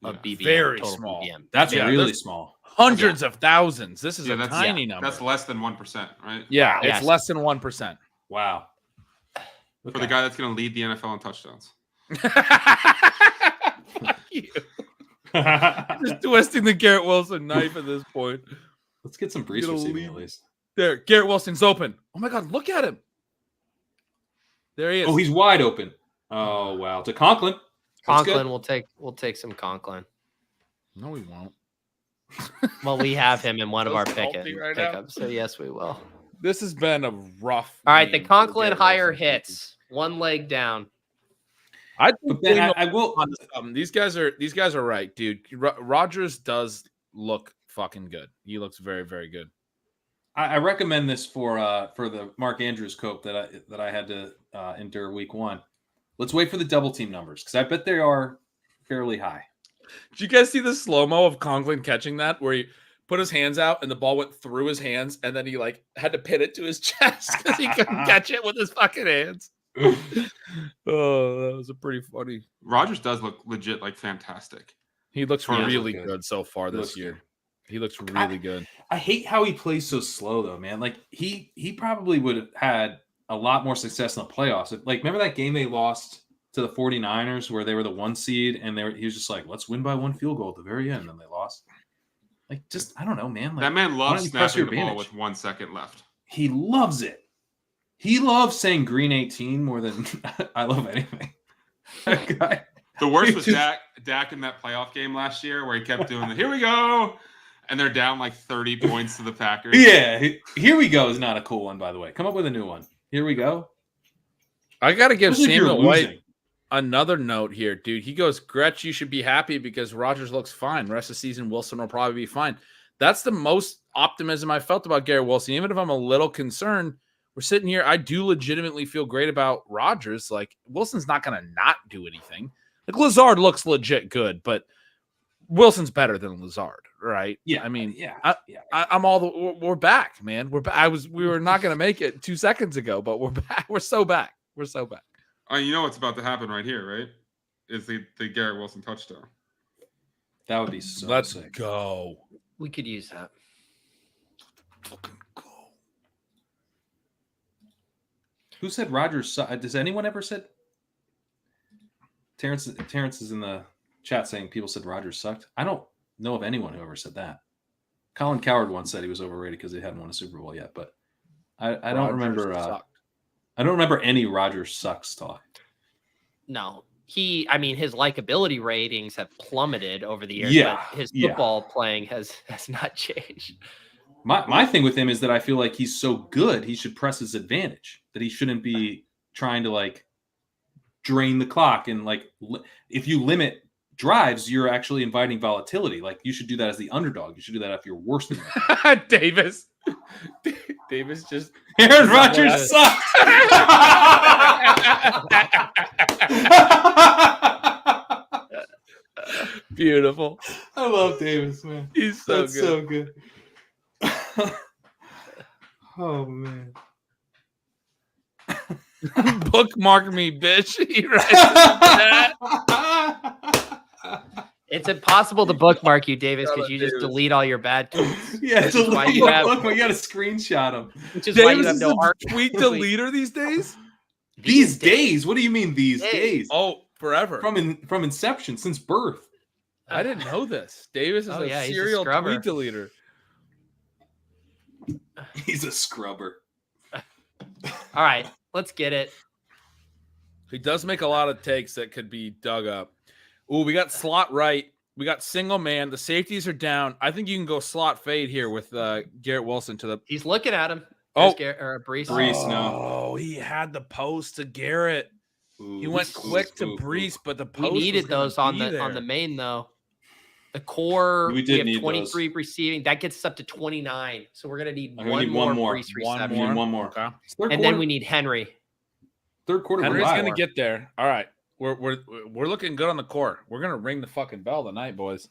BBM. Very small. BBM. That's really small. Hundreds of thousands. This is a tiny number. That's less than 1%, right? Yeah, it's less than 1%. Wow. For the guy that's going to lead the NFL in touchdowns. Fuck you. Just twisting the Garrett Wilson knife at this point. Let's get some Brees receiving at least. There, Garrett Wilson's open. Oh my God, look at him. There he is. Oh, he's wide open. Oh wow, to Conklin. Conklin, we'll take some Conklin. No, we won't. Well, we have him in one of our pickups, now. so yes, we will. This has been a rough. All right, the Conklin higher hits. One leg down. I will. These guys are right, dude. Rodgers does look fucking good. He looks very, very good. I recommend this for the Mark Andrews cope that I had to endure week 1. Let's wait for the double team numbers because I bet they are fairly high. Did you guys see the slow-mo of Conklin catching that where he put his hands out and the ball went through his hands and then he like had to pin it to his chest because he couldn't catch it with his fucking hands? Oh, that was a pretty funny. Rodgers does look legit like fantastic. He looks really good so far this year. He looks really good. I hate how he plays so slow though, man. Like he probably would have had a lot more success in the playoffs. Like remember that game they lost to the 49ers where they were the 1 seed and he was just like, let's win by 1 field goal at the very end, and they lost. Like I don't know, man. Like, that man loves snapping the ball with 1 second left. He loves it. He loves saying green 18 more than I love anything. That guy. The worst was Dak in that playoff game last year where he kept doing the here we go. And they're down like 30 points to the Packers. Yeah. Here we go is not a cool one, by the way. Come up with a new one. Here we go. I got to give Samuel White another note here, dude. He goes, Gretsch, you should be happy because Rodgers looks fine. Rest of the season, Wilson will probably be fine. That's the most optimism I felt about Garrett Wilson. Even if I'm a little concerned, we're sitting here. I do legitimately feel great about Rodgers. Like Wilson's not going to not do anything. Like Lazard looks legit good, but Wilson's better than Lazard, right? Yeah. I mean, yeah. we're back, man. We're back. We were not going to make it 2 seconds ago, but we're back. We're so back. We're so back. You know what's about to happen right here, right? Is the Garrett Wilson touchdown. That would be so Let's sick. go. We could use that. Fucking go. Who said Rodgers? Does anyone ever said? Terrence is in the chat saying people said Rodgers sucked. I don't know of anyone who ever said that. Colin Coward once said he was overrated because they hadn't won a Super Bowl yet, but I don't remember. I don't remember any Rodgers sucks talk. No, his likability ratings have plummeted over the years. Yeah, but his football playing has not changed. My thing with him is that I feel like he's so good, he should press his advantage. That he shouldn't be trying to like drain the clock and like if you limit drives, you're actually inviting volatility. Like you should do that as the underdog. You should do that if you're worse than that. Davis just Aaron Rodgers sucks. Beautiful. I love Davis, man. He's so That's good. so good. Oh man. Bookmark me, bitch. He writes that. It's impossible to bookmark you, Davis, because you just delete all your bad tweets. Yeah, Which is why you have- look, we got to screenshot him. Which is why you Davis have is no a art. tweet deleter these days? These days? What do you mean these days? Oh, forever. From inception, since birth. I didn't know this. Davis is Oh, yeah, a he's a serial scrubber. tweet deleter. He's a scrubber. All right, let's get it. He does make a lot of takes that could be dug up. Ooh, we got slot right. We got single man. The safeties are down. I think you can go slot fade here with Garrett Wilson to the. He's looking at him. Oh. Brees. Brees, no. Oh, he had the post to Garrett. He went quick to Brees, but the We post needed was gonna those on be the there. main though. The core, We did have need 23 receiving. That gets us up to 29. So we're gonna need I'm gonna one need more one more. Brees One reception. more. One more. Okay. And then we need Henry. Third quarter. Henry's we're gonna live. get there. All right. We're looking good on the core. We're gonna ring the fucking bell tonight, boys.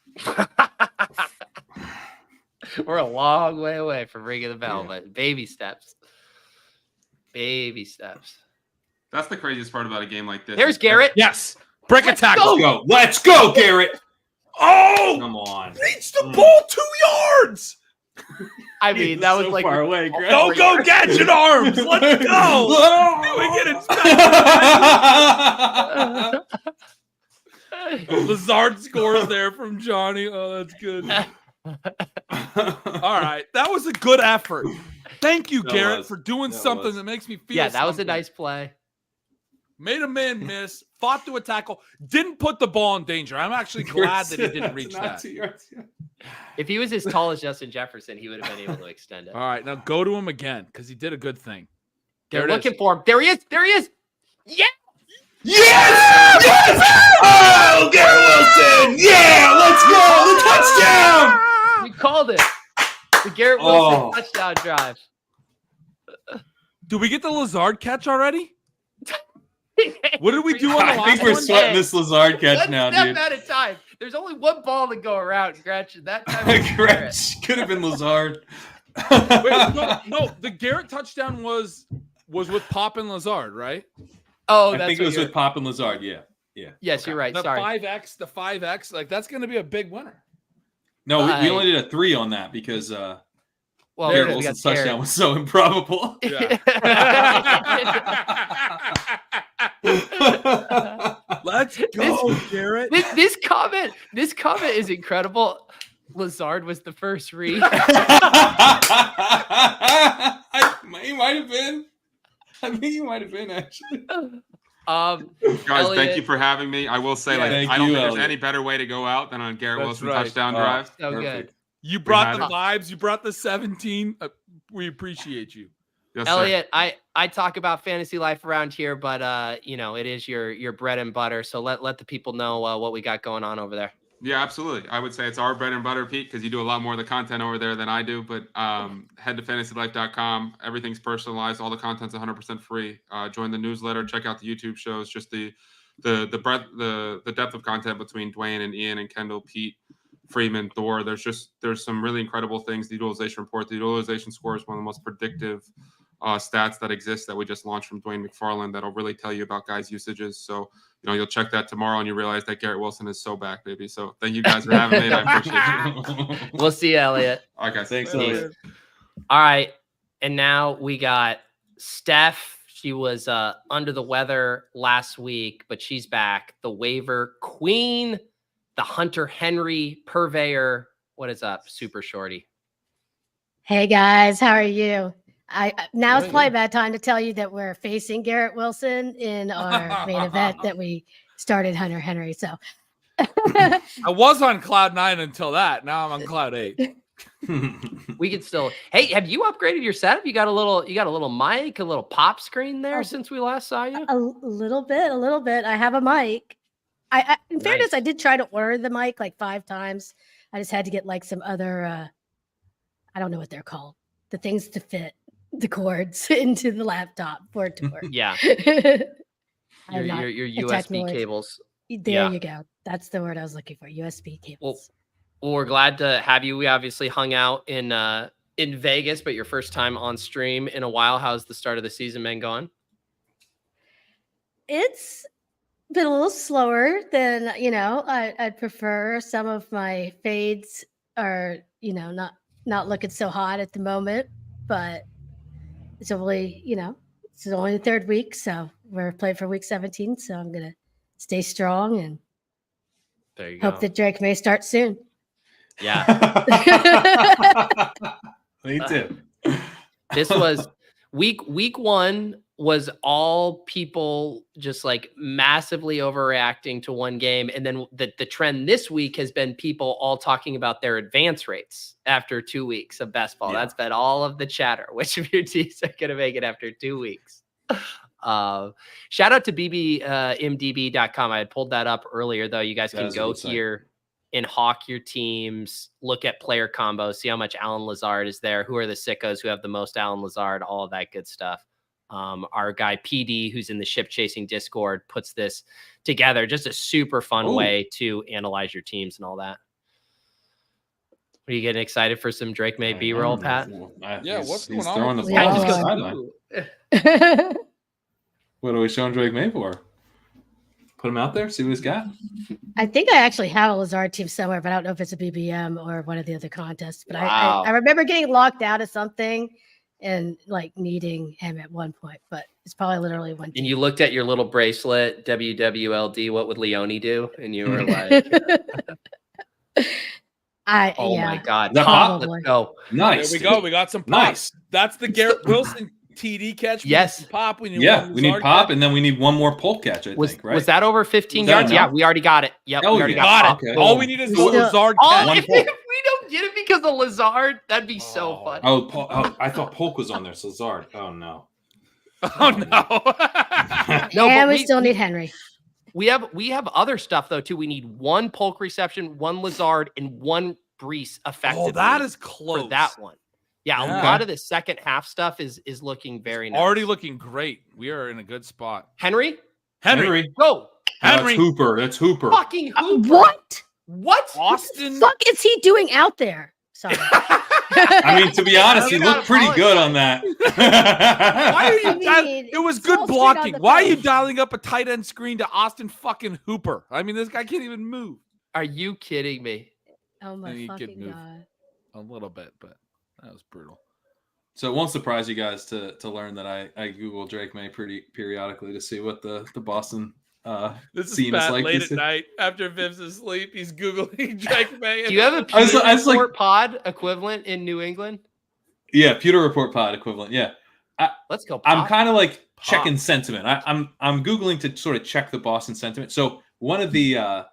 We're a long way away from ringing the bell, Yeah. but baby steps. Baby steps. That's the craziest part about a game like this. There's Garrett. Yes. Break a Let's tackle. go. Let's go, Garrett. Oh, Come on. reach the ball 2 yards. I mean, that was so like far away, Greg. Go gadget arms. Let's go. We get it. Lazard scores there from Johnny. Oh, that's good. All right. That was a good effort. Thank you, That Garrett, was. for doing That something was. that makes me feel Yeah, that was a something. nice play. Made a man miss, fought to a tackle, didn't put the ball in danger. I'm actually glad that he didn't reach that. If he was as tall as Justin Jefferson, he would have been able to extend it. All right, now go to him again because he did a good thing. They're There it looking is. for him. There he is. There he is. Yeah. Yes! Yes! Oh, Garrett Wilson! Yeah, let's go! The touchdown! We called it. The Garrett Wilson touchdown drive. Did we get the Lazard catch already? What did we do on the I last think we're one? sweating this Lazard catch One now, step dude. at a time. There's only one ball to go around, Gretchen. That time it was Garrett. Could have been Lazard. Wait, no, the Garrett touchdown was with Pop and Lazard, right? Oh, I that's think it what was you're- with Pop and Lazard. Yeah. Yes, you're right. The Sorry. 5X, like that's going to be a big winner. No, we Bye. only did a 3 on that because Well, Garrett because we Wilson's got touchdown Garrett. was so improbable. Let's go, Garrett. This comment is incredible. Lazard was the first read. He might have been. I think he might have been actually. Guys, Eliot, thank you for having me. I will say, Yeah, like, thank I don't you, think Eliot. there's any better way to go out than on Garrett That's Wilson right. touchdown drive. so Perfect. good. You brought had the it. vibes. You brought the 17. We appreciate you. Yes, sir. Eliot, I talk about fantasy life around here, but it is your bread and butter. So let the people know what we got going on over there. Yeah, absolutely. I would say it's our bread and butter, Pete, because you do a lot more of the content over there than I do. But head to fantasylife.com. Everything's personalized. All the content's 100% free. Join the newsletter. Check out the YouTube shows. Just the breadth, the depth of content between Dwayne and Ian and Kendall, Pete, Freeman, Thor. There's some really incredible things. The utilization report, the utilization score is one of the most predictive stats that exist that we just launched from Dwayne McFarland that'll really tell you about guys' usages. So, you'll check that tomorrow and you realize that Garrett Wilson is so back, baby. So thank you guys for having me. I appreciate you. We'll see you, Eliot. All right, guys. Thanks, Eliot. All right. And now we got Steph. She was under the weather last week, but she's back. The waiver queen, the Hunter Henry purveyor. What is up, Super Shorty? Hey guys, how are you? Now it's probably a bad time to tell you that we're facing Garrett Wilson in our main event that we started Hunter Henry. So I was on cloud 9 until that. Now I'm on cloud 8. We could still. Hey, have you upgraded your setup? You got a little mic, a little pop screen there since we last saw you. A little bit. I have a mic. In fairness, I did try to order the mic like 5 times. I just had to get like some other. I don't know what they're called. The things to fit the cords into the laptop for it to work. Yeah. Your USB cables. There you go. That's the word I was looking for. USB cables. Well, we're glad to have you. We obviously hung out in Vegas, but your first time on stream in a while. How's the start of the season been going? It's been a little slower than I'd prefer. Some of my fades are not looking so hot at the moment, but it's only it's only the 3rd week, so we're playing for week 17. So I'm gonna stay strong and there you hope that Drake Maye starts soon. Yeah, me too. This was week 1 was all people just like massively overreacting to one game. And then the trend this week has been people all talking about their advance rates after 2 weeks of best ball. Yeah. That's been all of the chatter. Which of your teams are going to make it after 2 weeks? Shout out to bbmdb.com. I had pulled that up earlier, though. You guys can go here and hawk your teams, look at player combos, see how much Allen Lazard is there. Who are the sickos who have the most Allen Lazard, all of that good stuff. Our guy PD, who's in the ship chasing Discord, puts this together. Just a super fun way to analyze your teams and all that. Are you getting excited for some Drake Maye B-roll, Pat? Yeah, what's going on? Throwing the ball sideline. What are we showing Drake Maye for? Put him out there, see what he's got. I think I actually have a Lazard team somewhere, but I don't know if it's a BBM or one of the other contests. But I remember getting locked out of something and like needing him at one point, but it's probably literally one team. And you looked at your little bracelet, WWLD, what would Leone do? And you were like, my God. Pop, let's go. Nice. There we go. We got some pop. Nice. That's the Garrett Wilson TD catch. Yes. Pop. We need we need pop, and then we need one more pull catch, I think, right? Was that over 15 yards? Yeah, we already got it. Yep, we already got it. Okay. All we need is the Lazard catch. If we don't get it because of Lazard, that'd be so fun. I thought Polk was on there. So Lazard. Oh, no. No, and we still need Henry. We have other stuff, though, too. We need one Polk reception, one Lazard, and one Brees effectively. Oh, that is close. For that one. Yeah, a lot of the second half stuff is looking very nice. Already looking great. We are in a good spot. Henry. Go. Henry. That's Hooper. Fucking Hooper. What? Austin. What the fuck is he doing out there? Sorry. I mean, to be honest, he looked pretty good on that. Why are you? It was good blocking. Why are you dialing up a tight end screen to Austin fucking Hooper? I mean, this guy can't even move. Are you kidding me? Oh my fucking God. A little bit, but that was brutal. So it won't surprise you guys to learn that I Google Drake Maye pretty periodically to see what the Boston this scene is is like. Late at night after Viv's asleep, he's Googling Drake Maye. Do you have a Pewter Report pod equivalent in New England? Yeah, Pewter Report pod equivalent. Yeah. Let's go. I'm kind of like checking sentiment. I'm Googling to sort of check the Boston sentiment. So one of the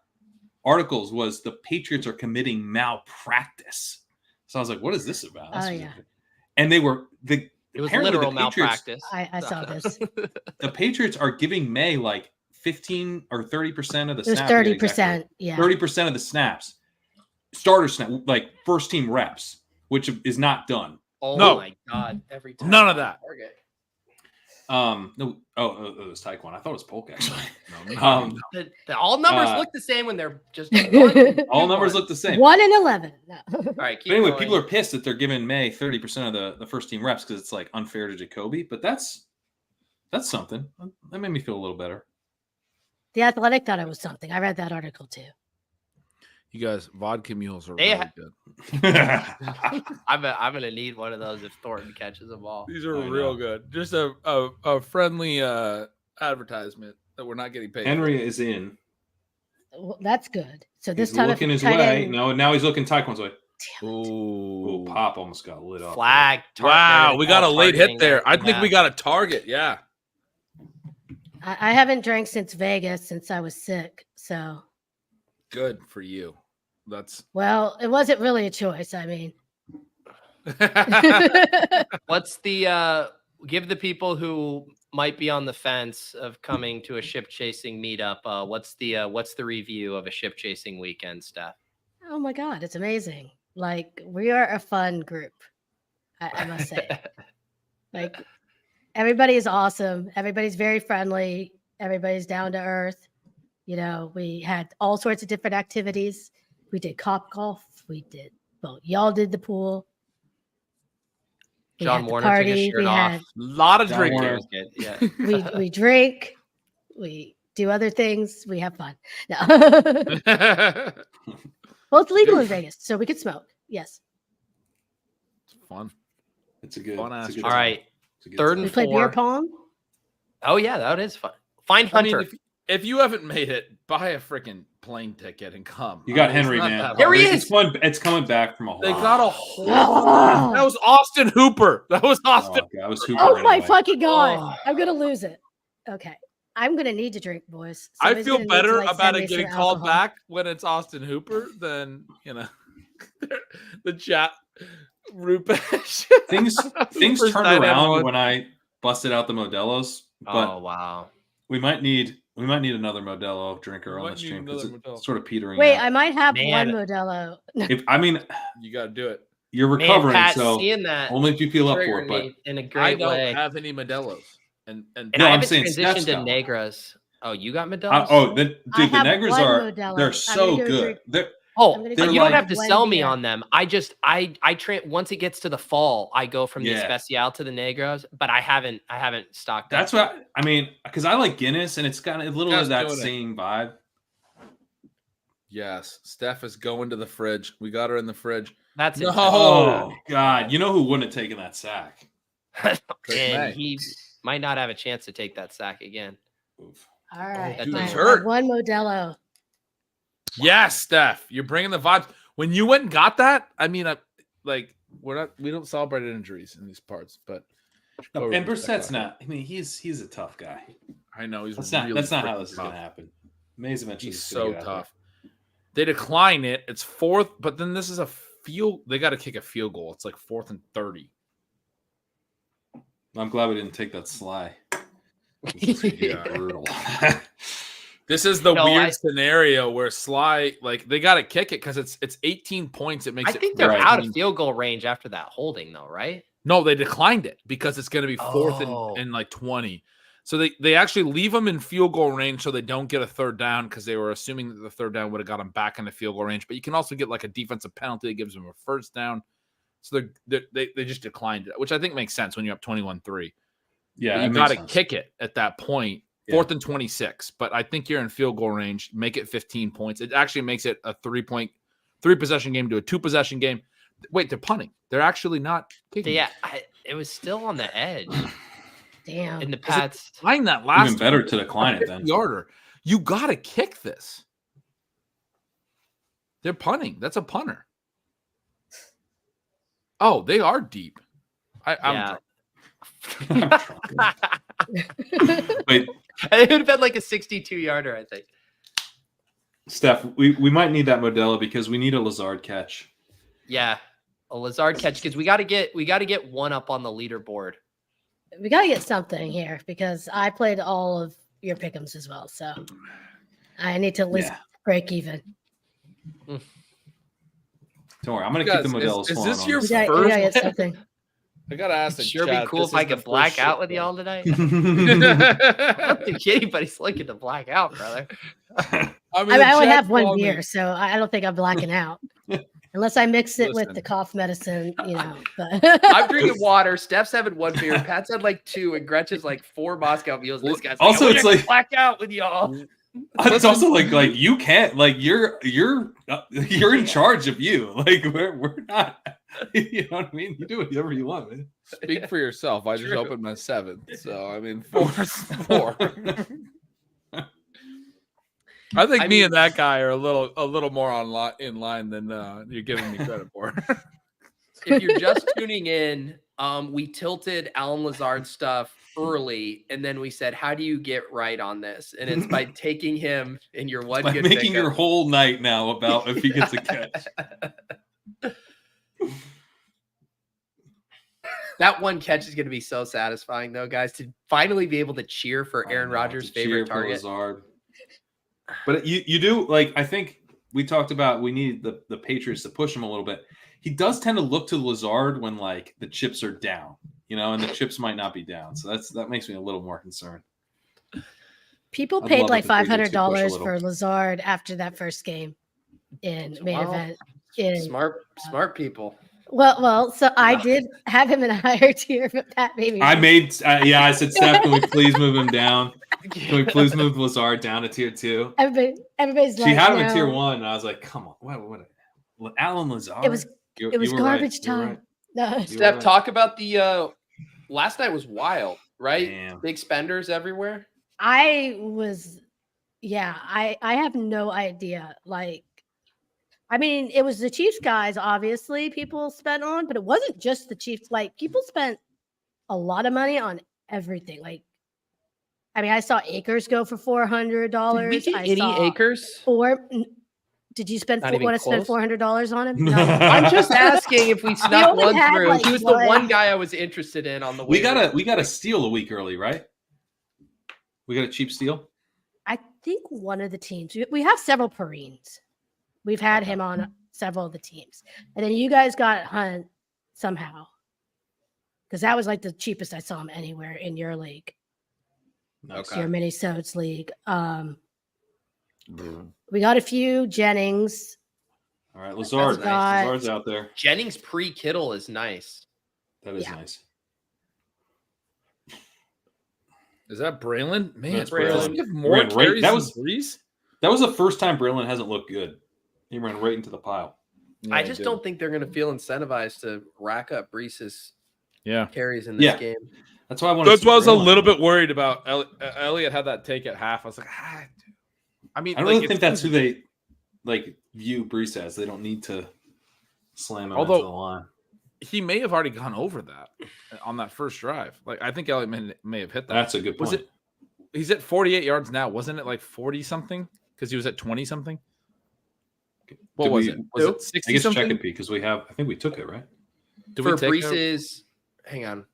articles was the Patriots are committing malpractice. So I was like, what is this about? And they were it was literal malpractice. I saw this. The Patriots are giving Maye like 15 or 30% of the It was snaps. 30%. Yeah. 30% of the snaps. Starter snap, like first team reps, which is not done. Oh No. my God. Every time. None of that. Target. No. Oh, it was Taekwon. I thought it was Polk actually. No. All numbers look the same when they're just All numbers look the same. 1 and 11. No. All right. But anyway, people are pissed that they're giving May 30% of the first team reps because it's like unfair to Jacoby. But that's something. That made me feel a little better. The Athletic thought it was something. I read that article too. You guys, vodka mules are They really good. I'm gonna need one of those if Thornton catches a ball. These are I real know. good. Just a friendly advertisement that we're not getting paid. Henry is in. Well, that's good. So this He's time, looking if his tight way. end- No, now he's looking Taekwon's way. Ooh. Oh, Pop almost got lit up. Flag. Wow, we got a late hit there. I think Yeah. we got a target. Yeah. I haven't drank since Vegas since I was sick. So, Good for you. That's well, it wasn't really a choice. I mean, What's the give the people who might be on the fence of coming to a ship chasing meetup? What's the review of a ship chasing weekend, Steph? oh my God, it's amazing. Like, we are a fun group. I must say. Like, everybody is awesome. Everybody's very friendly. Everybody's down to earth. You know, we had all sorts of different activities. We did cop golf. Y'all did the pool. We John had the Warner took his party. shirt We off. had a lot of John drinking. Warner. Yeah. we drink. We do other things. We have fun. No. Well, it's legal in Vegas, so we could smoke. Yes. Fun. It's a good. Fun it's a ass good All time. right. It's a good Third time. We played beer Four. pong. Oh yeah, that is fun. Find I mean, Hunter. if you haven't made it, buy a freaking plane ticket and come. You got I mean, it's Henry, not man. that Here hard. he It's is. fun. It's coming back from a They hole. got a whole. Oh. That was Austin Hooper. That was Austin. God, I was Hooper Oh my anyway. fucking God. Oh. I'm going to lose it. Okay. I'm going to need to drink, boys. I Somebody's feel gonna need to, better like, about send it me some getting called alcohol. back when it's Austin Hooper than the chat. Rupesh. Things Hooper's turned tight end around one. when I busted out the Modelo's, but Oh wow. we might need another Modelo drinker We on might the stream need because another Modelo. it's sort of petering Wait, out. I might have Man. one Modelo. You got to do it. You're Man, recovering, Pat, so seeing that only if you feel up for triggered it. But me in a I great don't way. have any Modelos. And And No, I I'm haven't saying Steph's transitioned to got one. Negras. Oh, you got Modelo's? I the have Negras one are Modelo. they're I'm so gonna go good. drink- They're Oh, I'm gonna but do you don't like have to one sell me beer. on them. I once it gets to the fall, I go from the Yeah. Especial to the Negros, but I haven't stocked. that's up. what I mean because I like Guinness and it's got a little Steph's of that doing it. same vibe. yes, Steph is going to the fridge. We got her in the fridge. That's No. it. Oh God, you know who wouldn't have taken that sack? Drake And Maye. he might not have a chance to take that sack again. Oof. All right. dude, I he's have hurt. one Modelo. Yes, Steph, you're bringing the vibes. When you went and got that, I mean, we don't celebrate injuries in these parts, but No, Oh, and respect Brissett's that. not. I mean, he's a tough guy. I know he's That's really not how freaking this is tough. gonna happen. Mays eventually. He's is gonna so get out there. tough. They decline it. It's fourth, but then this is a field. They got to kick a field goal. It's like 4th and 30. I'm glad we didn't take that Sly. Yeah. Brutal. This is the No, weird scenario where Sly, like, they got to kick it because it's 18 points. It makes I it. think they're right. out of field goal range after that holding, though, right? No, they declined it because it's going to be 4th Oh. and like 20. So they actually leave them in field goal range so they don't get a third down because they were assuming that the third down would have got them back in the field goal range. But you can also get like a defensive penalty that gives them a first down. So they just declined it, which I think makes sense when you're up 21-3. Yeah, But it you makes got to sense. kick it at that point. Yeah. 4th and 26. But I think you're in field goal range. Make it 15 points. It actually makes it a 3-possession game to a 2-possession game. Wait, they're punting. They're actually not kicking. Yeah, it was still on the edge. Damn. In the Pats. Decline that last Even better one. to decline it then. Yarder. You got to kick this. They're punting. That's a punter. Oh, they are deep. I'm Yeah. drunk. Wait, It would have been like a 62-yarder, I think. Steph, we might need that Modelo because we need a Lazard catch. Yeah, a Lazard catch because we got to get one up on the leaderboard. We got to get something here because I played all of your pick'ems as well. So I need to at least break even. Don't worry, I'm gonna keep the Modelo's. Is this your You first? gotta get something. I gotta ask. It'd sure be cool if I could black out with y'all tonight. I don't think anybody's looking to black out, brother. I only have one beer, so I don't think I'm blacking out. Unless I mix it with the cough medicine, you know. But I'm drinking water. Steph's having one beer. Pat's had like 2, and Gretchen's like 4 Moscow mules. This guy's also, like, it's like black out with y'all. It's also like you can't you're in charge of you. Like we're not. You know what I mean? You do whatever you want, man. Speak for yourself. I just opened my 7th, so I mean 4. I think me and that guy are a little more in line than you're giving me credit for. If you're just tuning in, we tilted Alan Lazard stuff early, and then we said, "How do you get right on this?" And it's by taking him in your one by good making pickup. your whole night now about if he gets a catch. That one catch is going to be so satisfying, though, guys, to finally be able to cheer for Aaron Rodgers' favorite target. But you do, like, I think we talked about we need the Patriots to push him a little bit. He does tend to look to Lazard when, like, the chips are down, you know, and the chips might not be down. So that makes me a little more concerned. People paid like $500 for Lazard after that first game in main event. Smart people. Well, so I did have him in a higher tier, but that made me. I said, Steph, can we please move him down? Can we please move Lazard down to tier 2? Everybody's like, she had him in tier 1, and I was like, come on, what Alan Lazard? It was garbage time. Right. No. Steph, talk about the last night was wild, right? Damn. Big spenders everywhere. I have no idea. Like, I mean, it was the Chiefs guys, obviously, people spent on, but it wasn't just the Chiefs. Like, people spent a lot of money on everything. Like, I mean, I saw Akers go for $400. Did we get any Akers? Did you spend $400 on him? No. I'm just asking if we snuck one through. Like, he was the one guy I was interested in on the way. We got a steal a week early, right? We got a cheap steal. I think one of the teams. We have several Perrines. We've had him on several of the teams. And then you guys got Hunt somehow. Because that was like the cheapest I saw him anywhere in your league. Okay. Your Minnesota's league. We got a few Jennings. All right, Lazard's out there. Jennings pre-Kittle is nice. That is nice. Is that Braelon? Man, that's Braelon. Give more carries that was Brees? That was the first time Braelon hasn't looked good. He ran right into the pile. Yeah, I just don't think they're going to feel incentivized to rack up Brees's carries in this game. That's why I wanted. That's why I was a little bit worried about. Elliot had that take at half. I was like, I mean, I really think that's who they view Brees as. They don't need to slam him into the line. He may have already gone over that on that first drive. Like, I think Elliot may have hit that. That's a good point. He's at 48 yards now. Wasn't it like 40 something? Because he was at 20 something. What was it? Was it 60 I guess something? check it because I think we took it, right? For Brees's, hang on.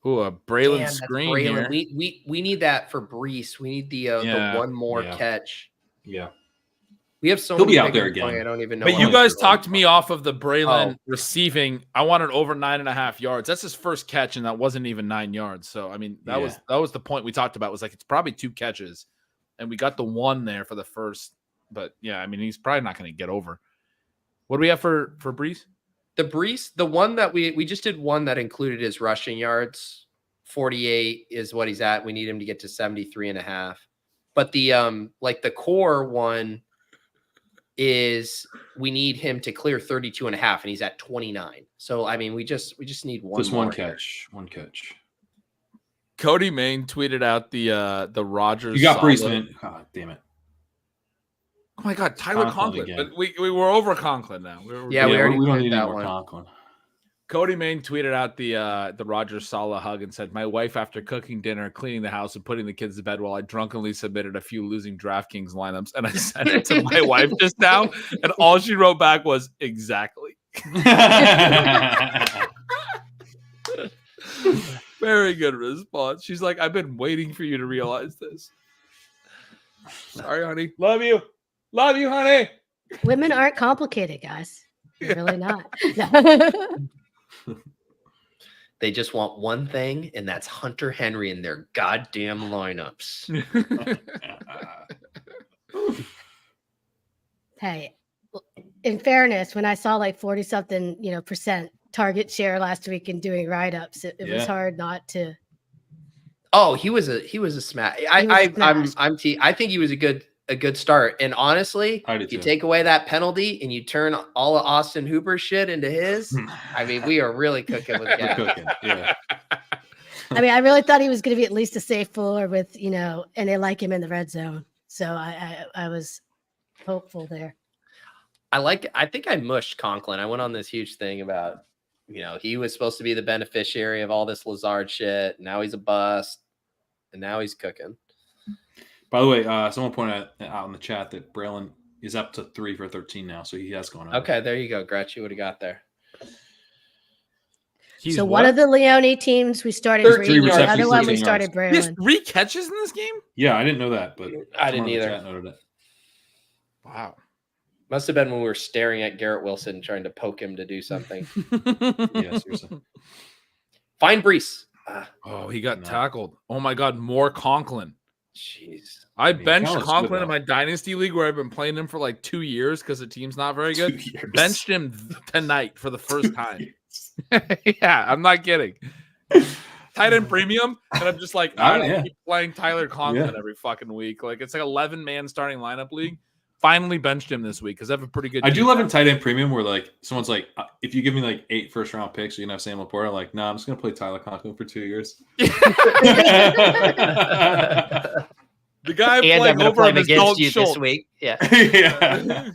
Ooh, a Braelon screen here. We need that for Brees. We need the one more catch. Yeah. We have so He'll many be out there again. I don't even know. But you guys talked me off of the Braelon receiving. I wanted over 9.5 yards. That's his first catch, and that wasn't even 9 yards. So I mean, that was the point we talked about. Was like it's probably 2 catches, and we got the one there for the first. But yeah, I mean, he's probably not going to get over. What do we have for Brees? The one that we just did one that included his rushing yards. 48 is what he's at. We need him to get to 73.5. But the the core one is we need him to clear 32.5, and he's at 29. So I mean, we just need one. Just one catch. One catch. Cody Main tweeted out the Rodgers. You got Brees, man. God damn it. Oh my God, Tyler Conklin. But we were over Conklin now. We don't need any more Conklin. Cody Main tweeted out the Rodgers Saleh hug and said, "My wife, after cooking dinner, cleaning the house, and putting the kids to bed, while I drunkenly submitted a few losing DraftKings lineups, and I sent it to my wife just now, and all she wrote back was exactly." Very good response. She's like, I've been waiting for you to realize this. Sorry, honey. Love you. Love you, honey. Women aren't complicated, guys. They're really not. They just want one thing, and that's Hunter Henry in their goddamn lineups. Hey, in fairness, when I saw like 40-something, percent target share last week and doing write-ups, it was hard not to. Oh, he was a smash. I think he was a good start. And honestly, if you take away that penalty and you turn all of Austin Hooper's shit into his, I mean, we are really cooking with gas. Yeah. I mean, I really thought he was going to be at least a safe floor with, and they like him in the red zone. So I was hopeful there. I think I mushed Conklin. I went on this huge thing about, he was supposed to be the beneficiary of all this Lazard shit. Now he's a bust, and now he's cooking. By the way, someone pointed out in the chat that Braelon is up to 3 for 13 now, so he has gone over. Okay, there you go. Gretchen, what do you got there? So one of the Leone teams we started Reed, the other one we started Braelon. He has 3 catches in this game? Yeah, I didn't know that, but I didn't either. Chat noted it. Wow. Must have been when we were staring at Garrett Wilson trying to poke him to do something. Yeah, seriously. Find Brees. Oh, he got tackled. Oh my God, more Conklin. Jeez. I benched Conklin in my Dynasty League where I've been playing him for like 2 years because the team's not very good. Benched him tonight for the first time. Yeah, I'm not kidding. Tight end premium, and I'm just like, I keep playing Tyler Conklin every fucking week. Like it's like 11-man starting lineup league. Finally benched him this week because I have a pretty good. I do love in tight end premium where like someone's like, if you give me like 8 first-round picks, you can have Sam Laporta. Like, no, I'm just gonna play Tyler Conklin for 2 years. The guy playing over him against you this week. Yeah. Yeah.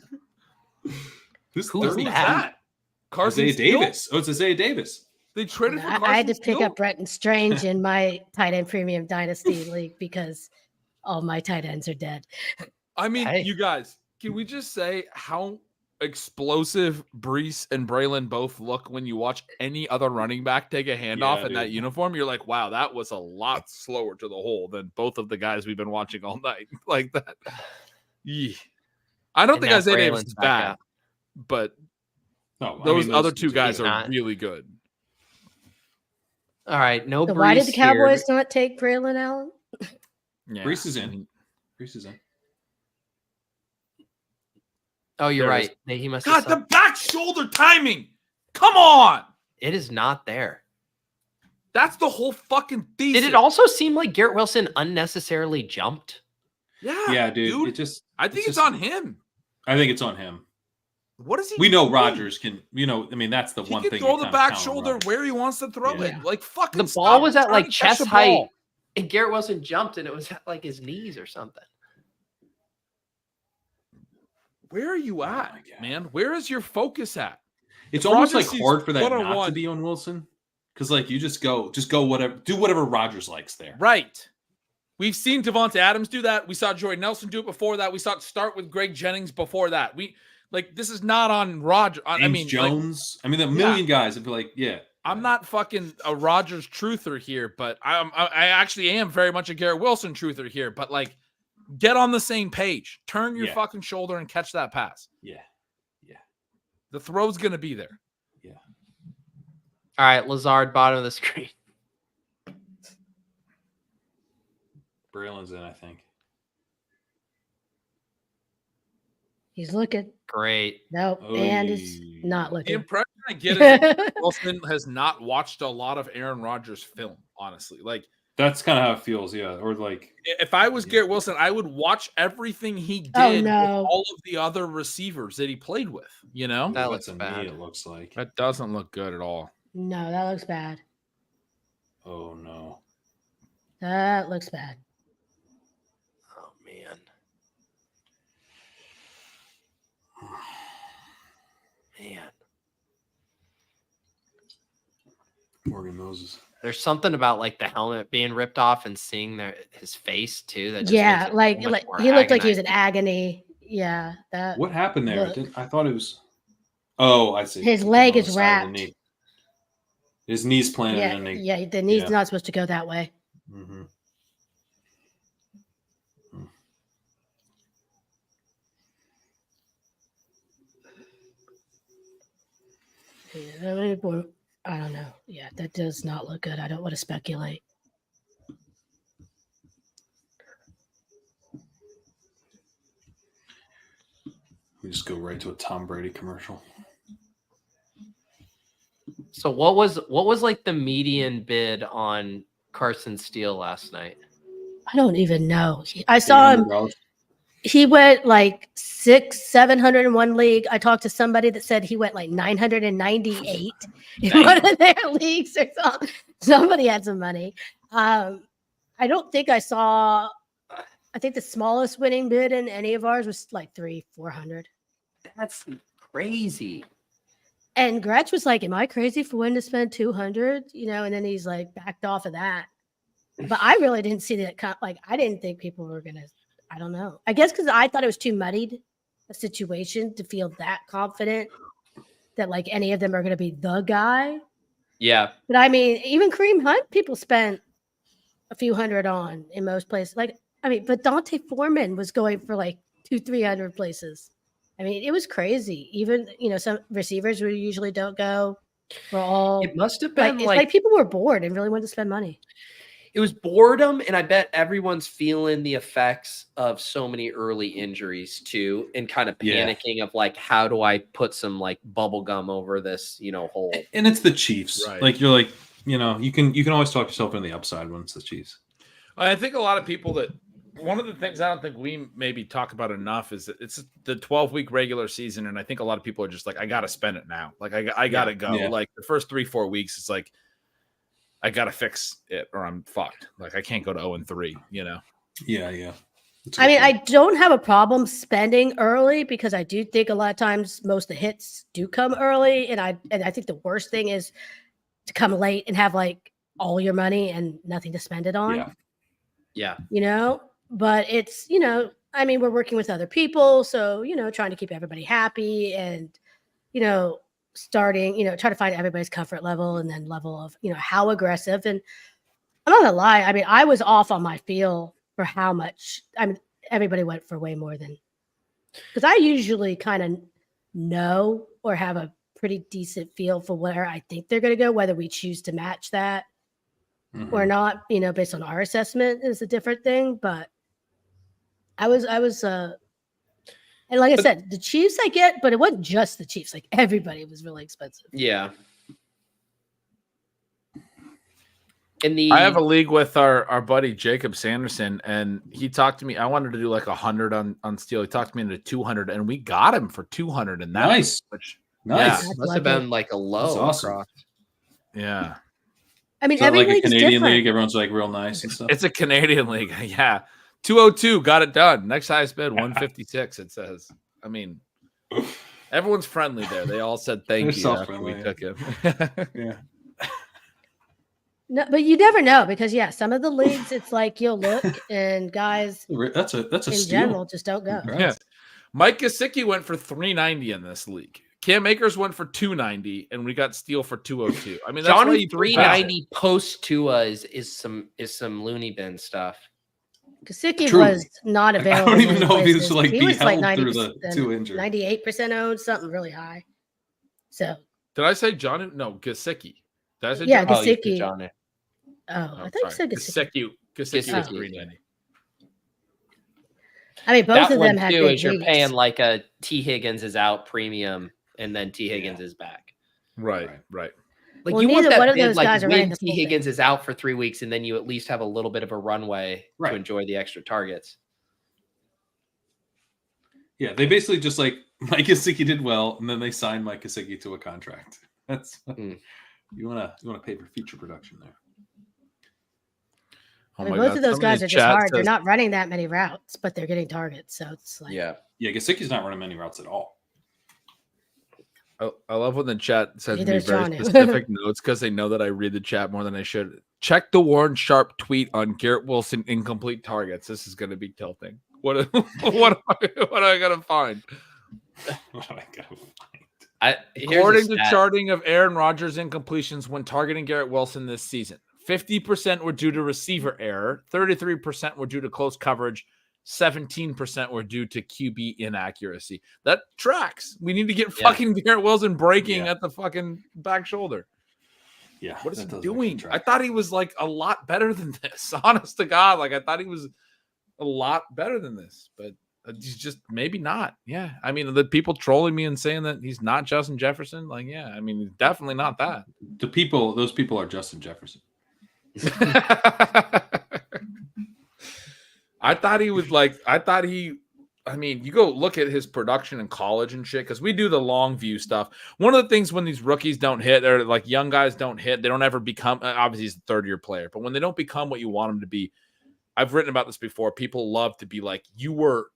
Who's that? Carson Isaiah Davis. Oh, it's Isaiah Davis. They traded for Carson I had to pick Steele? up Bretton Strange in my tight end premium dynasty league because all my tight ends are dead. I mean, you guys, can we just say how explosive Brees and Braelon both look when you watch any other running back take a handoff in that uniform? You're like, wow, that was a lot slower to the hole than both of the guys we've been watching all night. Like that. Yeah. I don't think Isaiah Davis is bad, but those other two guys are really good. All right, no. So Brees why did the Cowboys here. not take Braelon Allen? Yeah. Brees is in. Brees is in. Oh, you're right. He must. God, the back shoulder timing. Come on. It is not there. That's the whole fucking thesis. Did it also seem like Garrett Wilson unnecessarily jumped? Yeah, dude. It just. I think it's on him. I think it's on him. What is he? We know Rodgers can. I mean, that's the one he thing. He can throw the back shoulder where he wants to throw it. Like fucking. The ball was at like chest height, and Garrett Wilson jumped, and it was at like his knees or something. Where are you at, man? Where is your focus at? It's almost like hard for that not to be on Wilson, because like you just go whatever, do whatever Rodgers likes there. Right. We've seen Devonta Adams do that. We saw Jordan Nelson do it before that. We saw it start with Greg Jennings before that. This is not on Rodgers. Jones. A million guys would be like, I'm not fucking a Rodgers truther here, but I actually am very much a Garrett Wilson truther here. But like, get on the same page. Turn your fucking shoulder and catch that pass. Yeah. The throw's gonna be there. Yeah. All right, Lazard, bottom of the screen. Braelon's in, I think. He's looking. Great. Nope. And is not looking. The impression I get is Wilson has not watched a lot of Aaron Rodgers film, honestly. Like, that's kind of how it feels, yeah. Or like, if I was Garrett Wilson, I would watch everything he did with all of the other receivers that he played with. That looks bad. It looks like that doesn't look good at all. No, that looks bad. Oh no, that looks bad. Oh man, Morgan Moses. There's something about like the helmet being ripped off and seeing his face too. That just like he looked like he was in agony. Yeah, that. What happened there? I thought it was. Oh, I see. His leg is wrapped. Yeah, His knee's planted. Yeah, the knee's not supposed to go that way. Mm-hmm. Yeah, I don't know. Yeah, that does not look good. I don't want to speculate. We just go right to a Tom Brady commercial. So what was like the median bid on Carson Steele last night? I don't even know. I saw him. He went like 700 in one league. I talked to somebody that said he went like 998 in one of their leagues or something. Somebody had some money. I don't think I saw. I think the smallest winning bid in any of ours was like 400. That's crazy. And Gretsch was like, "Am I crazy for when to spend 200?" You know, and then he's like backed off of that. But I really didn't see that. Like, I didn't think people were gonna. I don't know. I guess because I thought it was too muddied a situation to feel that confident that like any of them are going to be the guy. Yeah. But I mean, even Kareem Hunt, people spent a few hundred on in most places. Like, I mean, but Dante Foreman was going for like 200-300 places. I mean, it was crazy. Even, you know, some receivers who usually don't go for all. It must have been it's like people were bored and really wanted to spend money. It was boredom, and I bet everyone's feeling the effects of so many early injuries too, and kind of panicking of like, how do I put some like bubble gum over this, you know, hole? And it's the Chiefs. Right. Like, you're like, you know, you can always talk yourself in the upside when it's the Chiefs. I think a lot of people that one of the things I don't think we maybe talk about enough is that it's the 12-week regular season, and I think a lot of people are just like, I got to spend it now. Like, I got to go. Yeah. Like the first 3-4 weeks, it's like, I got to fix it or I'm fucked. Like, I can't go to 0-3, you know? Yeah. I mean, I don't have a problem spending early because I do think a lot of times most of the hits do come early. And I think the worst thing is to come late and have like all your money and nothing to spend it on. Yeah. You know, but it's, you know, I mean, we're working with other people. So, you know, trying to keep everybody happy and, you know, starting, you know, try to find everybody's comfort level and then level of, you know, how aggressive. And I'm not gonna lie. I mean, I was off on my feel for how much. I mean, everybody went for way more than, because I usually kind of know or have a pretty decent feel for where I think they're going to go, whether we choose to match that or not, you know, based on our assessment is a different thing. But I was, and like I said, the Chiefs I get, but it wasn't just the Chiefs. Like everybody was really expensive. Yeah. I have a league with our buddy Jacob Sanderson, and he talked to me. I wanted to do like 100 on Steele. He talked me into 200, and we got him for 200. And that nice. Yeah, must have been like a low. That's awesome. Yeah. I mean, so every like a league's Canadian different. league, everyone's like real nice and stuff. It's a Canadian league. Yeah. 202 got it done. Next highest bid 156. It says. I mean, everyone's friendly there. They all said thank you after we took him. Yeah. No, but you never know because some of the leagues it's like you'll look and guys that's a in steal. general just don't go. Yeah. Mike Gesicki went for 390 in this league. Cam Akers went for 290, and we got Steele for 202. I mean, that's John why you 390 post Tua is some loony bin stuff. Gesicki was not available. I don't even know if he was like he was like 90% through the 2 injury. 98% owned, something really high. So did I say John? No, Gesicki. Did I say yeah, John? Gesicki. John. Oh, I thought you said Gesicki. Gesicki was 390. I mean, both that of them have too big is you're leagues. paying like a T Higgins is out premium, and then T Higgins is back. Right. Like Well, you want neither that one of bid, those like guys are when running the T full Higgins thing. is out for 3 weeks, and then you at least have a little bit of a runway to enjoy the extra targets. Yeah, they basically just like Mike Gesicki did well, and then they signed Mike Gesicki to a contract. That's you want to pay for feature production there. I mean, both of those guys are just hard. They're not running that many routes, but they're getting targets. So it's like Gesicki's not running many routes at all. I love when the chat sends me There's very Johnny. specific notes because they know that I read the chat more than I should. Check the Warren Sharp tweet on Garrett Wilson incomplete targets. This is going to be tilting. What am I going to find? What am I going to find? According to charting of Aaron Rodgers incompletions when targeting Garrett Wilson this season, 50% were due to receiver error, 33% were due to close coverage, 17% were due to QB inaccuracy. That tracks. We need to get fucking Garrett Wilson breaking at the fucking back shoulder. Yeah. What is he doing? I thought he was like a lot better than this. Honest to God. Like I thought he was a lot better than this, but he's just maybe not. Yeah. I mean, the people trolling me and saying that he's not Justin Jefferson. Like, yeah, I mean, he's definitely not that. Those people are Justin Jefferson. I mean, you go look at his production in college and shit, because we do the long view stuff. One of the things when these rookies don't hit, or like young guys don't hit, they don't ever become, obviously he's a third-year player, but when they don't become what you want them to be, I've written about this before, people love to be like, you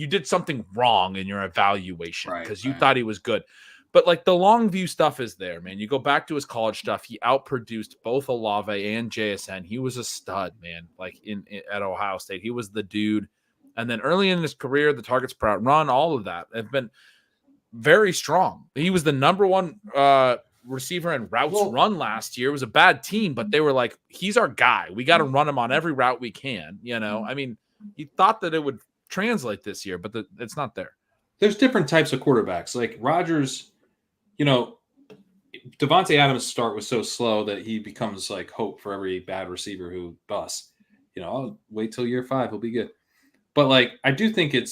did something wrong in your evaluation because you thought he was good. But like the long view stuff is there, man. You go back to his college stuff, he outproduced both Olave and JSN. He was a stud, man, like at Ohio State. He was the dude. And then early in his career, the targets per out run, all of that have been very strong. He was the number one receiver in routes run last year. It was a bad team, but they were like, he's our guy. We got to run him on every route we can. You know, I mean, he thought that it would translate this year, but it's not there. There's different types of quarterbacks. Like Rodgers, you know, Devontae Adams' start was so slow that he becomes like hope for every bad receiver who busts. You know, I'll wait till year 5, he'll be good. But like, I do think it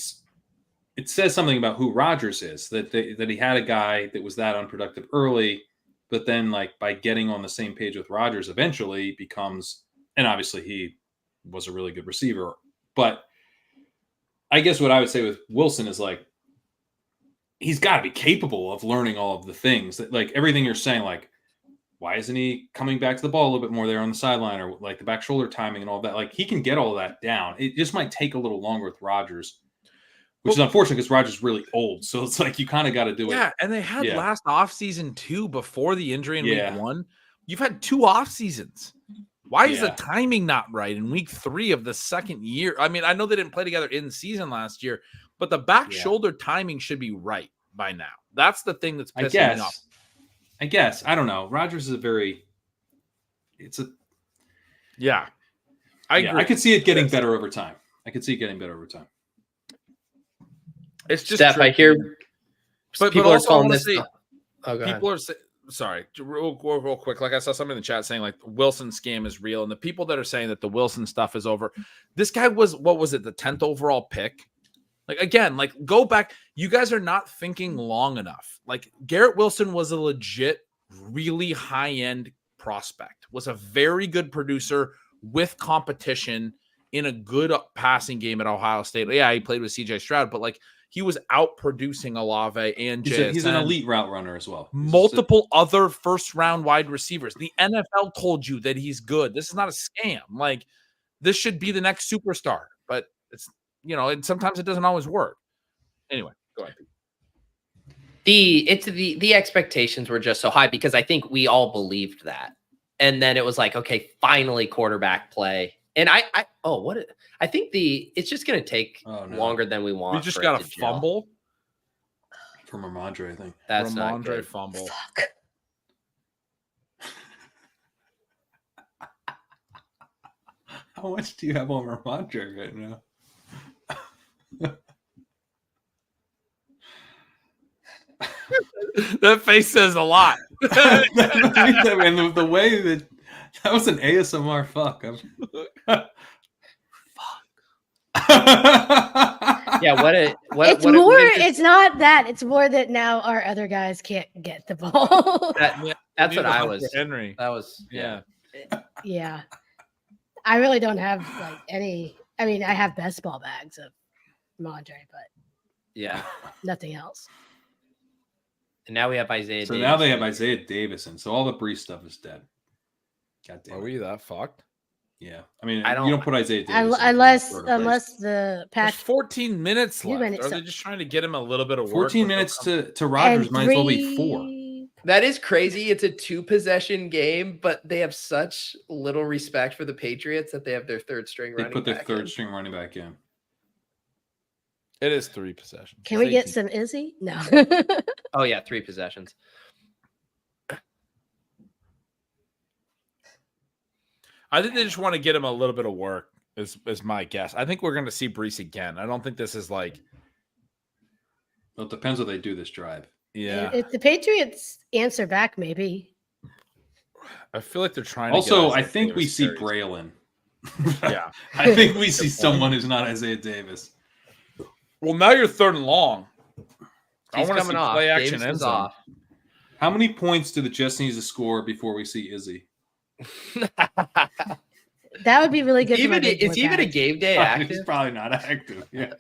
says something about who Rodgers is, that he had a guy that was that unproductive early, but then like by getting on the same page with Rodgers, eventually becomes, and obviously he was a really good receiver. But I guess what I would say with Wilson is like, he's got to be capable of learning all of the things that, like everything you're saying, like, why isn't he coming back to the ball a little bit more there on the sideline, or like the back shoulder timing and all that? Like he can get all that down. It just might take a little longer with Rodgers, which is unfortunate because Rodgers is really old. So it's like you kind of got to do it. Yeah, and they had last offseason too before the injury in week 1. You've had 2 off seasons. Why is the timing not right in week 3 of the second year? I mean, I know they didn't play together in season last year, but the back shoulder timing should be right by now. That's the thing that's pissing me off. I guess. I don't know. Rodgers is I agree. I could see it getting better over time. It's just Steph, I hear people are calling this. People are saying, sorry, real quick. Like I saw somebody in the chat saying like Wilson scam is real. And the people that are saying that the Wilson stuff is over, this guy was, what was it? The 10th overall pick. Like, again, like go back. You guys are not thinking long enough. Like Garrett Wilson was a legit, really high-end prospect, was a very good producer with competition in a good passing game at Ohio State. Yeah, he played with CJ Stroud, but like he was out-producing Olave and JSN. He's an elite route runner as well. Multiple other first-round wide receivers. The NFL told you that he's good. This is not a scam. Like this should be the next superstar, but it's, you know, and sometimes it doesn't always work. Anyway, go ahead. The expectations were just so high because I think we all believed that. And then it was like, okay, finally quarterback play. And I think it's just going to take longer than we want. We just got a fumble from Ramondre, I think. That's Ramondre fumble. Fuck. How much do you have on Ramondre right now? That face says a lot. And the way that was an ASMR fuck. Yeah, it's more. It's not that. It's more that now our other guys can't get the ball. That's what I was. Henry. That was Yeah. I really don't have like any. I mean, I have best ball bags of Mondre, but nothing else. And now we have Isaiah. So now they have Isaiah Davison. So all the Brees stuff is dead. God damn. Are we that fucked? Yeah. I mean, you don't put Isaiah Davison unless the There's 14 minutes left. Are they just trying to get him a little bit of work? 14 minutes to Rodgers might as well be 4. That is crazy. It's a 2-possession game, but they have such little respect for the Patriots that they have their third string running back. They put their third string running back in. It is 3 possessions. Can we It's get 18. some Izzy? No. Oh yeah, 3 possessions. I think they just want to get him a little bit of work. Is my guess. I think we're going to see Brees again. I don't think this is like. Well, it depends what they do this drive. Yeah, If the Patriots answer back, maybe. I feel like they're trying. Also, to I get think we Davis see carries. Braelon. Yeah, I think we see someone who's not Isaiah Davis. Well, now you're 3rd and long. I He's want to see coming off. play action Davis end is zone. off. How many points do the Jets need to score before we see Izzy? That would be really good. For my big Is boy he even a guys. game day He's active? probably not active. Yeah.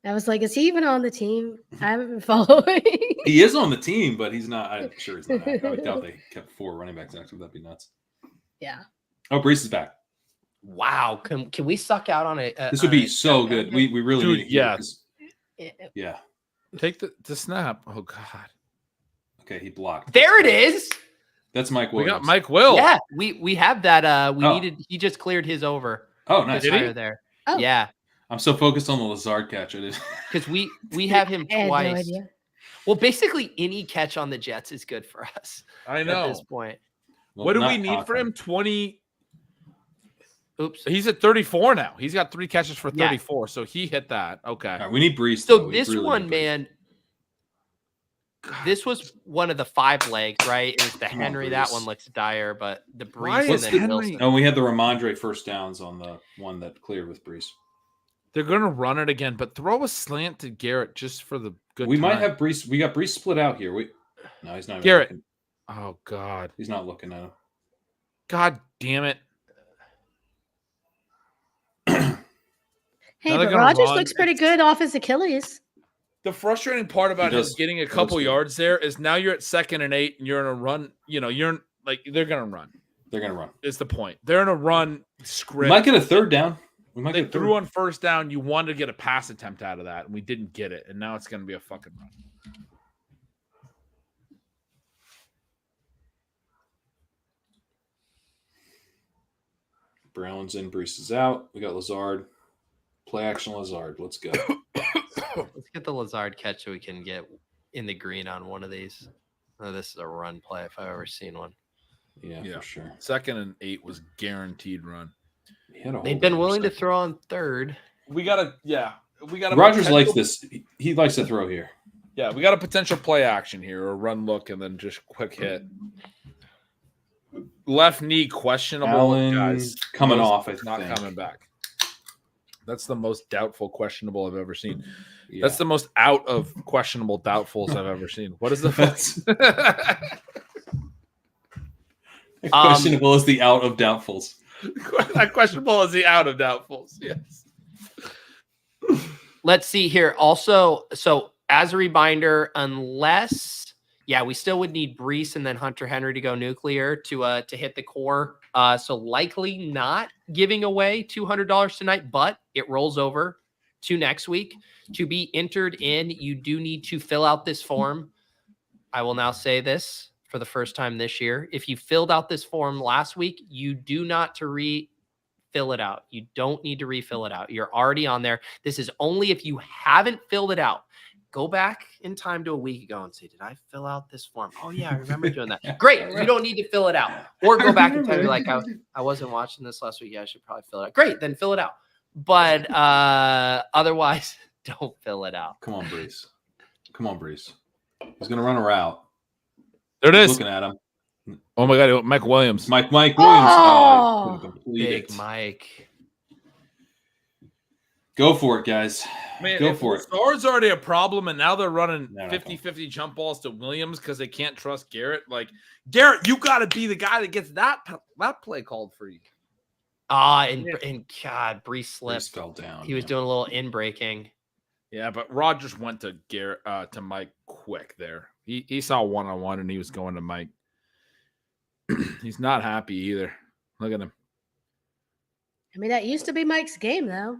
I was like, is he even on the team? I haven't been following. He is on the team, but he's not. I'm sure he's not active. I would doubt they kept 4 running backs active. That'd be nuts. Yeah. Oh, Brees is back. Wow. Can we suck out on it? This would be so good. We really Dude, need to hear yeah. this. Yeah. Yeah. Take the snap. Oh God, Okay, he blocked. There it is. That's Mike we Williams. got Mike Will. Yeah, we have that. We Oh. needed. He just cleared his over. Oh, nice. His Did he? higher there. Oh. Yeah, I'm so focused on the Lazard catch. I didn't. because we have him I had no twice. idea. Well, basically any catch on the Jets is good for us I at know. this point. What do Not we need for him? confident. 20. Oops. He's at 34 now. He's got 3 catches for Yeah. 34, so he hit that. Okay. All right, we need Brees. So though. We this really one, need Brees. man, this was one of the 5 legs, right? It was the Come on, Henry. That Brees. one looks dire, but the Why Brees and is then Henry- Wilson. Oh, we had the Ramondre first downs on the one that cleared with Brees. They're going to run it again, but throw a slant to Garrett just for the good We might time. have Brees. We got Brees split out here. No, he's not. Even Garrett. looking. Oh, God. He's not looking at him. God damn it. Hey, Now they're but gonna Rogers run. looks pretty good off his Achilles. The frustrating part about him does. getting a He couple looks good. yards there is now you're at 2nd and 8 and you're in a run. You know, you're like, they're going to run, They're gonna run. is the point. They're in a run We script. might get a 3rd down. We might They get a threw third. on 1st down. You wanted to get a pass attempt out of that, and we didn't get it. And now it's going to be a fucking run. Braelon's in. Brees is out. We got Lazard. Play action Lazard. Let's go. Let's get the Lazard catch so we can get in the green on one of these. Oh, this is a run play if I've ever seen one. Yeah, Yeah. for sure. 2nd and 8 was guaranteed run. He had a They've hold been on willing to second. throw on 3rd. We got to, yeah. We got Rogers likes this. He likes to throw here. Yeah, we got a potential play action here, or run look, and then just quick hit. Left knee questionable, Allen guys. coming Most off, I not think. coming back. That's the most doubtful questionable I've ever seen. Yeah. That's the most out of questionable doubtfuls I've ever seen. What is the That's questionable as the out of doubtfuls. questionable is the out of doubtfuls? Yes. Let's see here. Also, so as a reminder, unless we still would need Brees and then Hunter Henry to go nuclear to hit the core. So likely not giving away $200 tonight, but it rolls over to next week. To be entered in, you do need to fill out this form. I will now say this for the first time this year. If you filled out this form last week, you do not to refill it out. You don't need to refill it out. You're already on there. This is only if you haven't filled it out. Go back in time to a week ago and say, did I fill out this form? Oh, yeah, I remember doing that. Great. You don't need to fill it out. Or go back and tell you, like, I wasn't watching this last week. Yeah, I should probably fill it out. Great. Then fill it out. But otherwise, don't fill it out. Come on, Brees. Come on, Brees. He's going to run a route. There it He's is. looking at him. Oh my God, Mike Williams. Mike Williams. Oh! Couldn't complete Big it. Mike. Go for it, guys. Man, Go if for it. Lazard's already a problem, and now they're running No, no, 50-50 jump balls to Williams because they can't trust Garrett. Like, Garrett, you got to be the guy that gets that play called for you. And God, Brees Brees slipped. fell down. He was doing a little in breaking. Yeah, but Rogers went to Garrett to Mike quick there. He saw one-on-one, and he was going to Mike. He's not happy either. Look at him. I mean, that used to be Mike's game, though.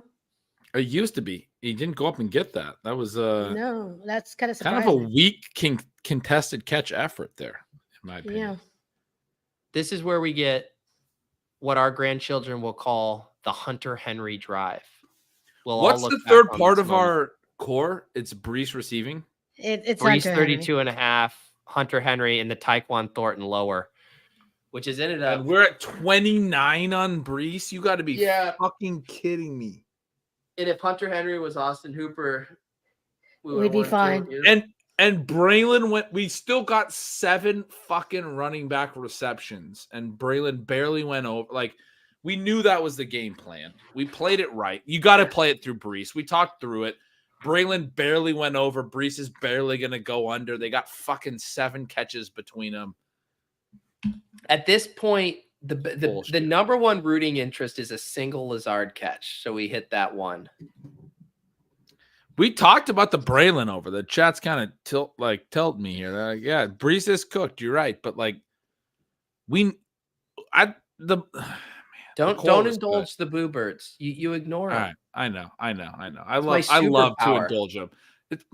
It used to be. He didn't go up and get that. That was No, that's kind of kind surprising. of a weak contested catch effort there, in my opinion. Yeah. This is where we get what our grandchildren will call the Hunter Henry drive. We'll What's all the look back third on part this of moment. our core? It's Brees receiving. It's Brees Hunter Henry. 32.5, Hunter Henry, and the Tyquan Thornton lower, which is ended up. And we're at 29 on Brees. You got to be fucking kidding me. And if Hunter Henry was Austin Hooper, We'd be fine. And Braelon went. We still got 7 fucking running back receptions, and Braelon barely went over. Like, we knew that was the game plan. We played it right. You got to play it through Brees. We talked through it. Braelon barely went over. Brees is barely gonna go under. They got fucking 7 catches between them. At this point, the number one rooting interest is a single Lazard catch. So we hit that one. We talked about the Braelon over. The chat's kind of tilt me here. They're like, yeah, Brees is cooked. You're right, but like, don't indulge the boo birds. You ignore them. All right, I know. I love to indulge them. It's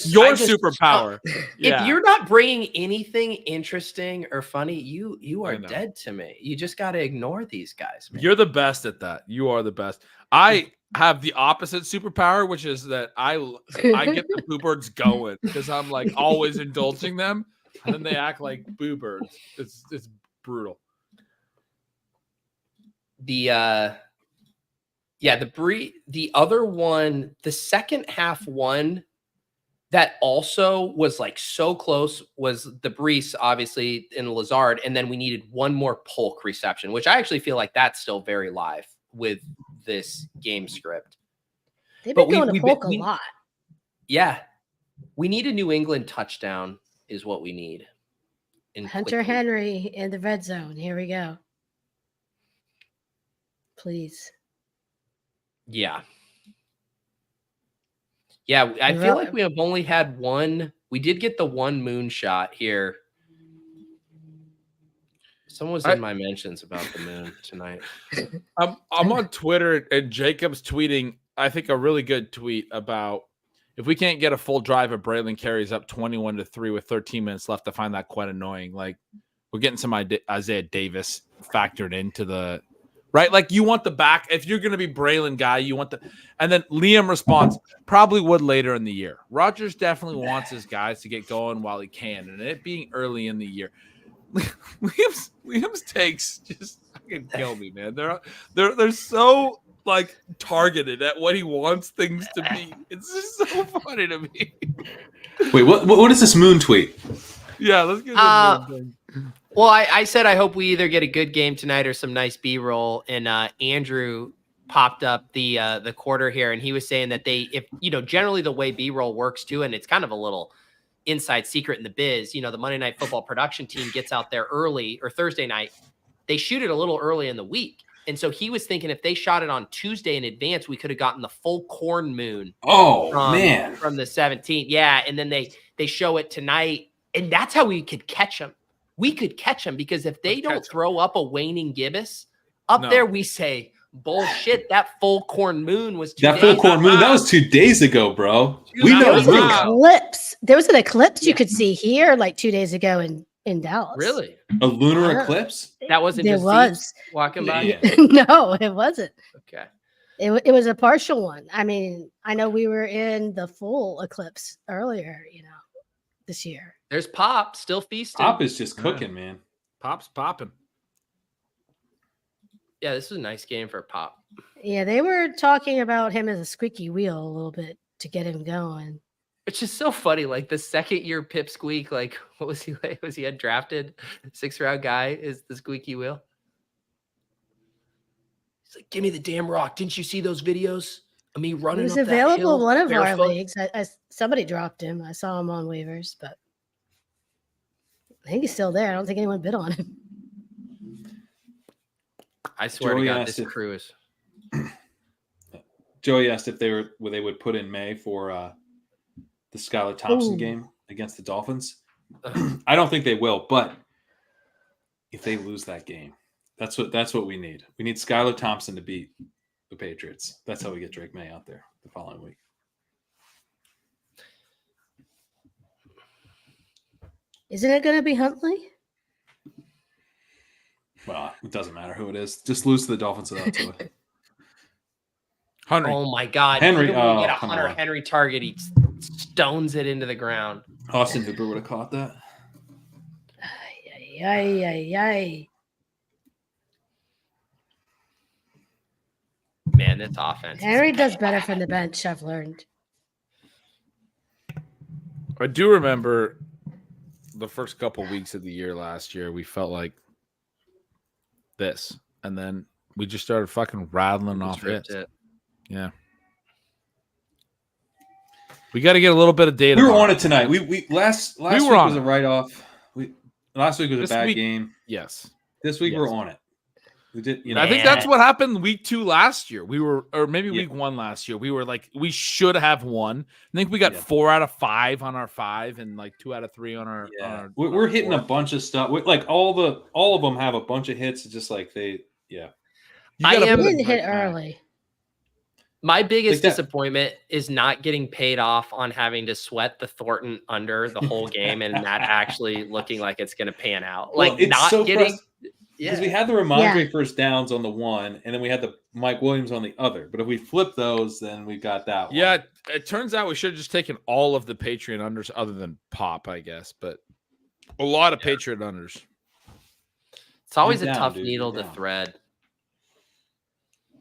your superpower. If you're not bringing anything interesting or funny, you are dead to me. You just got to ignore these guys, man. You're the best at that. You are the best. I have the opposite superpower, which is that I get the boo birds going because I'm like always indulging them, and then they act like boo birds. It's brutal. The other one, the second half one that also was like so close was the Brees, obviously, in Lazard, and then we needed one more Polk reception, which I actually feel like that's still very live with this game script. They've been going to Polk a lot. Yeah. We need a New England touchdown is what we need. Hunter Henry in the red zone. Here we go. Please. Yeah. Yeah, I feel like we have only had one. We did get the one moonshot here. Someone was in my mentions about the moon tonight. I'm on Twitter, and Jacob's tweeting, I think, a really good tweet about if we can't get a full drive of Braelon carries up 21-3 with 13 minutes left, to find that quite annoying. Like, we're getting some Isaiah Davis factored into the right. Like, you want the back. If you're going to be Braelon guy, you want the. And then Liam responds, probably would later in the year. Rodgers definitely wants his guys to get going while he can, and it being early in the year. Liam's takes just fucking kill me, man. They're so like targeted at what he wants things to be. It's just so funny to me. Wait, what is this moon tweet? Yeah, let's get the moon thing. Well, I said I hope we either get a good game tonight or some nice B-roll, and Andrew popped up the quarter here, and he was saying that generally the way B-roll works too, and it's kind of a little inside secret in the biz, the Monday Night Football production team gets out there early, or Thursday night, they shoot it a little early in the week. And so he was thinking if they shot it on Tuesday in advance, we could have gotten the full corn moon. From the 17th. Yeah. And then they show it tonight, and that's how we could catch them. We could catch them because if they don't throw up a waning gibbous up there, we say, bullshit, that full corn moon was 2 days. That full corn moon, that was 2 days ago, bro. We know. There was an eclipse. There was an eclipse you could see here like 2 days ago in Dallas. Really? A lunar eclipse? That wasn't there just was walking by? Yeah. No, it wasn't. Okay. It was a partial one. I mean, I know we were in the full eclipse earlier, this year. There's Pop still feasting. Pop is just cooking, man. Pop's popping. Yeah, this was a nice game for Pop. Yeah, they were talking about him as a squeaky wheel a little bit to get him going. It's just so funny. Like the second year pipsqueak, like what was he like? Was he undrafted 6th round guy? Is the squeaky wheel? He's like, give me the damn rock. Didn't you see those videos of me running? He was up that available hill in one of barefoot? our leagues. Somebody dropped him. I saw him on waivers, but I think he's still there. I don't think anyone bid on him. I swear to God, this crew is. Joey asked if they would put in May for the Skylar Thompson game against the Dolphins. I don't think they will, but if they lose that game, that's what we need. We need Skylar Thompson to beat the Patriots. That's how we get Drake Maye out there the following week. Isn't it going to be Huntley? Well, it doesn't matter who it is. Just lose to the Dolphins without Tua. Henry. Oh my God. Henry, Even when you get a come Hunter on. Henry target, he stones it into the ground. Austin Hooper would have caught that. Ay, ay, ay, ay. Man, this offense. Henry does better from the bench, I've learned. I do remember the first couple weeks of the year last year, we felt like this, and then we just started fucking rattling off hits. Yeah. We got to get a little bit of data. We were on it tonight. We last week was a write-off. Last week was This a bad week- game. Yes. This week Yes. we're on it. We did. I think that's what happened week 2 last year. We were, or maybe week 1 last year. We were like, we should have won. I think we got 4 out of 5 on our 5 and like 2 out of 3 on our. Yeah. On our We're hitting 4. a bunch of stuff. Like all of them have a bunch of hits. It's just like they. Yeah. I am- We didn't hit early. My biggest Like that- disappointment is not getting paid off on having to sweat the Thornton under the whole game and not actually looking like it's going to pan out. Well, Like it's not so getting. Because we had the Ramondre first downs on the one, and then we had the Mike Williams on the other. But if we flip those, then we got that one. Yeah, it turns out we should have just taken all of the Patriot unders other than Pop, I guess. But a lot of Patriot unders. It's always You're a down, tough dude. needle You're to down. thread.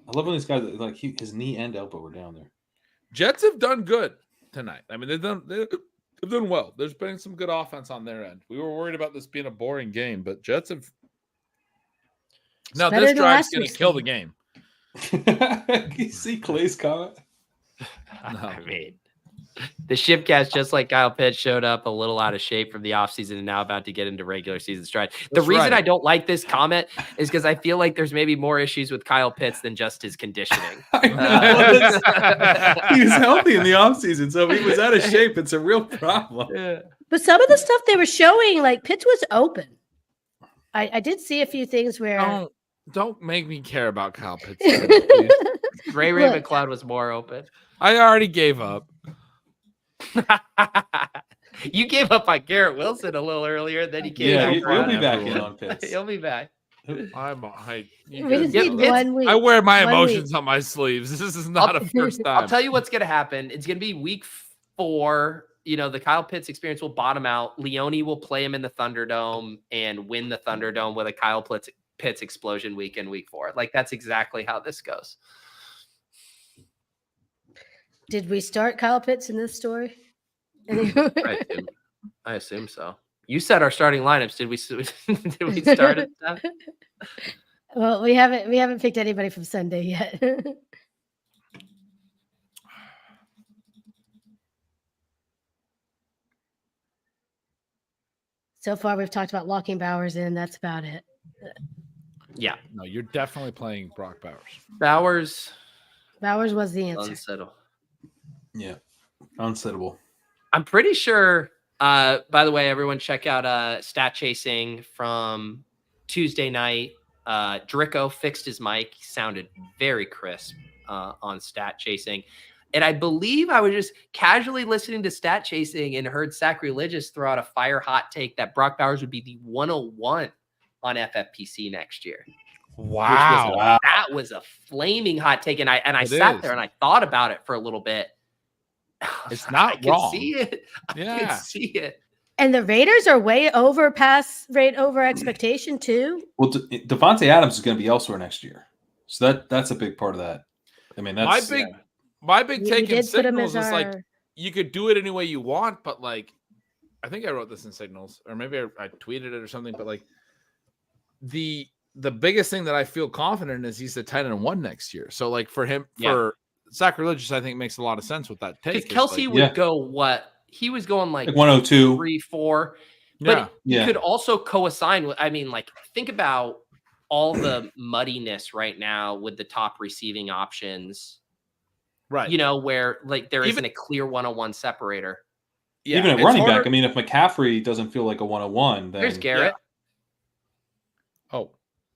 I love when these guys like his knee and elbow were down there. Jets have done good tonight. I mean, they've done well. There's been some good offense on their end. We were worried about this being a boring game, but Jets have. Now better this than drive's last going to week's kill the game. game. You see Clay's comment? No. I mean, the Shipcast, just like Kyle Pitts, showed up a little out of shape from the offseason and now about to get into regular season stride. The That's reason right. I don't like this comment is because I feel like there's maybe more issues with Kyle Pitts than just his conditioning. I know. He was healthy in the offseason, so if he was out of shape, it's a real problem. Yeah. But some of the stuff they were showing, like Pitts was open. I did see a few things where Don't make me care about Kyle Pitts. Ray Look. Ravencloud was more open. I already gave up. You gave up on Garrett Wilson a little earlier, then he came Yeah, back. you'll around. be back in on Pitts. He'll be back. we just need It's- 1 week. I wear my 1 emotions week. on my sleeves. This is not a first time. I'll tell you what's going to happen. It's going to be week 4. You know, the Kyle Pitts experience will bottom out. Leone will play him in the Thunderdome and win the Thunderdome with a Kyle Pitts explosion week in week 4. Like, that's exactly how this goes. Did we start Kyle Pitts in this story? I assume so. You said our starting lineups. Did we start it? Well, we haven't picked anybody from Sunday yet. So far, we've talked about locking Bowers in. That's about it. Yeah. No, you're definitely playing Brock Bowers. Bowers. Bowers was the answer. Unsettled. Yeah, unsettable. I'm pretty sure. By the way, everyone check out Stat Chasing from Tuesday night. Dricko fixed his mic. He sounded very crisp on Stat Chasing. And I believe I was just casually listening to Stat Chasing and heard Sacrilegious throw out a fire hot take that Brock Bowers would be the 101 on FFPC next year. Wow. That was a flaming hot take. And I It sat is. there and I thought about it for a little bit. It's not I can wrong. see it. I Yeah. can see it. And the Raiders are way over expectation too. Well, Devontae Adams is going to be elsewhere next year, so that's a big part of that. I mean, that's My big We take in did put him as Signals is like our- you could do it any way you want, but like I think I wrote this in Signals, or maybe I tweeted it or something. But like the biggest thing that I feel confident in is he's the 10-1 next year. So like for him, for Sacrilegious, I think makes a lot of sense with that take. Because It's Kelsey like, would go what? He was going like 102. 3, 4. yeah, But you could also co-assign with, I mean, like, think about all the muddiness right now with the top receiving options, right. you know, where like there Even- isn't a clear 101 separator. Yeah, even at it's running harder- back. I mean, if McCaffrey doesn't feel like a 101, then There's Garrett. Oh,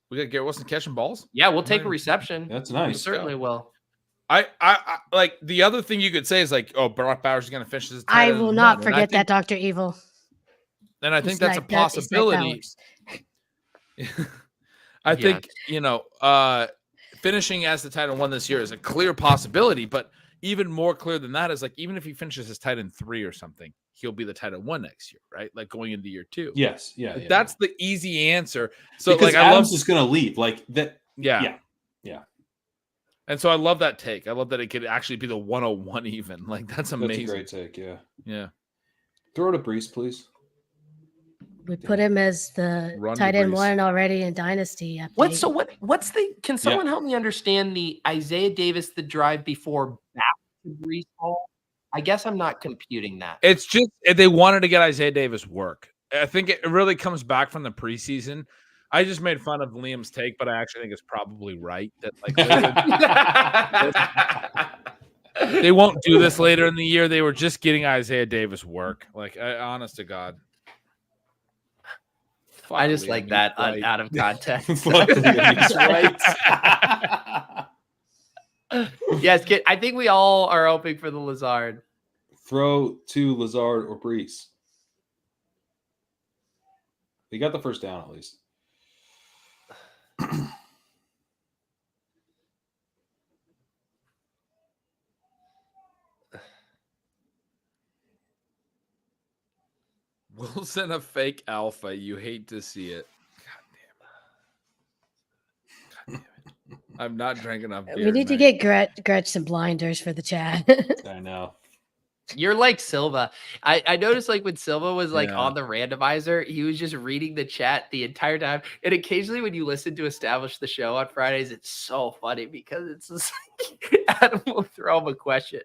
we got Garrett Wilson catching balls. Yeah, we'll take a Nice. reception. that's We nice. certainly will. I like the other thing you could say is like, oh, Brock Bowers is going to finish this. I will not forget that, Dr. Evil. And I think that's a It's like possibility. Bowers. I think, you know, finishing as the tight end 1 this year is a clear possibility, but even more clear than that is like even if he finishes as tight end 3 or something, he'll be the tight end 1 next year, right? Like going into year 2. Yes, yeah, Like, that's the easy answer. So because like I Adams love is going to leave like that. yeah. And so I love that take. I love that it could actually be the 101 even. Like that's amazing. That's a great take. Yeah. Yeah. Throw it to Brees, please. We put him as the Run tight end Brees. 1 already in Dynasty. What's the? Can someone help me understand the Isaiah Davis the drive before back to Brees Hall? I guess I'm not computing that. It's just they wanted to get Isaiah Davis work. I think it really comes back from the preseason. I just made fun of Liam's take, but I actually think it's probably right that like they won't do this later in the year. They were just getting Isaiah Davis work. Like, honest to God. I just Liam, like he's that right. out of context. Fuck Liam, he's right. Yes, I think we all are hoping for the Lazard. Throw to Lazard or Brees. He got the first down at least. Wilson a fake alpha. You hate to see it. God damn it. I'm not drinking enough beer. We need to tonight. get Gretch some blinders for the chat. I know. You're like Silva. I noticed like when Silva was like Yeah. on the randomizer, he was just reading the chat the entire time. And occasionally when you listen to Establish the Show on Fridays, it's so funny because it's just like Adam will throw him a question.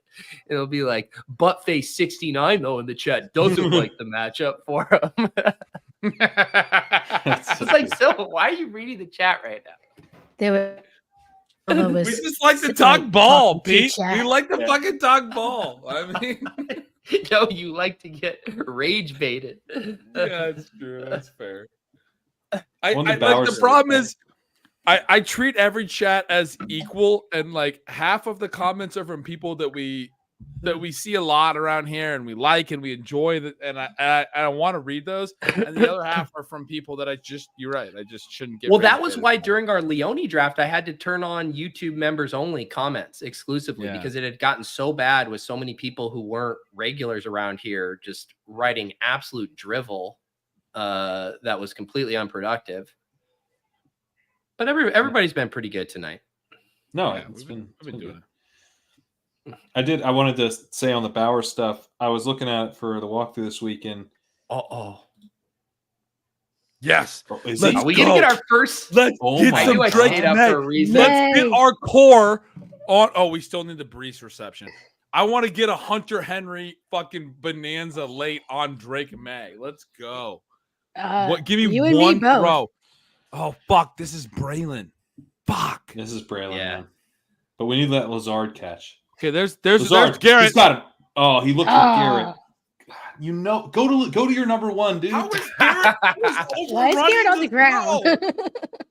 It'll be like, Buttface 69 though in the chat doesn't like the matchup for him. It's like, Silva, why are you reading the chat right now? They were. We just like to talk ball, Pete. We like to Yeah. fucking talk ball. I mean, No, you like to get rage baited. yeah, that's true. That's fair. One of the Like, Bowers the said problem it is, I treat every chat as equal, and like half of the comments are from people that we see a lot around here, and we like and we enjoy that, and I want to read those, and the other half are from people that you're right, I just shouldn't get. Well, rage that was baited. why during our Leone draft, I had to turn on YouTube members only comments exclusively Yeah. because it had gotten so bad with so many people who weren't regulars around here just writing absolute drivel that was completely unproductive. But everybody's been pretty good tonight. No, Yeah, it's we've been doing it. I wanted to say on the Bauer stuff, I was looking at it for the walkthrough this weekend. Yes, Is Let's Are we go. gonna get our first? let's Oh get my some I knew I Drake stayed up Maye. for a reason. Let's get Yay. our core on. Oh, we still need the Brees reception. I want to get a Hunter Henry fucking bonanza late on Drake Maye. Let's go. What? Give me you and me one both. throw. Oh fuck! This is Braelon. Fuck. This is Braelon, Yeah. man. But we need that Lazard catch. Okay, there's Lazard, Garrett. he's got him. Oh, he looked at Garrett. Ah, You know, go to your number one, dude. How is Garrett? why is Garrett on the ground?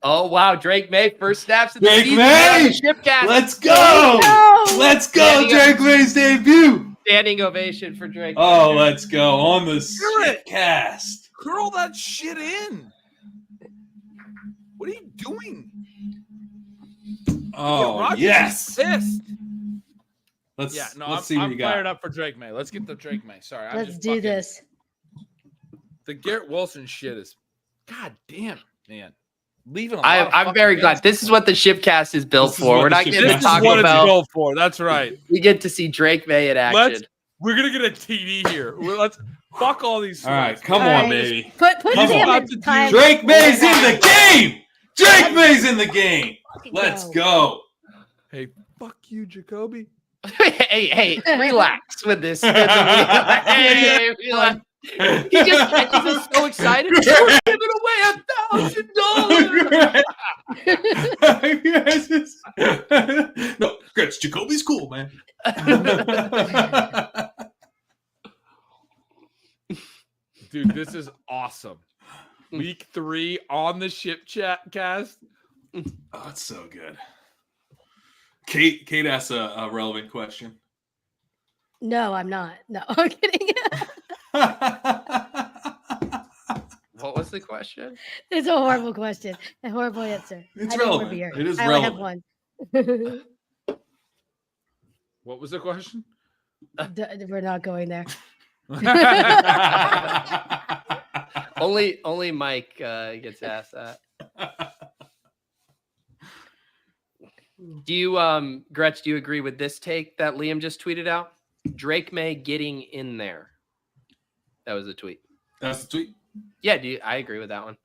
Oh wow, Drake Maye first snaps of the Drake season. Maye! Shipcast. Let's go! No! Let's go, Standing Drake May's debut. Standing ovation for Drake. Oh, Maye. let's go on the Garrett! cast. Curl that shit in. What are you doing? Oh, Rodgers yes. is pissed. Let's Yeah, no, let's see what I'm you fired got. up for Drake Maye. Let's get the Drake Maye. Sorry, I'm Let's just do fucking- this. The Garrett Wilson shit is, god damn, man. Leaving. A lot of I'm fucking very glad. games. This is what the Shipcast is built This is for. what We're the not Shipcast getting This to is Taco what it's Bell. built for. That's right. We get to see Drake Maye in action. We're gonna get a TD here. Let's fuck all these. All right, sweats. come All on, right. baby. Put Come Sam on. in time. Drake May's in the game. Drake May's in the game. Fucking Let's go. go. Hey, fuck you, Jacoby. hey, relax with this. Hey, relax. He just catches us so excited. We're giving away $1,000. No, Gretch, Jacoby's cool, man. Dude, this is awesome. Week 3 on the Ship Chat cast. Oh, it's so good. Kate asked a relevant question. No, I'm not. No, I'm kidding. What was the question? It's a horrible question. A horrible answer. It's I need more relevant. beer. It is I only have relevant. one. What was the question? We're not going there. Only Mike gets asked that. Do you, Gretch, do you agree with this take that Liam just tweeted out? Drake Maye getting in there. That was a tweet. That's the tweet. Yeah, I agree with that one.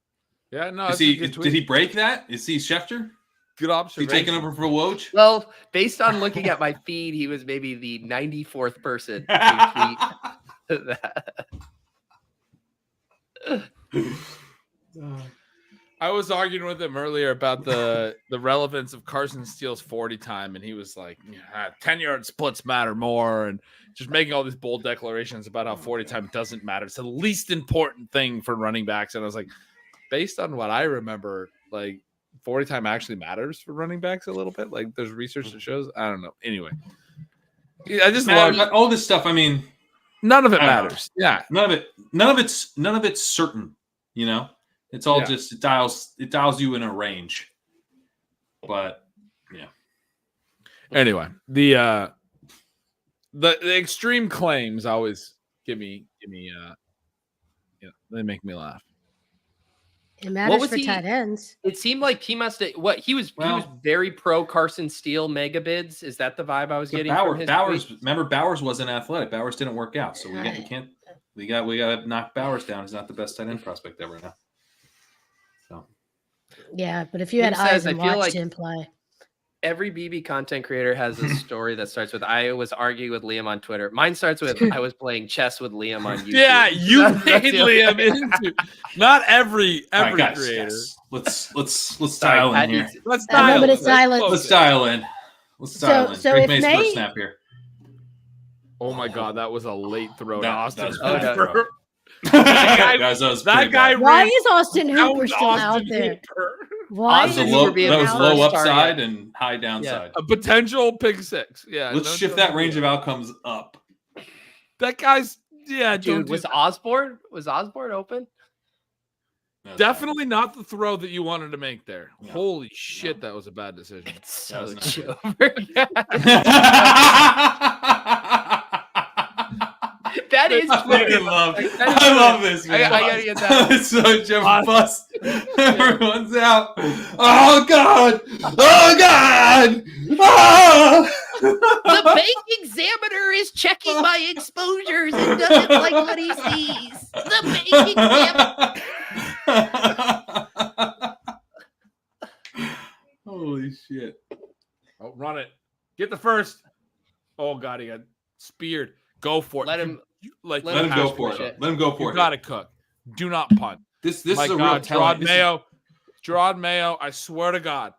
Yeah, no. Did he break that? Is he Schefter? Good Is observation. he taking over for Woj? Well, based on looking at my feed, he was maybe the 94th person to tweet that. I was arguing with him earlier about the relevance of Carson Steele's 40 time, and he was like, 10-yard splits matter more, and just making all these bold declarations about how 40 time doesn't matter. It's the least important thing for running backs. And I was like, based on what I remember, like 40 time actually matters for running backs a little bit. Like there's research that shows. I don't know. Anyway, I just love all this stuff. I mean, none of it matters. Yeah, none of it's certain. You know, it's all just it dials you in a range. But yeah. Anyway, the extreme claims always give me they make me laugh. It matters for tight ends. It seemed like he must have he was very pro Carson Steele mega bids. Is that the vibe I was getting from his Bowers, tweet? remember Bowers wasn't athletic. Bowers didn't work out. So we got to knock Bowers down. He's not the best tight end prospect ever now. So yeah, but if you had eyes and watched him play. Every BB content creator has a story that starts with I was arguing with Liam on Twitter. Mine starts with I was playing chess with Liam on YouTube. Yeah, you made Liam into not every right, guys, creator. Guys. Let's dial in here. Let's dial in. Let's dial in. So Drake Maye's first snap here. Oh my god, that was a late throw to Austin. That guy. Why is Austin Hooper still out there? Why that was low upside and high downside. A potential pick six. Yeah. Let's shift that range of outcomes up. That guy's dude. Was Osborne open? No, definitely not the throw that you wanted to make there. No. Holy shit, that was a bad decision. It's so over. That is I love this, man. I gotta get that. It's so Jeff Bust. Everyone's out. Oh god! Oh god! Oh! The bank examiner is checking my exposures and doesn't like what he sees. The bank examiner. Holy shit. Oh, run it. Get the first. Oh god, he got speared. Go for it. Let him go for it. Let him go for it. You gotta cook. Do not punt. This is a real talent. Gerard Mayo, I swear to God.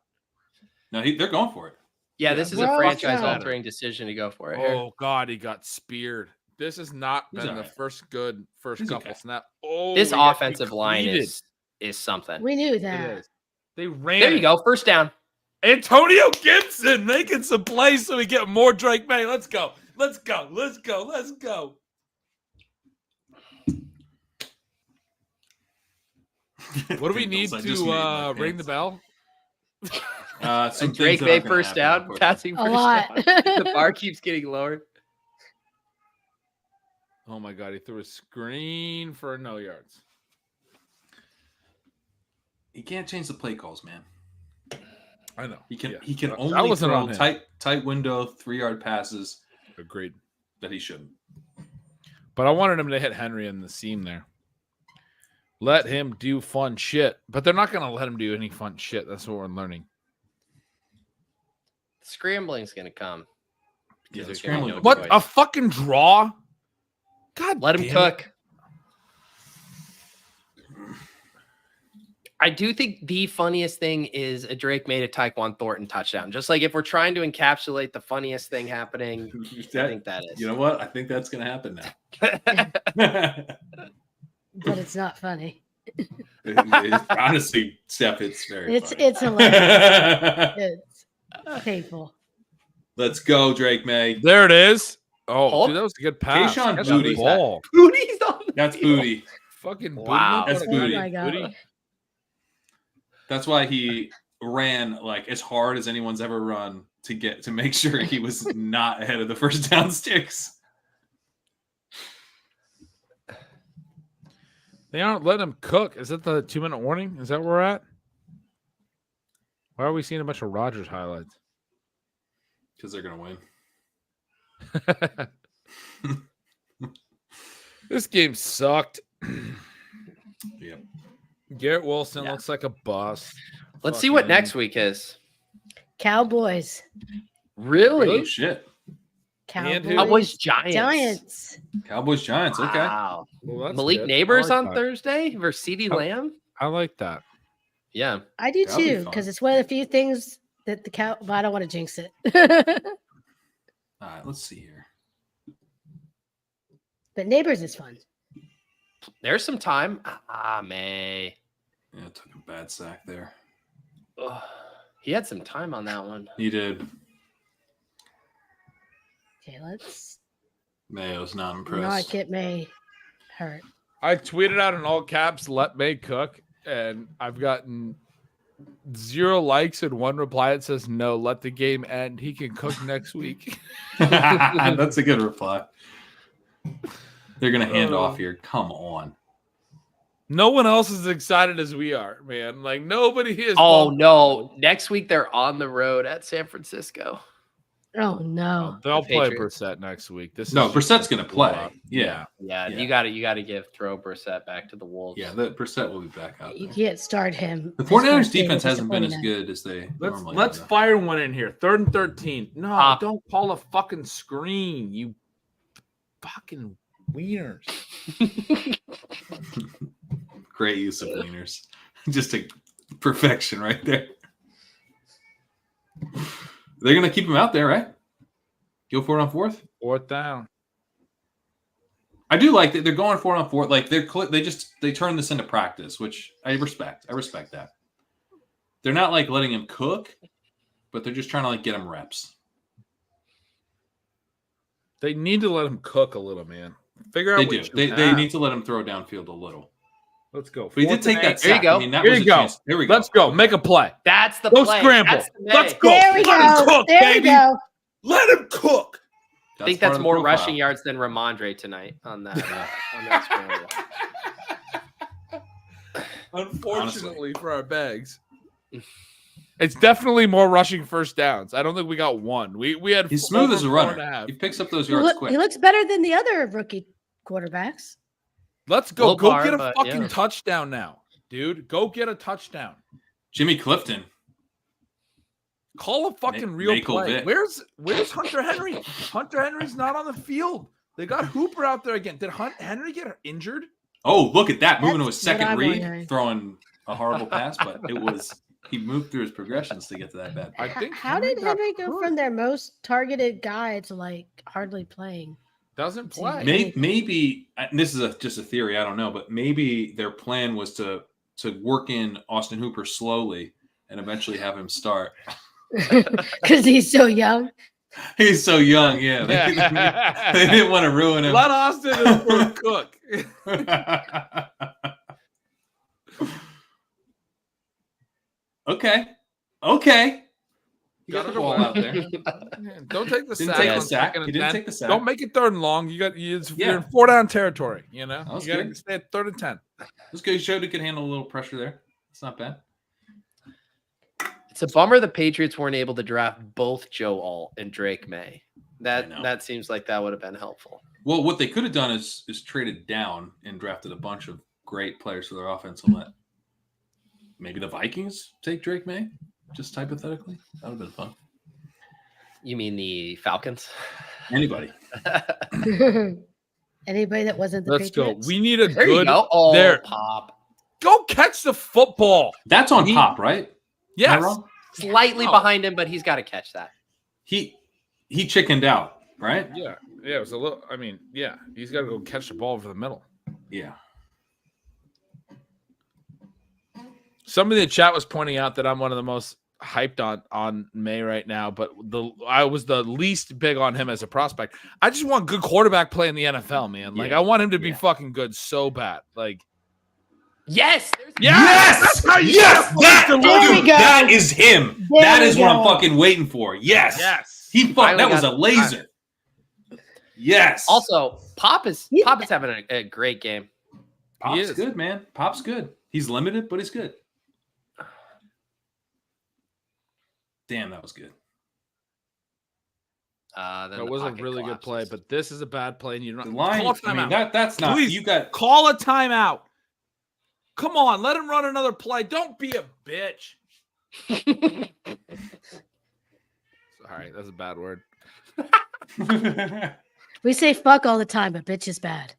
No, they're going for it. Yeah, this is a franchise-altering decision to go for it. Oh God, he got speared. This has not been the first couple snaps. Oh, this offensive line is something. We knew that. They ran. There you go. First down. Antonio Gibson making some plays so we get more Drake Maye. Let's go. Let's go. Let's go. Let's go. What do we need to ring the bell? Drake Maye first down, passing first down. The bar keeps getting lower. Oh my God, he threw a screen for no yards. He can't change the play calls, man. I know. He can only throw tight window 3-yard passes. Agreed. That he shouldn't. But I wanted him to hit Henry in the seam there. Let him do fun shit. But they're not going to let him do any fun shit. That's what we're learning. Scrambling's going to come. Yeah, scrambling. What? A fucking draw? God, let him cook. I do think the funniest thing is a Drake Maye to Tyquan Thornton touchdown. Just like if we're trying to encapsulate the funniest thing happening, I think that is. You know what? I think that's going to happen now. But it's not funny. Honestly, Steph, it's very funny. It's hilarious. It's painful. Let's go, Drake Maye. There it is. Oh, dude, that was a good pass. Kayshawn Booty. Booty's on the That's Booty. Fucking wow. That's Booty. Oh my God. That's why he ran like as hard as anyone's ever run to make sure he was not ahead of the first down sticks. They aren't letting him cook. Is that the 2-minute warning? Is that where we're at? Why are we seeing a bunch of Rodgers highlights? Because they're gonna win. This game sucked. Yep. Garrett Wilson looks like a bust. Let's see what next week is. Cowboys. Really? Oh shit. Cowboys Giants. Cowboys Giants. Okay. Wow. Well, that's Malik good. Neighbors I like on that. Thursday versus CeeDee Lamb. I like that. Yeah. I do That'll be too, fun. because it's one of the few things that but I don't want to jinx it. All right. Let's see here. But Neighbors is fun. There's some time. May. Yeah, took a bad sack there. Ugh. He had some time on that one. He did. Okay, let's Mayo's not not impressed. get May hurt. I tweeted out in all caps, "Let May cook," and I've gotten 0 likes and 1 reply that says, "No, let the game end. He can cook next week." That's a good reply. They're gonna hand off here. Come on. No one else is excited as we are, man. Like nobody is. Oh pumped. no! Next week they're on the road at San Francisco. Oh no. They'll The play Patriots. Brissett next week. No, is Brissett's gonna play. blowout. Yeah. Yeah, Yeah. you got to give Brissett back to the Wolves. Yeah, the Brissett will be back out You there. can't start him. The his 49ers first game defense against hasn't the been as 49ers. good as they normally Let's have. fire one in here. 3rd and 13. No, Pop. don't call a fucking screen. You fucking wieners. Great use of wieners. Just a perfection right there. They're gonna keep him out there, right? Go for it on 4th. 4th down. I do like that they're going for it on 4th. Like they turn this into practice, which I respect. I respect that. They're not like letting him cook, but they're just trying to like get him reps. They need to let him cook a little, man. Figure out They what do. you They have. need to let him throw downfield a little. Let's go. But he 4th did take and that 8. There you sack. go. I mean, that Here was you a go. chance. There we go. Let's go. Make a play. That's the Go play. scramble. That's the Let's May. go. There we Let him go. cook, There baby. we go. Let him cook. I think part that's of the more profile. rushing yards than Ramondre tonight on that. On that scramble. Unfortunately for our bags. It's definitely more rushing first downs. I don't think we got one. We had He's smooth over as a 4.5. runner. He picks up those yards quick. He looks better than the other rookie quarterbacks. Let's go. Low Go bar, get a but, fucking yeah. touchdown now, dude. Go get a touchdown. Jimmy Clifton. Call a fucking real Michael play. Vick. Where's Hunter Henry? Hunter Henry's not on the field. They got Hooper out there again. Did Henry get injured? Oh, look at that. Moving to a That's what second I'm read, wondering. throwing a horrible pass, but he moved through his progressions to get to that bad. I think How did got Henry go hurt. from their most targeted guy to like hardly playing? Doesn't play. Maybe and this is just a theory. I don't know, but maybe their plan was to work in Austin Hooper slowly and eventually have him start. Because he's so young. He's so young. Yeah, they didn't want to ruin him. Let Austin Hooper cook. Okay. You got the ball out there. Don't take the Didn't sack. take on the sack. second and He didn't 10. take the sack. Don't make it 3rd and long. You're Yeah. in 4 down territory. You know, That was you got to good. stay at 3rd and 10. This guy showed he could handle a little pressure there. It's not bad. It's a bummer the Patriots weren't able to draft both Joe Alt and Drake May. I know. That seems like that would have been helpful. Well, what they could have done is traded down and drafted a bunch of great players for their offense and let maybe the Vikings take Drake May, just hypothetically. That would have been fun. You mean the Falcons? Anybody. Anybody that wasn't the Let's Patriots? go. We need a There you good. go. Oh, there. Pop. Go catch the football. That's on Pop, right? Am I Yes. wrong? Slightly Oh. behind him, but he's got to catch that. He chickened out, right? Yeah. Yeah. It was a little. I mean, yeah. He's got to go catch the ball over the middle. Yeah. Somebody in the chat was pointing out that I'm one of the most hyped on May right now, but I was the least big on him as a prospect. I just want good quarterback play in the NFL, man. Like Yeah. I want him to be Yeah. fucking good so bad. Like Yes. Yes! That's how you There we go. That is him. There That we is what I'm go. fucking waiting for. Yes. Yes. He fucked. Finally That was a got it. laser. Yes. Also, Pop is Yeah. having a great game. Pop's is. good, man. Pop's good. He's limited, but he's good. Damn, that was good. Then That the was a pocket really good play, collapses. but this is a bad play, and you The don't line. call a I mean, timeout. that's not. Please. You got. Call a timeout. Come on, let him run another play. Don't be a bitch. All right, that's a bad word. We say fuck all the time, but bitch is bad.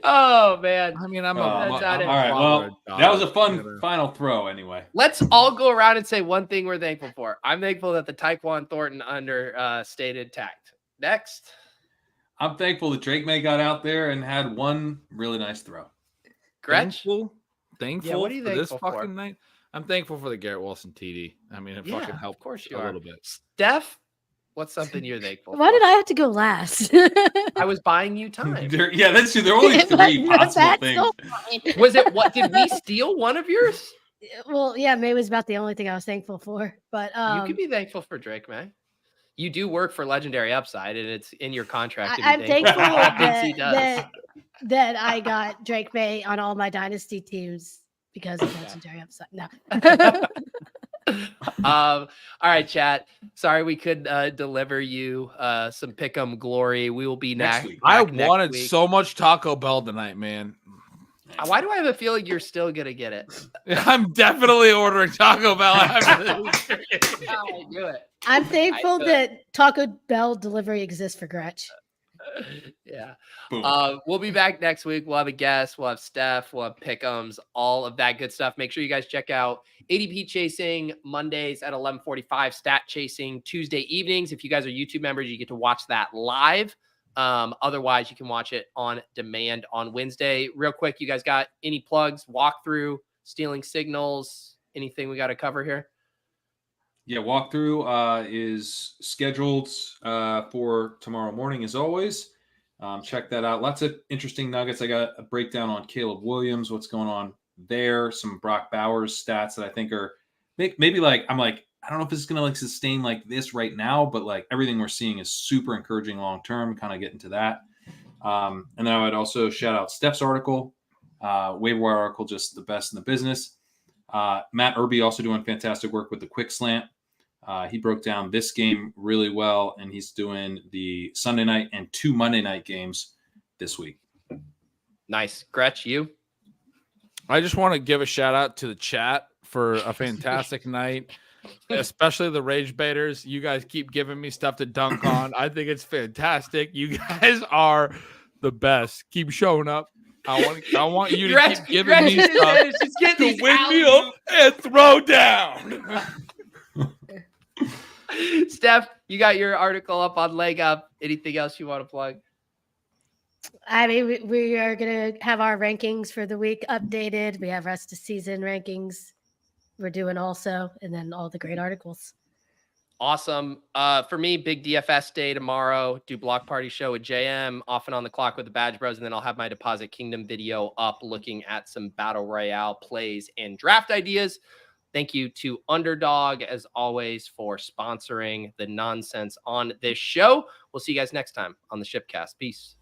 Oh man. I mean, I'm That's not it. all right. father, Well, that was a fun daughter. final throw, anyway. Let's all go around and say one thing we're thankful for. I'm thankful that the Taekwon Thornton under stayed intact. Next. I'm thankful that Drake Maye got out there and had one really nice throw. Gretch. Thankful what are you for this thankful for? fucking night. I'm thankful for the Garrett Wilson TD. I mean, it fucking helped. Of course you a are. little bit. Steph, what's something you're thankful Why for? did I have to go last? I was buying you time. Yeah, that's true. There are only three possible That's things. so fine. Was it what? Did we steal one of yours? Well, yeah, May was about the only thing I was thankful for. But You could be thankful for Drake May. You do work for Legendary Upside, and it's in your contract. To be I'm thankful for all things he does. that I got Drake May on all my dynasty teams because of Legendary Upside. No. All right, chat. Sorry we could deliver you some Pick 'em glory. We will be Next next. week. I next wanted week. so much Taco Bell tonight, man. Why do I have a feeling you're still gonna get it? I'm definitely ordering Taco Bell after this. I knew it. I'm thankful that Taco Bell delivery exists for Gretch. Yeah. Boom. We'll be back next week. We'll have a guest. We'll have Steph. We'll have Pick'ems. All of that good stuff. Make sure you guys check out ADP Chasing Mondays at 11:45. Stat Chasing Tuesday evenings. If you guys are YouTube members, you get to watch that live. Otherwise, you can watch it on demand on Wednesday. Real quick, you guys got any plugs? Walkthrough, stealing signals, anything we got to cover here? Yeah, walkthrough is scheduled for tomorrow morning, as always. Check that out. Lots of interesting nuggets. I got a breakdown on Caleb Williams, what's going on there. Some Brock Bowers stats that I think are maybe like, I'm like, I don't know if this is going to like sustain like this right now, but like everything we're seeing is super encouraging long term. Kind of get into that. And then I would also shout out Steph's article, waiver wire article, just the best in the business. Matt Irby also doing fantastic work with the quick slant. He broke down this game really well, and he's doing the Sunday night and 2 Monday night games this week. Nice. Gretch, you? I just want to give a shout out to the chat for a fantastic night, especially the Rage Baiters. You guys keep giving me stuff to dunk on. I think it's fantastic. You guys are the best. Keep showing up. I want you to keep giving me stuff to windmill and throw down. Steph, you got your article up on Leg Up. Anything else you want to plug? I mean, we are going to have our rankings for the week updated. We have rest of season rankings we're doing also, and then all the great articles. Awesome. For me, big DFS day tomorrow. Do block party show with JM, off and on the clock with the Badge Bros, and then I'll have my Deposit Kingdom video up looking at some Battle Royale plays and draft ideas. Thank you to Underdog, as always, for sponsoring the nonsense on this show. We'll see you guys next time on the Shipcast. Peace.